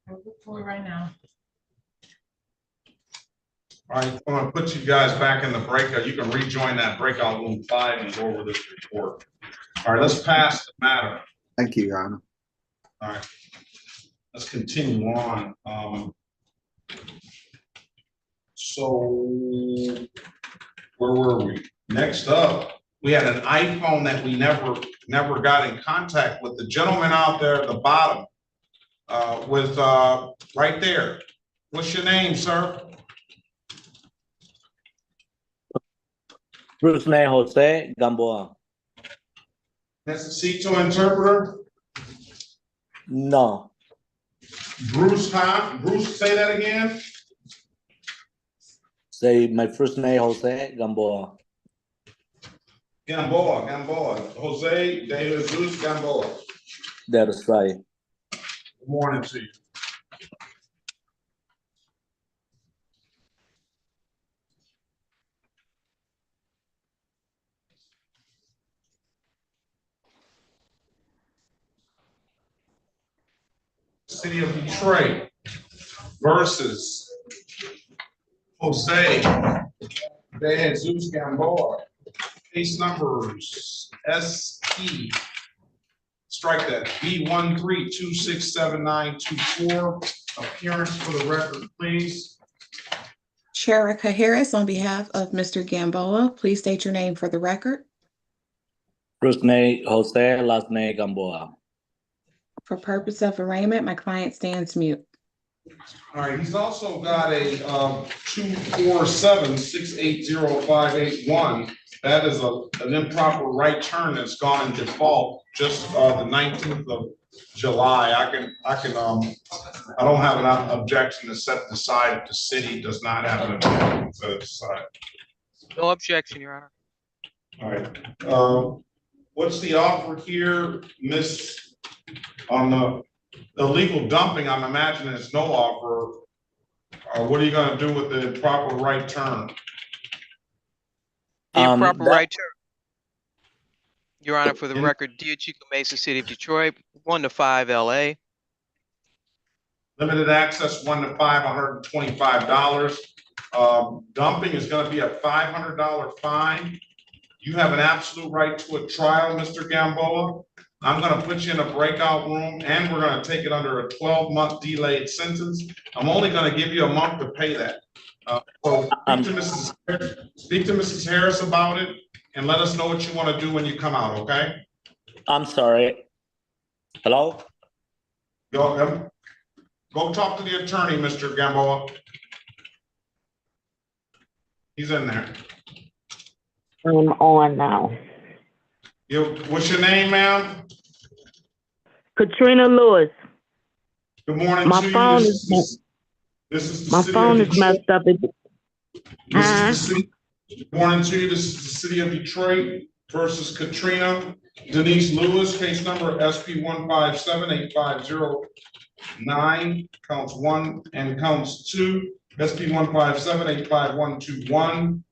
I'll look for it right now. All right, I'm gonna put you guys back in the breakout. You can rejoin that breakout room 5 and go over this report. All right, let's pass the matter. Thank you, Your Honor. All right, let's continue on. So where were we? Next up, we had an iPhone that we never got in contact with. The gentleman out there at the bottom, with right there. What's your name, sir? Bruce name Jose Gamboa. Necesito interpreter? No. Bruce, huh? Bruce, say that again. Say my first name Jose Gamboa. Gamboa. Jose de Jesus Gamboa. That's right. Good morning to you. City of Detroit versus Jose de Jesus Gamboa. Case numbers SP, strike that, B13267924. Appearance for the record, please. Sherika Harris, on behalf of Mr. Gamboa, please state your name for the record. First name Jose, last name Gamboa. For purpose of arraignment, my client stands mute. All right, he's also got a 247-680-581. That is an improper right turn that's gone in default just the 19th of July. I don't have an objection to set aside if the city does not have an objection to set aside. No objection, Your Honor. All right. What's the offer here, Miss? On the illegal dumping, I'm imagining it's no offer. What are you going to do with the improper right turn? The improper right turn. Your Honor, for the record, Dia Chico Mesa, City of Detroit, 1 to 5 LA. Limited access 1 to 5, $125. Dumping is going to be a $500 fine. You have an absolute right to a trial, Mr. Gamboa. I'm going to put you in a breakout room, and we're going to take it under a 12-month delayed sentence. I'm only going to give you a month to pay that. So speak to Mrs. Harris about it, and let us know what you want to do when you come out, okay? I'm sorry. Hello? Go talk to the attorney, Mr. Gamboa. He's in there. I'm on now. What's your name, ma'am? Katrina Lewis. Good morning my to phone you. This is my phone is messed up. Good morning to you. This is the City of Detroit versus Katrina Denise Lewis, case number SP 157-850-9, counts 1 and counts 2, SP 157-85121,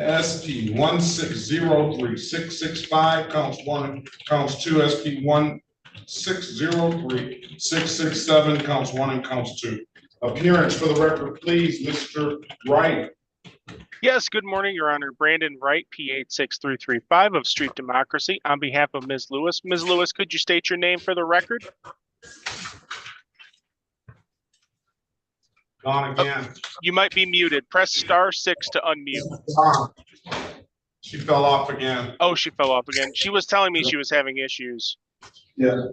SP 1603665, counts 1, counts 2, SP 1603667, counts 1 and counts 2. Appearance for the record, please, Mr. Wright. Yes, good morning, Your Honor. Brandon Wright, P86335 of Street Democracy, on behalf of Ms. Lewis. Ms. Lewis, could you state your name for the record? Gone again. You might be muted. Press *6 to unmute. She fell off again. Oh, she fell off again. She was telling me she was having issues. Yeah.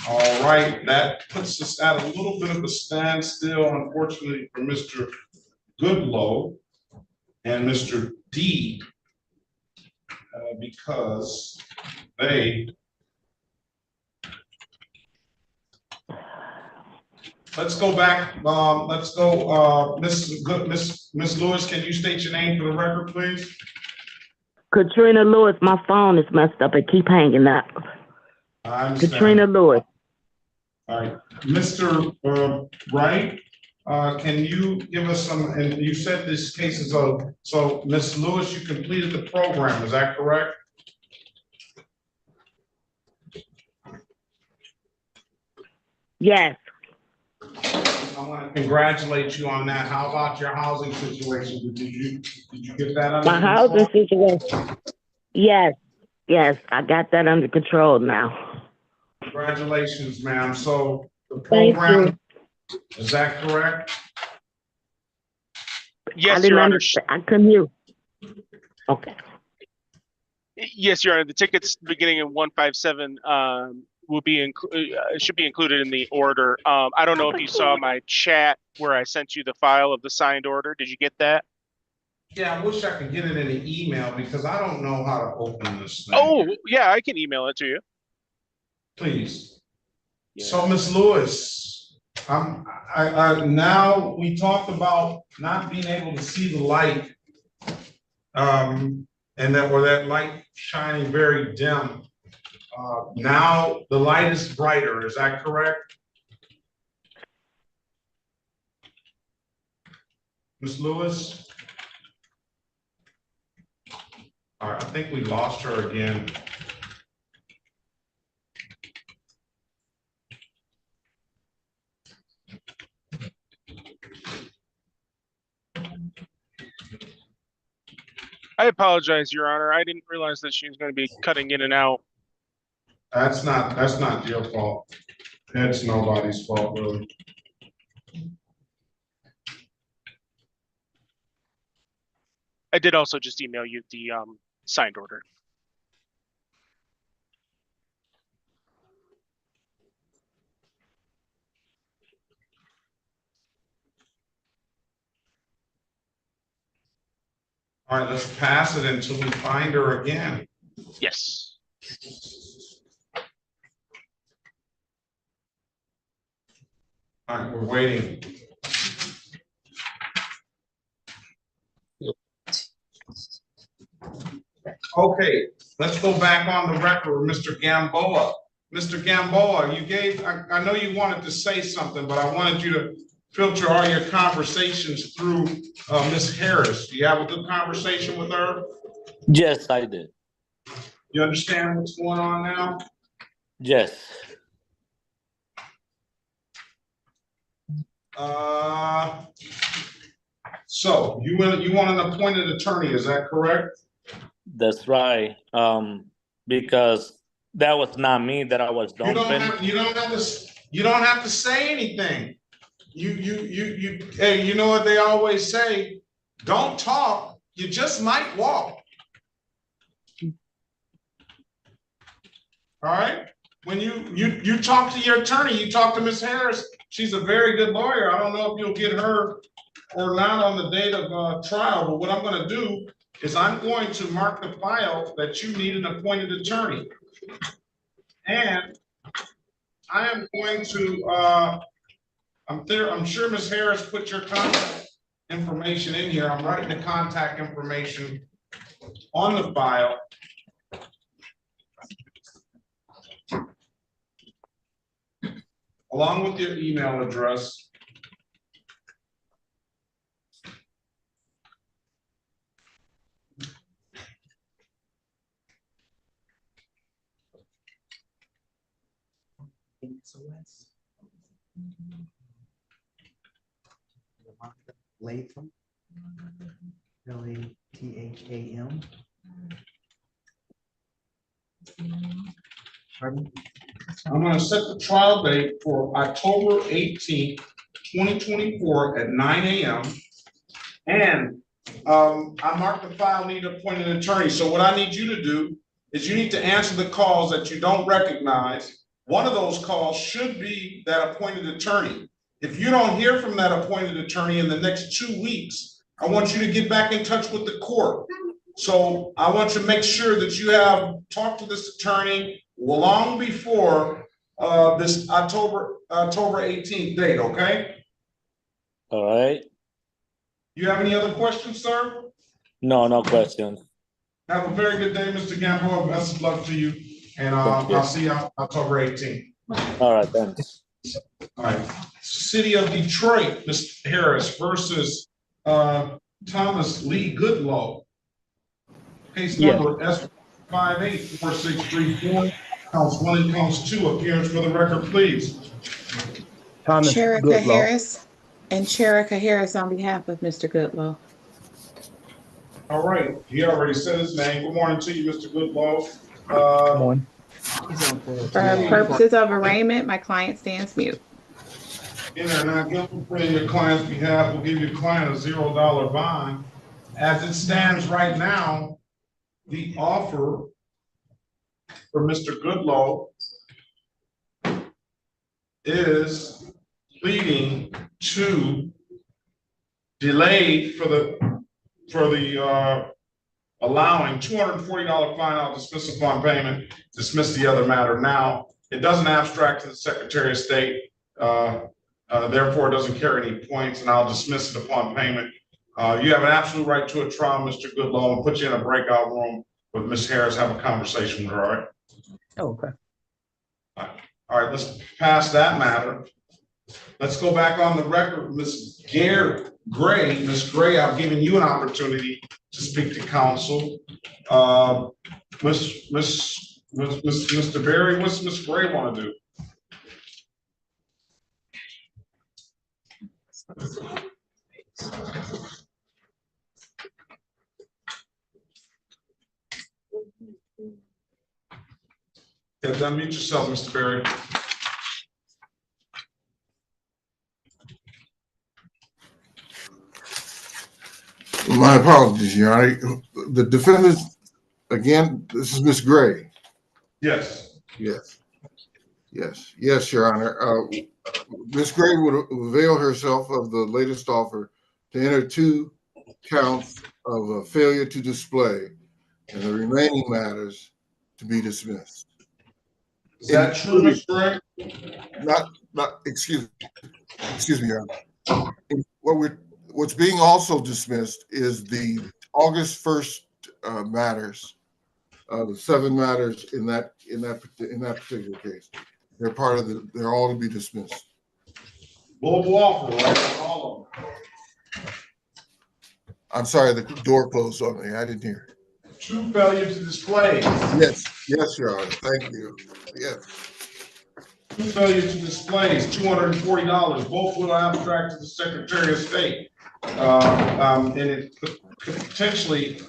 All right, that puts us at a little bit of a standstill, unfortunately, for Mr. Goodlow and Mr. D, because they. Let's go back. Let's go. Miss Lewis, can you state your name for the record, please? Katrina Lewis, my phone is messed up. It keep hanging up. I understand. Katrina Lewis. All right, Mr. Wright, can you give us some? And you said this case is so Miss Lewis, you completed the program. Is that correct? Yes. want to congratulate you on that. How about your housing situation? Did you get that under My housing control? situation. Yes, I got that under control now. Congratulations, ma'am. So the Thank program, you. is that correct? Yes, I didn't Your Honor. understand. I couldn't hear. Okay. Yes, Your Honor. The tickets beginning in 157 will be should be included in the order. I don't know if you saw my chat where I sent you the file of the signed order. Did you get that? Yeah, I wish I could get it in an email because I don't know how to open this thing. Oh, yeah, I can email it to you. Please. Yeah. So, Ms. Lewis, now we talked about not being able to see the light, and that light shining very dim. Now the light is brighter. Is that correct? Ms. Lewis? All right, I think we lost her again. I apologize, Your Honor. I didn't realize that she was going to be cutting in and out. That's not your fault. It's nobody's fault, really. I did also just email you the signed order. All right, let's pass it until we find her again. Yes. All right, we're waiting. Okay, let's go back on the record with Mr. Gamboa. Mr. Gamboa, I know you wanted to say something, but I wanted you to filter all your conversations through Ms. Harris. Do you have a good conversation with her? Yes, I did. You understand what's going on now? Yes. So you want an appointed attorney, is that correct? That's right. Because that was not me that I was dumping. You don't have to say anything. Hey, you know what they always say? Don't talk, you just might walk. All right? When you talk to your attorney, you talk to Ms. Harris, she's a very good lawyer. I don't know if you'll get her or not on the date of trial, but what I'm going to do is I'm going to mark the file that you need an appointed attorney. And I am going to, I'm sure Ms. Harris put your contact information in here. I'm writing the contact information on the file. Along with your email address. Latham, Latham. Pardon? I'm going to set the trial date for October 18th, 2024 at 9 a.m. And I marked the file need appointed attorney. So what I need you to do is you need to answer the calls that you don't recognize. One of those calls should be that appointed attorney. If you don't hear from that appointed attorney in the next 2 weeks, I want you to get back in touch with the court. So I want you to make sure that you have talked to this attorney long before this October 18th date, okay? All right. You have any other questions, sir? No questions. Have a very good day, Mr. Gamboa. Best of luck to you. And I'll see you on October 18th. All right, thanks. All right. City of Detroit, Mr. Harris versus Thomas Lee Goodlow. Case number S584634. Counts 1 and counts 2. Appearance for the record, please. Thomas Sherika Goodlaw. Harris and Sherika Harris on behalf of Mr. Goodlow. All right, he already said his name. Good morning to you, Mr. Goodlow. Morning. For purposes of arraignment, my client stands mute. In there, now, again, put in your client's behalf, we'll give your client a $0 bond. As it stands right now, the offer for Mr. Goodlow is pleading to delay for the allowing $240 fine, I'll dismiss upon payment, dismiss the other matter. Now, it doesn't abstract to the Secretary of State, therefore it doesn't carry any points, and I'll dismiss it upon payment. You have an absolute right to a trial, Mr. Goodlow, and put you in a breakout room with Ms. Harris, have a conversation with her, all right? Oh, okay. All right, let's pass that matter. Let's go back on the record, Ms. Gray. Ms. Gray, I've given you an opportunity to speak to counsel. Mr. Berry, what's Ms. Gray want to do? Yeah, unmute yourself, Mr. Berry. My apologies, Your Honor. The defendant, again, this is Ms. Gray. Yes. Yes. Yes. Yes, Your Honor. Ms. Gray would avail herself of the latest offer to enter 2 counts of a failure to display and the remaining matters to be dismissed. Is that true, Ms. Gray? Excuse me, Your Honor. What's being also dismissed is the August 1st matters, the 7 matters in that particular case. They're part of they're all to be dismissed. Global offer, right? All of them. I'm sorry, the door closed on me. I didn't hear. 2 failure to display. Yes, Your Honor. Thank you. Yes. 2 failure to display is $240. Both will abstract to the Secretary of State. And it could potentially,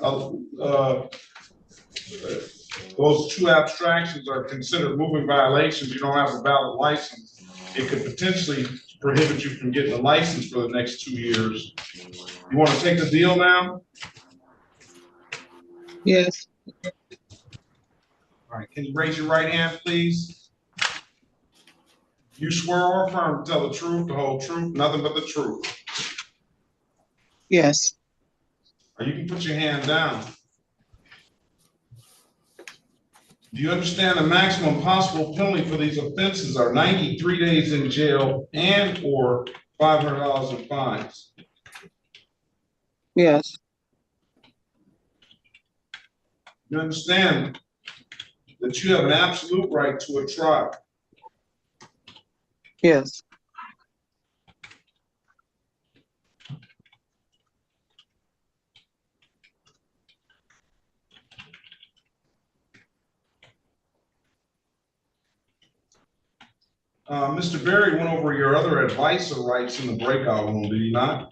those 2 abstractions are considered moving violations. You don't have a valid license. It could potentially prohibit you from getting a license for the next 2 years. You want to take the deal now? Yes. All right, can you raise your right hand, please? You swear or affirm to tell the truth, the whole truth, nothing but the truth. Yes. Or you can put your hand down. Do you understand the maximum possible penalty for these offenses are 93 days in jail and or $500 in fines? Yes. You understand that you have an absolute right to a trial? Yes. Mr. Berry went over your other advisor rights in the breakout room, did he not?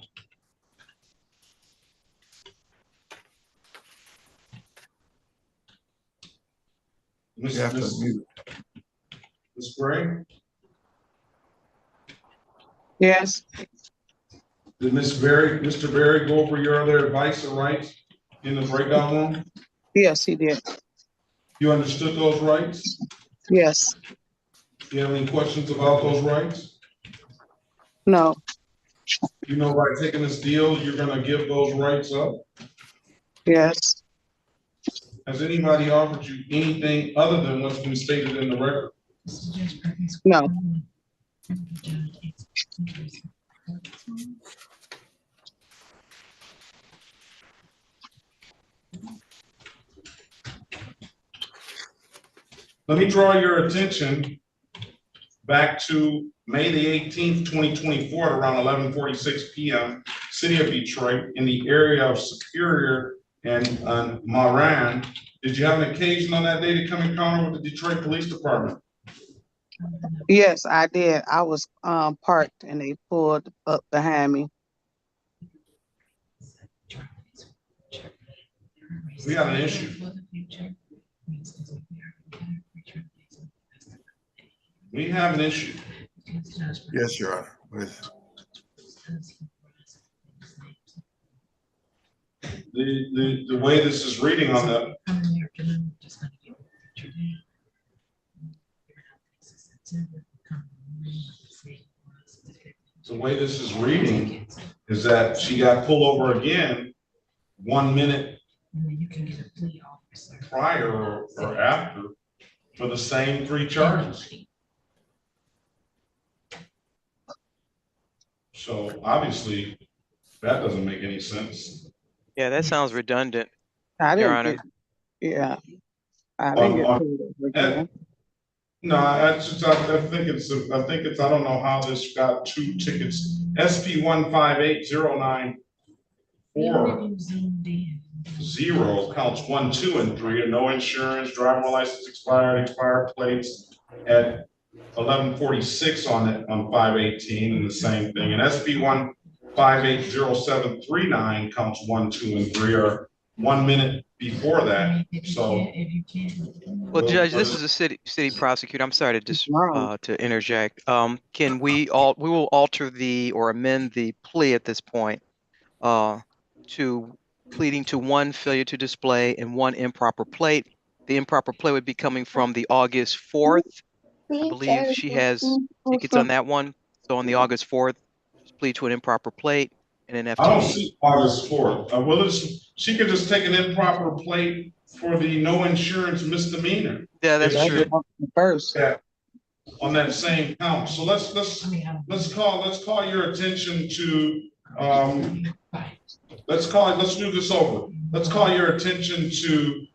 Ms. Gray? Yes. Did Mr. Berry go over your other advisor rights in the breakout room? Yes, he did. You understood those rights? Yes. Do you have any questions about those rights? No. You know, by taking this deal, you're gonna give those rights up? Yes. Has anybody offered you anything other than what's been stated in the record? No. Let me draw your attention back to May the 18th, 2024 at around 11:46 p.m., City of Detroit, in the area of Superior and Moran. Did you have an occasion on that day to come encounter with the Detroit Police Department? Yes, I did. I was parked and they pulled up behind me. We got an issue. We have an issue. Yes, Your Honor. The way this is reading on the way this is reading is that she got pulled over again 1 minute prior or after for the same 3 charges. So obviously that doesn't make any sense. Yeah, that sounds redundant, I Your didn't Honor. get, yeah, I didn't get pulled over again. No, I think it's, I don't know how this got 2 tickets. SP 158094 counts 1, 2, and 3, and no insurance, driver license expired plates at 1146 on it on 518, and the same thing. And SP 158079 counts 1, 2, and 3 are 1 minute before that. So, Well, Judge, this is a city prosecutor. I'm sorry to interject. Can we will alter or amend the plea at this point to pleading to 1 failure to display and 1 improper plate. The improper plate would be coming from the August 4th. I believe she has tickets on that one. So on the August 4th, just plead to an improper plate and an FTD. I don't see August 4th. Well, she could just take an improper plate for the no insurance misdemeanor. Yeah, that's true. First. Yeah, on that same count. So let's call your attention to let's do this over. Let's call your attention to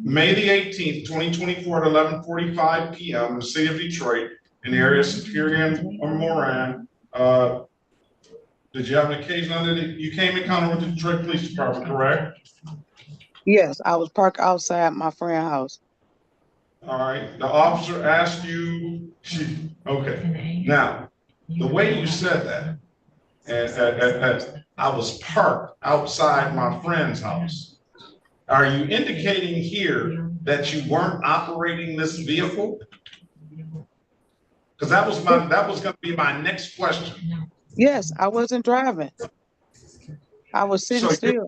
May the 18th, 2024 at 11:45 p.m. in the city of Detroit in the area of Superior or Moran. Did you have an occasion under you came in encounter with the Detroit Police Department, correct? Yes, I was parked outside my friend's house. All right, the officer asked you, okay. Now, the way you said that, and I was parked outside my friend's house. Are you indicating here that you weren't operating this vehicle? Because that was going to be my next question. Yes, I wasn't driving. I was sitting still.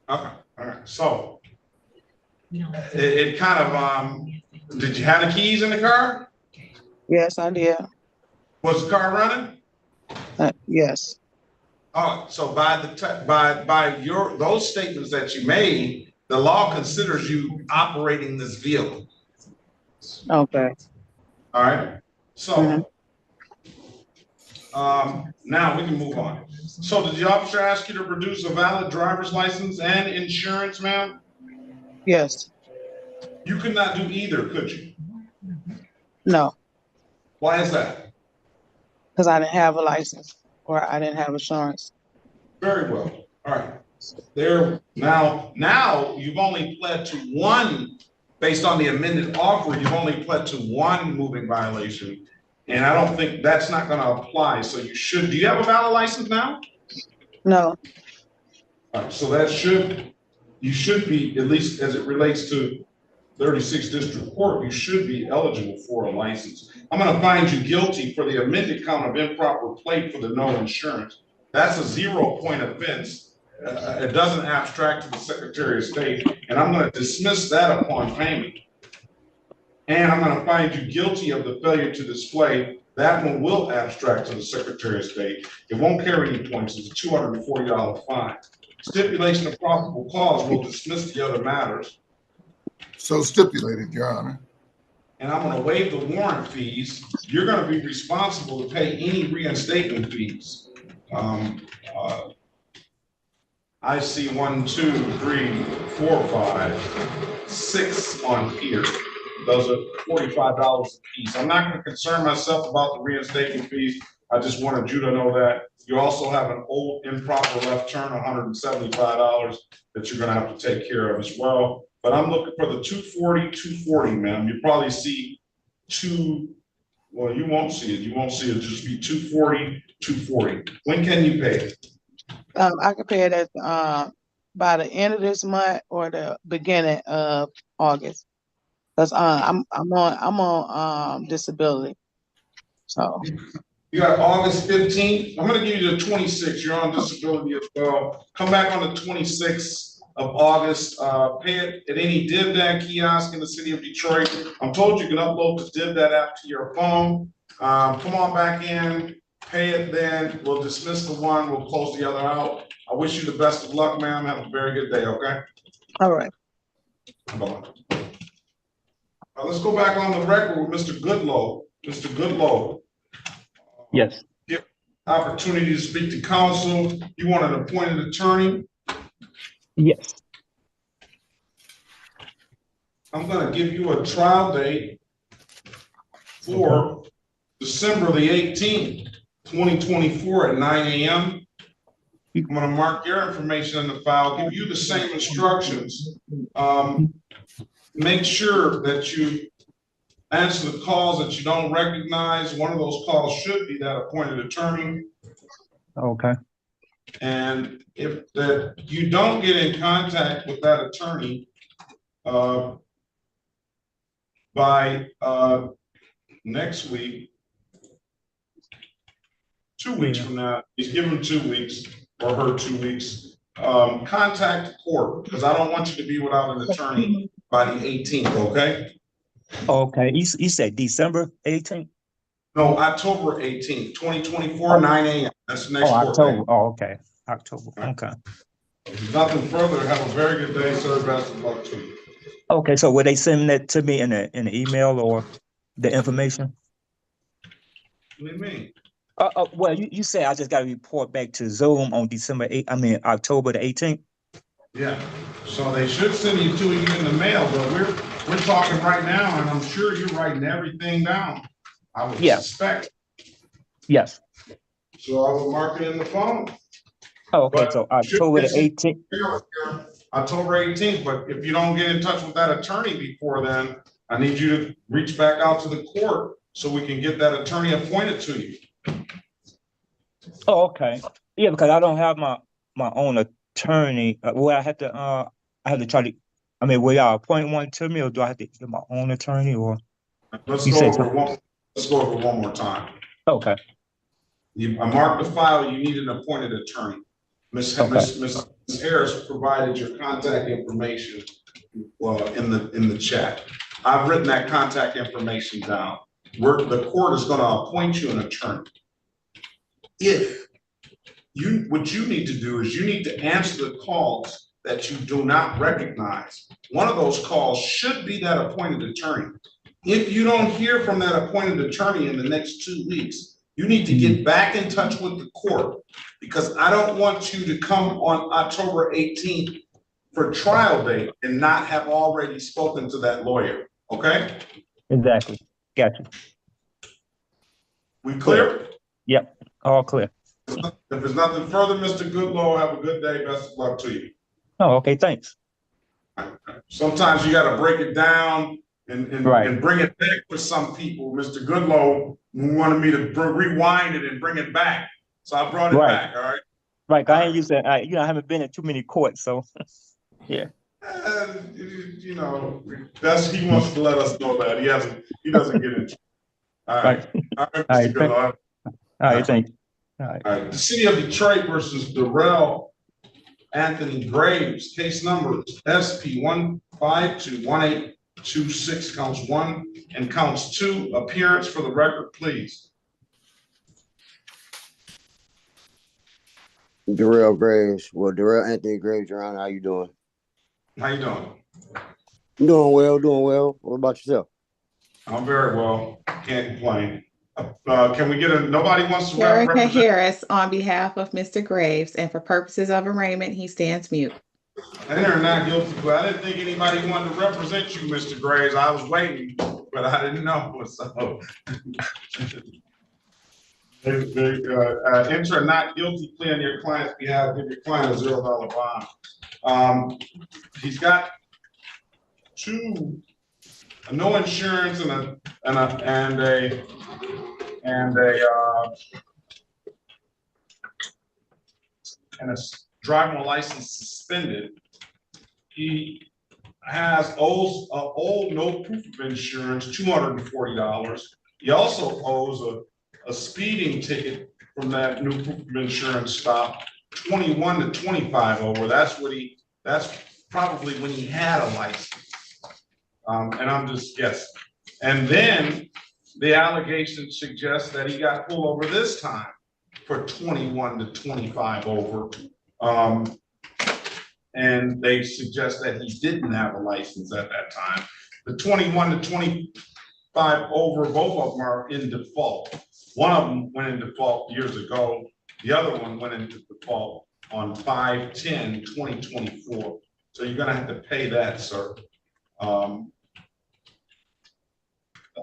Okay, all right. So it kind of did you have the keys in the car? Yes, I did. Was the car running? Yes. Oh, so by those statements that you made, the law considers you operating this vehicle. Okay. All right. So now we can move on. So did the officer ask you to produce a valid driver's license and insurance, ma'am? Yes. You could not do either, could you? No. Why is that? Because I didn't have a license or I didn't have insurance. Very well. All right. There now you've only pled to 1 based on the amended offer. You've only pled to 1 moving violation, and I don't think that's not going to apply. So you should. Do you have a valid license now? No. All right. So you should be, at least as it relates to 36th District Court, you should be eligible for a license. I'm going to find you guilty for the amended count of improper plate for the no insurance. That's a 0-point offense. It doesn't abstract to the Secretary of State, and I'm going to dismiss that upon payment. And I'm going to find you guilty of the failure to display. That one will abstract to the Secretary of State. It won't carry any points. It's a $240 fine. Stipulation of probable cause will dismiss the other matters. So stipulated, Your Honor. And I'm going to waive the warrant fees. You're going to be responsible to pay any reinstatement fees. I see 1, 2, 3, 4, 5, 6 on here. Those are $45 a piece. I'm not going to concern myself about the reinstatement fees. I just wanted you to know that. You also have an old improper left turn, $175 that you're going to have to take care of as well. But I'm looking for the 240, ma'am. You probably see well, you won't see it. You won't see it. Just be 240, 240. When can you pay it? I can pay it at by the end of this month or the beginning of August. Cause I'm on disability. So You got August 15th. I'm gonna give you the 26th. You're on disability as well. Come back on the 26th of August. Pay it at any DivDat kiosk in the city of Detroit. I'm told you can upload the DivDat app to your phone. Come on back in, pay it then. We'll dismiss the one, we'll close the other out. I wish you the best of luck, ma'am. Have a very good day, okay? all right. Bye-bye. Let's go back on the record with Mr. Goodlow. Mr. Goodlow. Yes. Give opportunity to speak to counsel. You want an appointed attorney? Yes. I'm gonna give you a trial date for December the 18th, 2024 at 9 a.m. I'm gonna mark your information in the file, give you the same instructions. Make sure that you answer the calls that you don't recognize. One of those calls should be that appointed attorney. Okay. And if you don't get in contact with that attorney by next week, 2 weeks from now, he's given 2 weeks or her 2 weeks, contact the court because I don't want you to be without an attorney by the 18th, okay? Okay. You said December 18th? No, October 18th, 2024, 9 a.m. That's the next court October. date. Oh, okay. October. Okay. If there's nothing further, have a very good day, sir. Best of luck to you. Okay. So will they send that to me in an email or the information? What do you mean? Well, you said I just got to report back to Zoom on October the 18th. Yeah, so they should send you to you in the mail, but we're talking right now, and I'm sure you're writing everything down. I would suspect. Yes. So I will mark it in the phone. Oh, okay. So October the 18th. October 18th, but if you don't get in touch with that attorney before then, I need you to reach back out to the court so we can get that attorney appointed to you. Oh, okay. Yeah, because I don't have my own attorney. Well, I have to try to. I mean, will y'all appoint one to me, or do I have to get my own attorney? Or Let's go over one more time. Okay. I marked the file. You need an appointed attorney. Ms. Harris provided your contact information in the chat. I've written that contact information down. The court is going to appoint you an attorney. What you need to do is you need to answer the calls that you do not recognize. One of those calls should be that appointed attorney. If you don't hear from that appointed attorney in the next 2 weeks, you need to get back in touch with the court because I don't want you to come on October 18th for trial date and not have already spoken to that lawyer, okay? Exactly. Gotcha. We clear? Yep. All clear. If there's nothing further, Mr. Goodlow, have a good day. Best of luck to you. Oh, okay. Thanks. Sometimes you got to break it down and bring it back for some people. Mr. Goodlow wanted me to rewind it and bring it back. So I brought it back, all right? Right. I ain't used to, I haven't been in too many courts, so yeah. He wants to let us know that. He doesn't get it. All right. All right, Mr. Goodlow. All right, thank you. All right. The city of Detroit versus Darrell Anthony Graves, case number SP 1521826, counts 1 and counts 2. Appearance for the record, please. Darrell Graves. Well, Darrell Anthony Graves, Your Honor, how you doing? How you doing? Doing well. What about yourself? I'm very well. Can't complain. Can we get nobody wants to Erica represent? Harris on behalf of Mr. Graves, and for purposes of arraignment, he stands mute. And they're not guilty, but I didn't think anybody wanted to represent you, Mr. Graves. I was waiting, but I didn't know. So enter a not guilty plea on your client's behalf. Give your client a $0 bond. He's got 2, a no insurance and and a driving license suspended. He owes a old no proof of insurance, $240. He also owes a speeding ticket from that new proof of insurance stop, 21 to 25 over. That's probably when he had a license. And I'm just guessing. And then the allegation suggests that he got pulled over this time for 21 to 25 over. And they suggest that he didn't have a license at that time. The 21 to 25 over, both of them are in default. One of them went in default years ago. The other one went into default on 5/10/2024. So you're gonna have to pay that, sir. The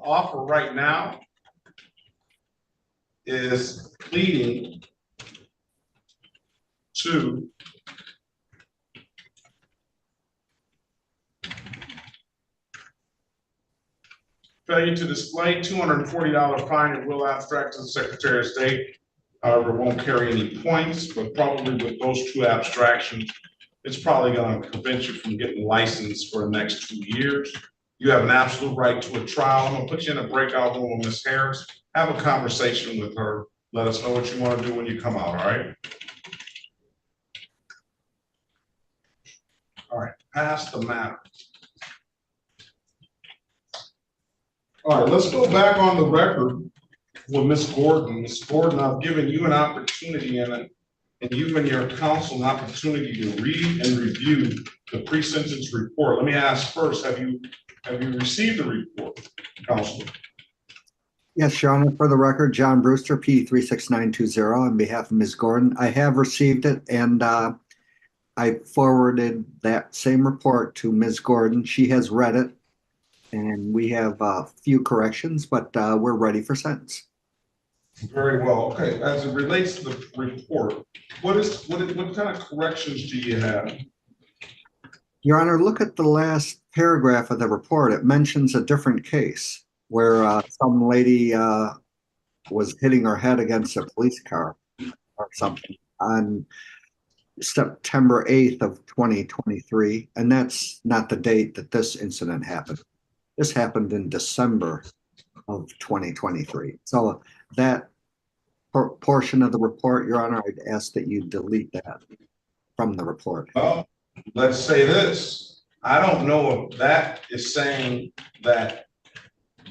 offer right now is pleading to failure to display, $240 fine, and will abstract to the Secretary of State. However, it won't carry any points, but probably with those two abstractions, it's probably going to prevent you from getting licensed for the next 2 years. You have an absolute right to a trial. I'm going to put you in a breakout room with Ms. Harris. Have a conversation with her. Let us know what you want to do when you come out, all right? All right, pass the matter. All right, let's go back on the record with Ms. Gordon. Ms. Gordon, I've given you an opportunity and you and your counsel an opportunity to read and review the pre-sentence report. Let me ask first, have you received the report, Counselor? Yes, Your Honor, for the record, John Brewster, P36920, on behalf of Ms. Gordon. I have received it, and I forwarded that same report to Ms. Gordon. She has read it, and we have a few corrections, but we're ready for sentence. Very well. Okay, as it relates to the report, what kind of corrections do you have? Your Honor, look at the last paragraph of the report. It mentions a different case where some lady was hitting her head against a police car or something on September 8th of 2023. And that's not the date that this incident happened. This happened in December of 2023. So that portion of the report, Your Honor, I'd ask that you delete that from the report. Well, let's say this. I don't know if that is saying that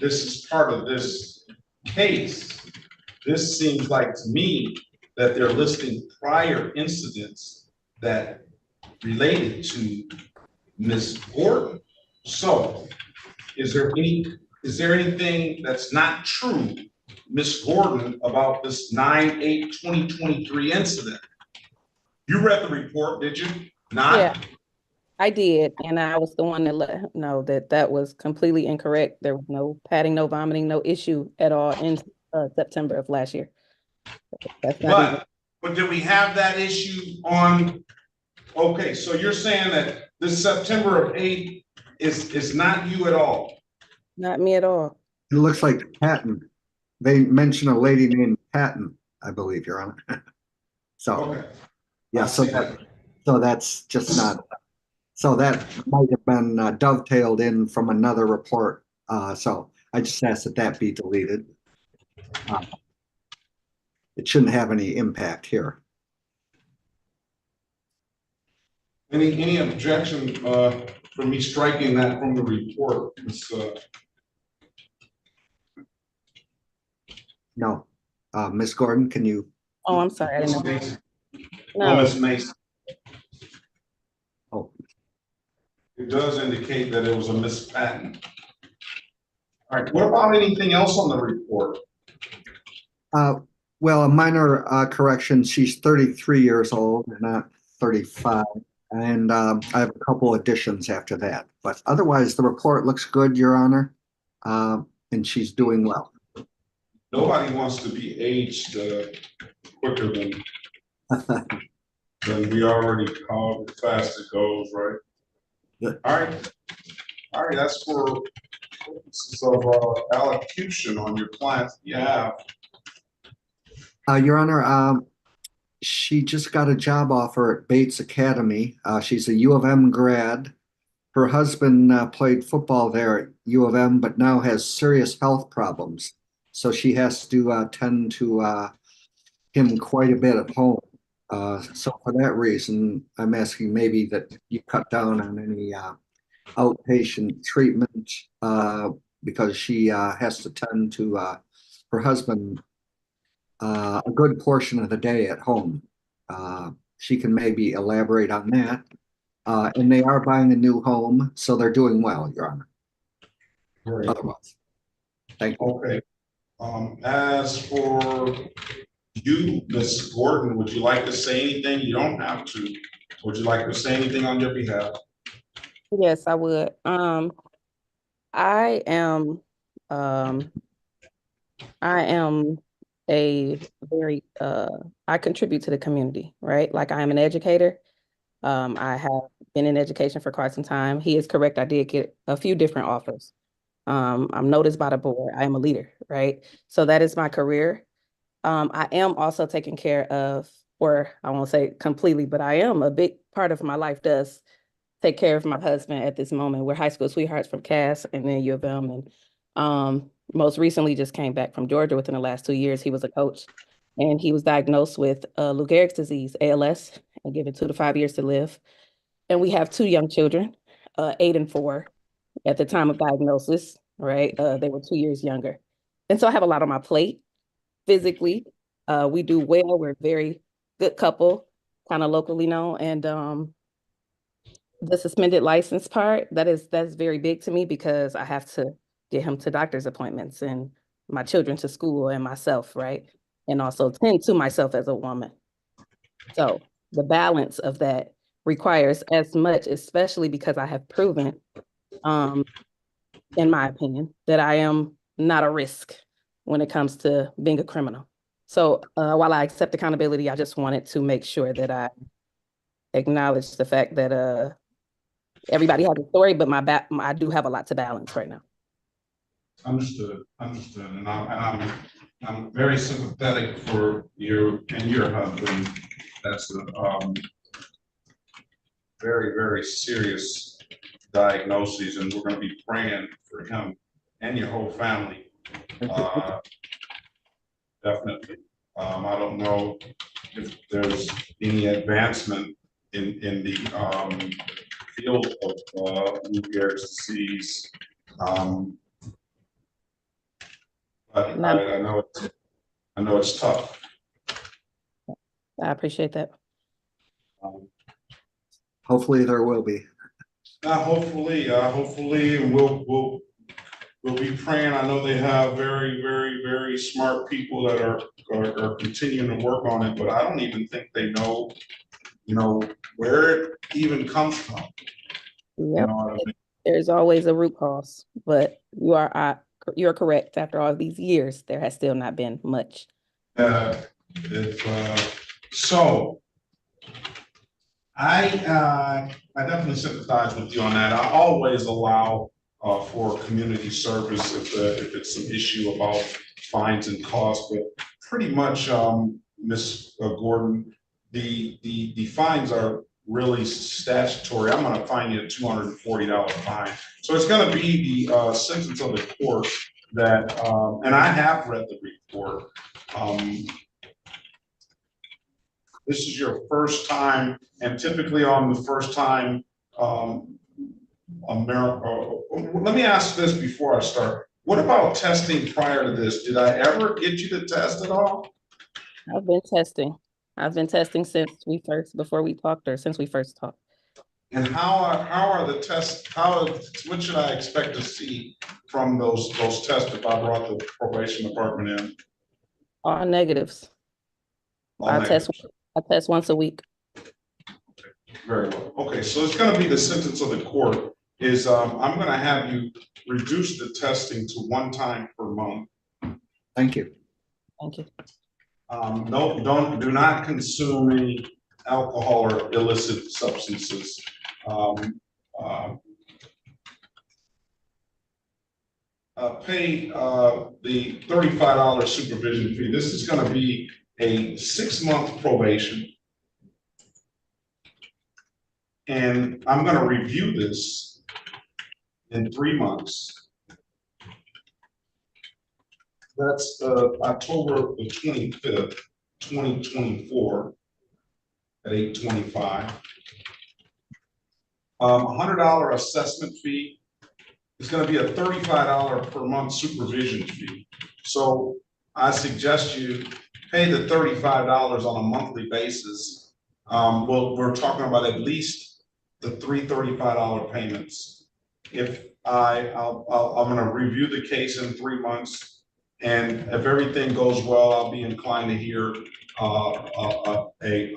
this is part of this case. This seems like to me that they're listing prior incidents that related to Ms. Gordon. So is there anything that's not true, Ms. Gordon, about this 9/8/2023 incident? You read the report, did you? Not? Yeah, I did. And I was the one that let him know that that was completely incorrect. There was no patting, no vomiting, no issue at all in September of last year. That's not But did we have that issue on? Okay, so you're saying that this September of 8th is not you at all? Not me at all. It looks like Patton. They mentioned a lady named Patton, I believe, Your Honor. So, okay. Yeah, so that's just not. So that might have been dovetailed in from another report. So I just asked that that be deleted. It shouldn't have any impact here. Any objection for me striking that from the report? No. Ms. Gordon, can you? Oh, I'm sorry. I didn't know. No. Ms. Mason. Oh. It does indicate that it was a Miss Patton. All right, what about anything else on the report? Well, a minor correction. She's 33 years old, not 35. And I have a couple additions after that. But otherwise, the report looks good, Your Honor. And she's doing well. Nobody wants to be aged quicker than we already called, as fast it goes, right? Good. All right, that's for of allocution on your client's behalf. Your Honor, she just got a job offer at Bates Academy. She's a U of M grad. Her husband played football there at U of M, but now has serious health problems. So she has to tend to him quite a bit at home. So for that reason, I'm asking maybe that you cut down on any outpatient treatment because she has to tend to her husband a good portion of the day at home. She can maybe elaborate on that. And they are buying a new home, so they're doing well, Your Honor. Great. Otherwise, thank you. Okay. As for you, Ms. Gordon, would you like to say anything? You don't have to. Would you like to say anything on your behalf? Yes, I would. I am I am a very I contribute to the community, right? Like I am an educator. I have been in education for quite some time. He is correct. I did get a few different offers. I'm noticed by the board. I am a leader, right? So that is my career. I am also taking care of, or I won't say completely, but I am a big part of my life does take care of my husband at this moment. We're high school sweethearts from Cass and then U of M. And most recently just came back from Georgia within the last 2 years. He was a coach and he was diagnosed with Lou Gehrig's disease, ALS, and given 2 to 5 years to live. And we have 2 young children, 8 and 4 at the time of diagnosis, right? They were 2 years younger. And so I have a lot on my plate physically. We do well. We're a very good couple, kind of locally known. And the suspended license part, that's very big to me because I have to get him to doctor's appointments and my children to school and myself, right? And also tend to myself as a woman. So the balance of that requires as much, especially because I have proven, in my opinion, that I am not a risk when it comes to being a criminal. So while I accept accountability, I just wanted to make sure that I acknowledge the fact that everybody has a story, but I do have a lot to balance right now. Understood, understood. And I'm very sympathetic for you and your husband. That's a very, very serious diagnosis, and we're going to be praying for him and your whole family. Definitely. I don't know if there's any advancement in the field of Lou Gehrig's disease. But I know it's tough. I appreciate that. Hopefully there will be. Hopefully, we'll be praying. I know they have very, very, very smart people that are continuing to work on it, but I don't even think they know, where it even comes from. Yep. You know what I mean? There's always a root cause, but you're correct. After all these years, there has still not been much. So I definitely sympathize with you on that. I always allow for community service if it's an issue about fines and costs, but pretty much, Ms. Gordon, the fines are really statutory. I'm going to fine you a $240 fine. So it's going to be the sentence of the court that, and I have read the report. This is your first time, and typically on the first time, let me ask this before I start. What about testing prior to this? Did I ever get you to test at all? I've been testing. I've been testing since we first talked. And how are the tests? What should I expect to see from those tests if I brought the probation department in? All negatives. I test once a week. Very well. Okay, so it's going to be the sentence of the court is I'm going to have you reduce the testing to 1 time per month. Thank you. Thank you. Do not consume any alcohol or illicit substances. pay the $35 supervision fee. This is going to be a 6-month probation. And I'm going to review this in 3 months. That's October the 25th, 2024 at 8:25. $100 assessment fee is going to be a $35 per month supervision fee. So I suggest you pay the $35 on a monthly basis. We're talking about at least the three $35 payments. If I'm going to review the case in 3 months, and if everything goes well, I'll be inclined to hear a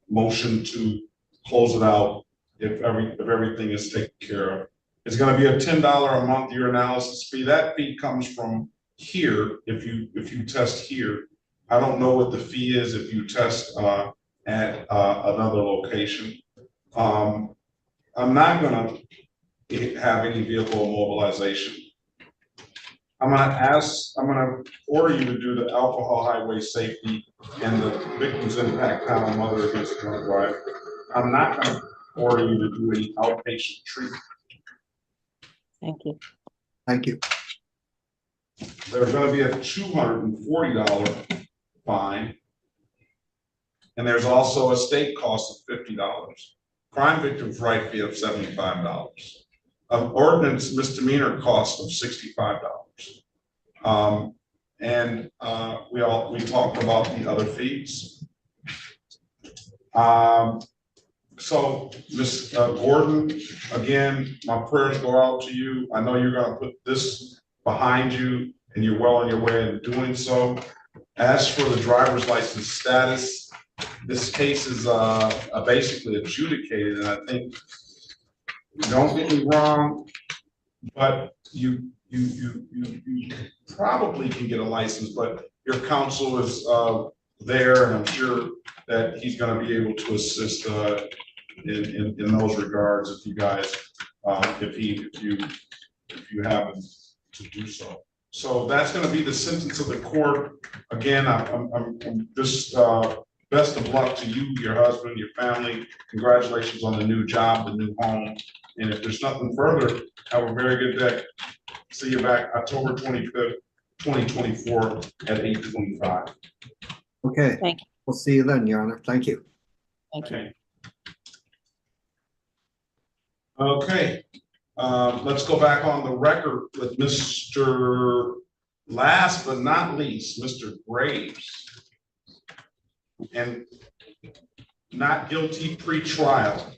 motion to close it out if everything is taken care of. It's going to be a $10 a month urinalysis fee. That fee comes from here if you test here. I don't know what the fee is if you test at another location. I'm not going to have any vehicle immobilization. I'm going to order you to do the alcohol highway safety and the victims impact panel mother against drunk drive. I'm not going to order you to do any outpatient treatment. Thank you. Thank you. There's going to be a $240 fine. And there's also a state cost of $50. Crime victims' right fee of $75. Ordinance misdemeanor cost of $65. And we talked about the other fees. So, Ms. Gordon, again, my prayers go out to you. I know you're going to put this behind you, and you're well on your way in doing so. As for the driver's license status, this case is basically adjudicated, and I think, don't get me wrong, but you probably can get a license, but your counsel is there, and I'm sure that he's going to be able to assist in those regards if you guys if you happen to do so. So that's going to be the sentence of the court. Again, I'm just best of luck to you, your husband, your family. Congratulations on the new job, the new home. And if there's nothing further, have a very good day. See you back October 25th, 2024 at 8:25. Okay. Thank you. We'll see you then, Your Honor. Thank you. Thank you. Okay. Let's go back on the record with Mr. Last but not least, Mr. Graves. And not guilty pre-trial.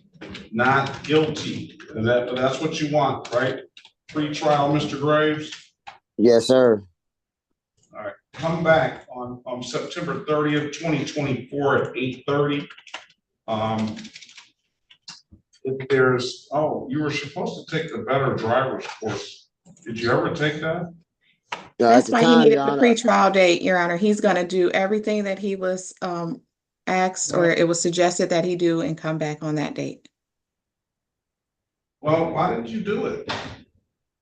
Not guilty. And that's what you want, right? Pre-trial, Mr. Graves? Yes, sir. All right. Come back on September 30th, 2024 at 8:30. If there's, you were supposed to take the better driver's course. Did you ever take that? That's why he needed the pre-trial date, Your Honor. He's going to do everything that he was asked or it was suggested that he do and come back on that date. Well, why didn't you do it?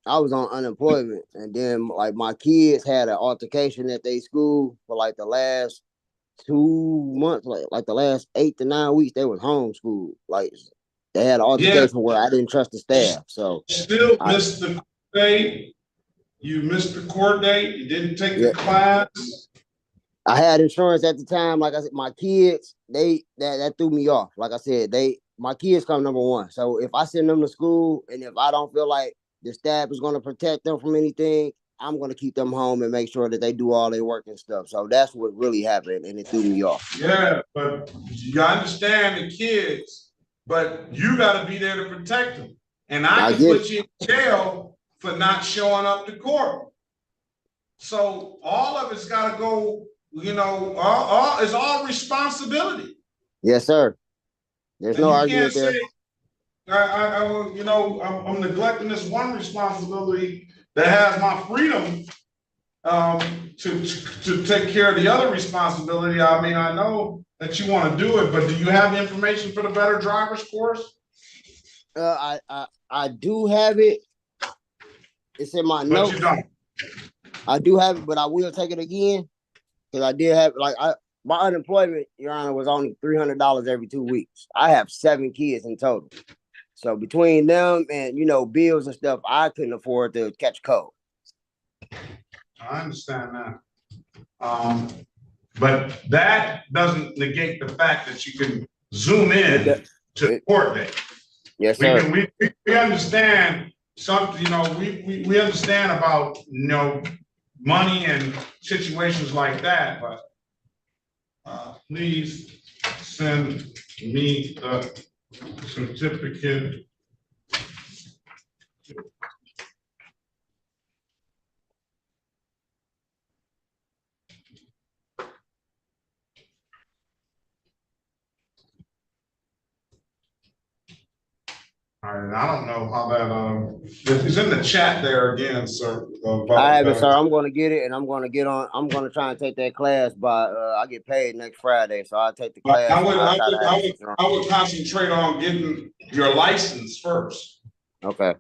I was on unemployment, and then like my kids had an altercation at their school for like the last 2 months, like the last 8 to 9 weeks. They was homeschooled. Like they had an altercation where I didn't trust the staff. So still missed the date. You missed the court date. You didn't take the class. I had insurance at the time. Like I said, my kids, that threw me off. Like I said, my kids come number one. So if I send them to school and if I don't feel like the staff is going to protect them from anything, I'm going to keep them home and make sure that they do all their work and stuff. So that's what really happened, and it threw me off. Yeah, but you understand the kids, but you got to be there to protect them. And I can put you in jail for not showing up to court. So all of it's got to go, it's all responsibility. Yes, sir. There's no argument there. I'm neglecting this one responsibility that has my freedom to take care of the other responsibility. I mean, I know that you want to do it, but do you have information for the better driver's course? I do have it. It's in my notes. I do have it, but I will take it again because I did have my unemployment, Your Honor, was only $300 every 2 weeks. I have 7 kids in total, so between them and bills and stuff, I couldn't afford to catch cold. I understand that. But that doesn't negate the fact that you can zoom in to the court date. Yes, sir. We understand we understand about money and situations like that, but please send me the certificate. All right, I don't know how that it's in the chat there again, sir. I have it, sir. I'm going to get it, and I'm going to get on. I'm going to try and take that class by. I get paid next Friday, so I'll take the class. I would concentrate on getting your license first. Okay.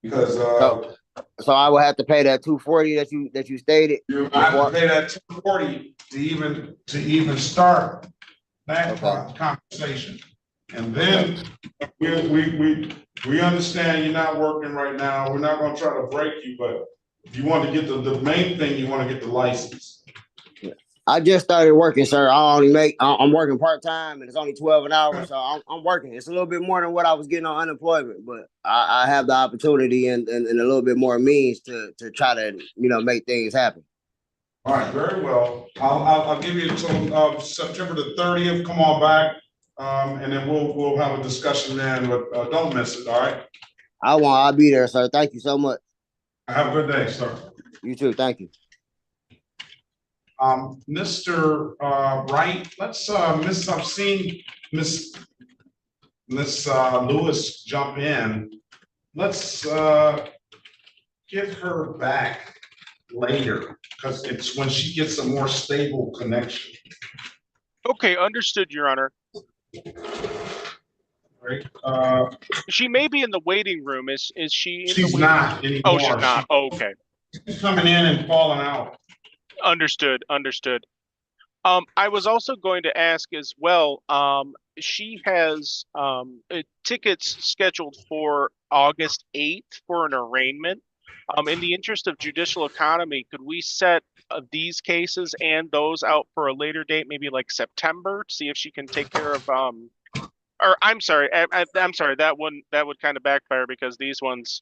Because so I will have to pay that $240 that you stated. You have to pay that $240 to even start that conversation, and then we understand you're not working right now. We're not going to try to break you, but if you want to get the main thing, you want to get the license. I just started working, sir. I'm working part-time, and it's only 12 an hour, so I'm working. It's a little bit more than what I was getting on unemployment, but I have the opportunity and a little bit more means to try to, make things happen. All right, very well. I'll give you until September the 30th. Come on back, and then we'll have a discussion then, but don't miss it, all right? I'll be there, sir. Thank you so much. Have a good day, sir. You too. Thank you. Mr. Wright, let's I've seen Miss Lewis jump in. Let's get her back later because it's when she gets a more stable connection. Okay, understood, Your Honor. Right. She may be in the waiting room. Is she in she's the waiting not room? anymore. Oh, she's not. Oh, okay. She's coming in and falling out. Understood. I was also going to ask as well, she has tickets scheduled for August 8th for an arraignment. In the interest of judicial economy, could we set these cases and those out for a later date, maybe like September, to see if she can take care of or I'm sorry, I'm sorry, that would kind of backfire because these ones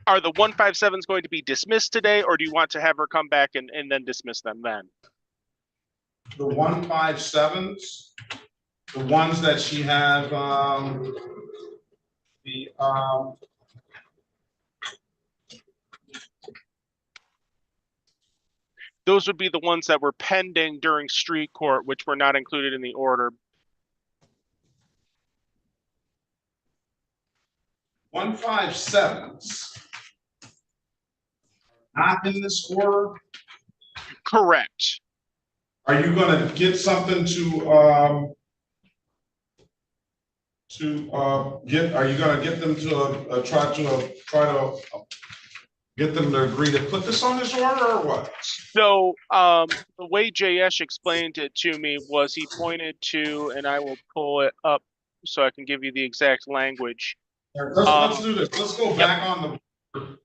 are the 157s going to be dismissed today, or do you want to have her come back and then dismiss them then? The 157s, the ones that she has, those would be the ones that were pending during street court, which were not included in the order. 157s, not in this order? Correct. Are you gonna get something to are you gonna get them to try to get them to agree to put this on this order or what? So the way Jayesh explained it to me was he pointed to, and I will pull it up so I can give you the exact language. Let's do this. Let's go back on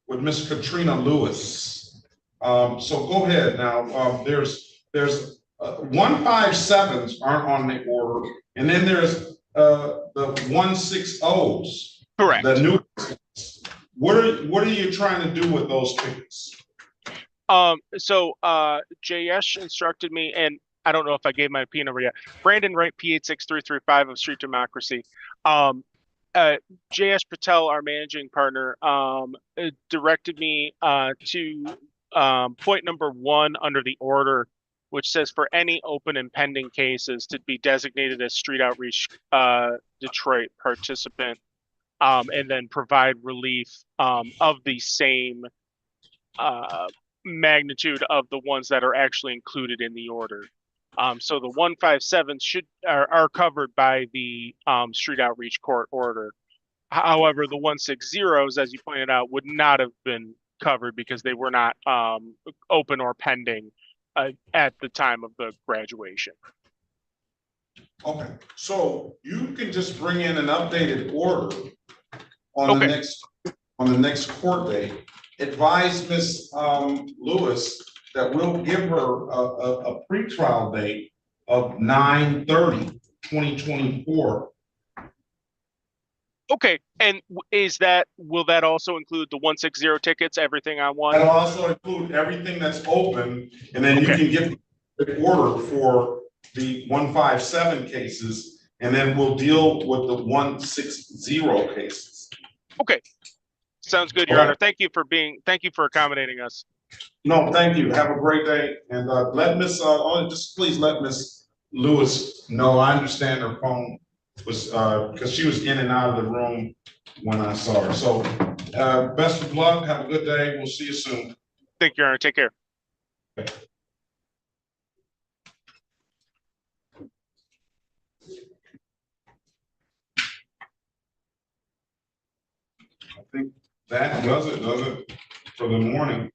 with Miss Katrina Lewis. So go ahead now. There's 157s aren't on the order, and then there's the 160s. Correct. The new. What are you trying to do with those tickets? So Jayesh instructed me, and I don't know if I gave my P number yet. Brandon Wright, P86335 of Street Democracy. Jayesh Patel, our managing partner, directed me to point number 1 under the order, which says for any open and pending cases to be designated as Street Outreach Detroit participant, and then provide relief of the same magnitude of the ones that are actually included in the order. So the 157s are covered by the Street Outreach Court order. However, the 160s, as you pointed out, would not have been covered because they were not open or pending at the time of the graduation. Okay, so you can just bring in an updated order on the next court date. Advise Ms. Lewis that we'll give her a pretrial date of 9/30/2024. Okay, and will that also include the 160 tickets, everything on one? That'll also include everything that's open, and then you can get the order for the 157 cases, and then we'll deal with the 160 cases. Okay, sounds good, Your Honor. Thank you for accommodating us. No, thank you. Have a great day, and let Miss just please let Miss Lewis know. I understand her phone was because she was in and out of the room when I saw her. So best of luck. Have a good day. We'll see you soon. Thank you, Your Honor. Take care. I think that does it for the morning.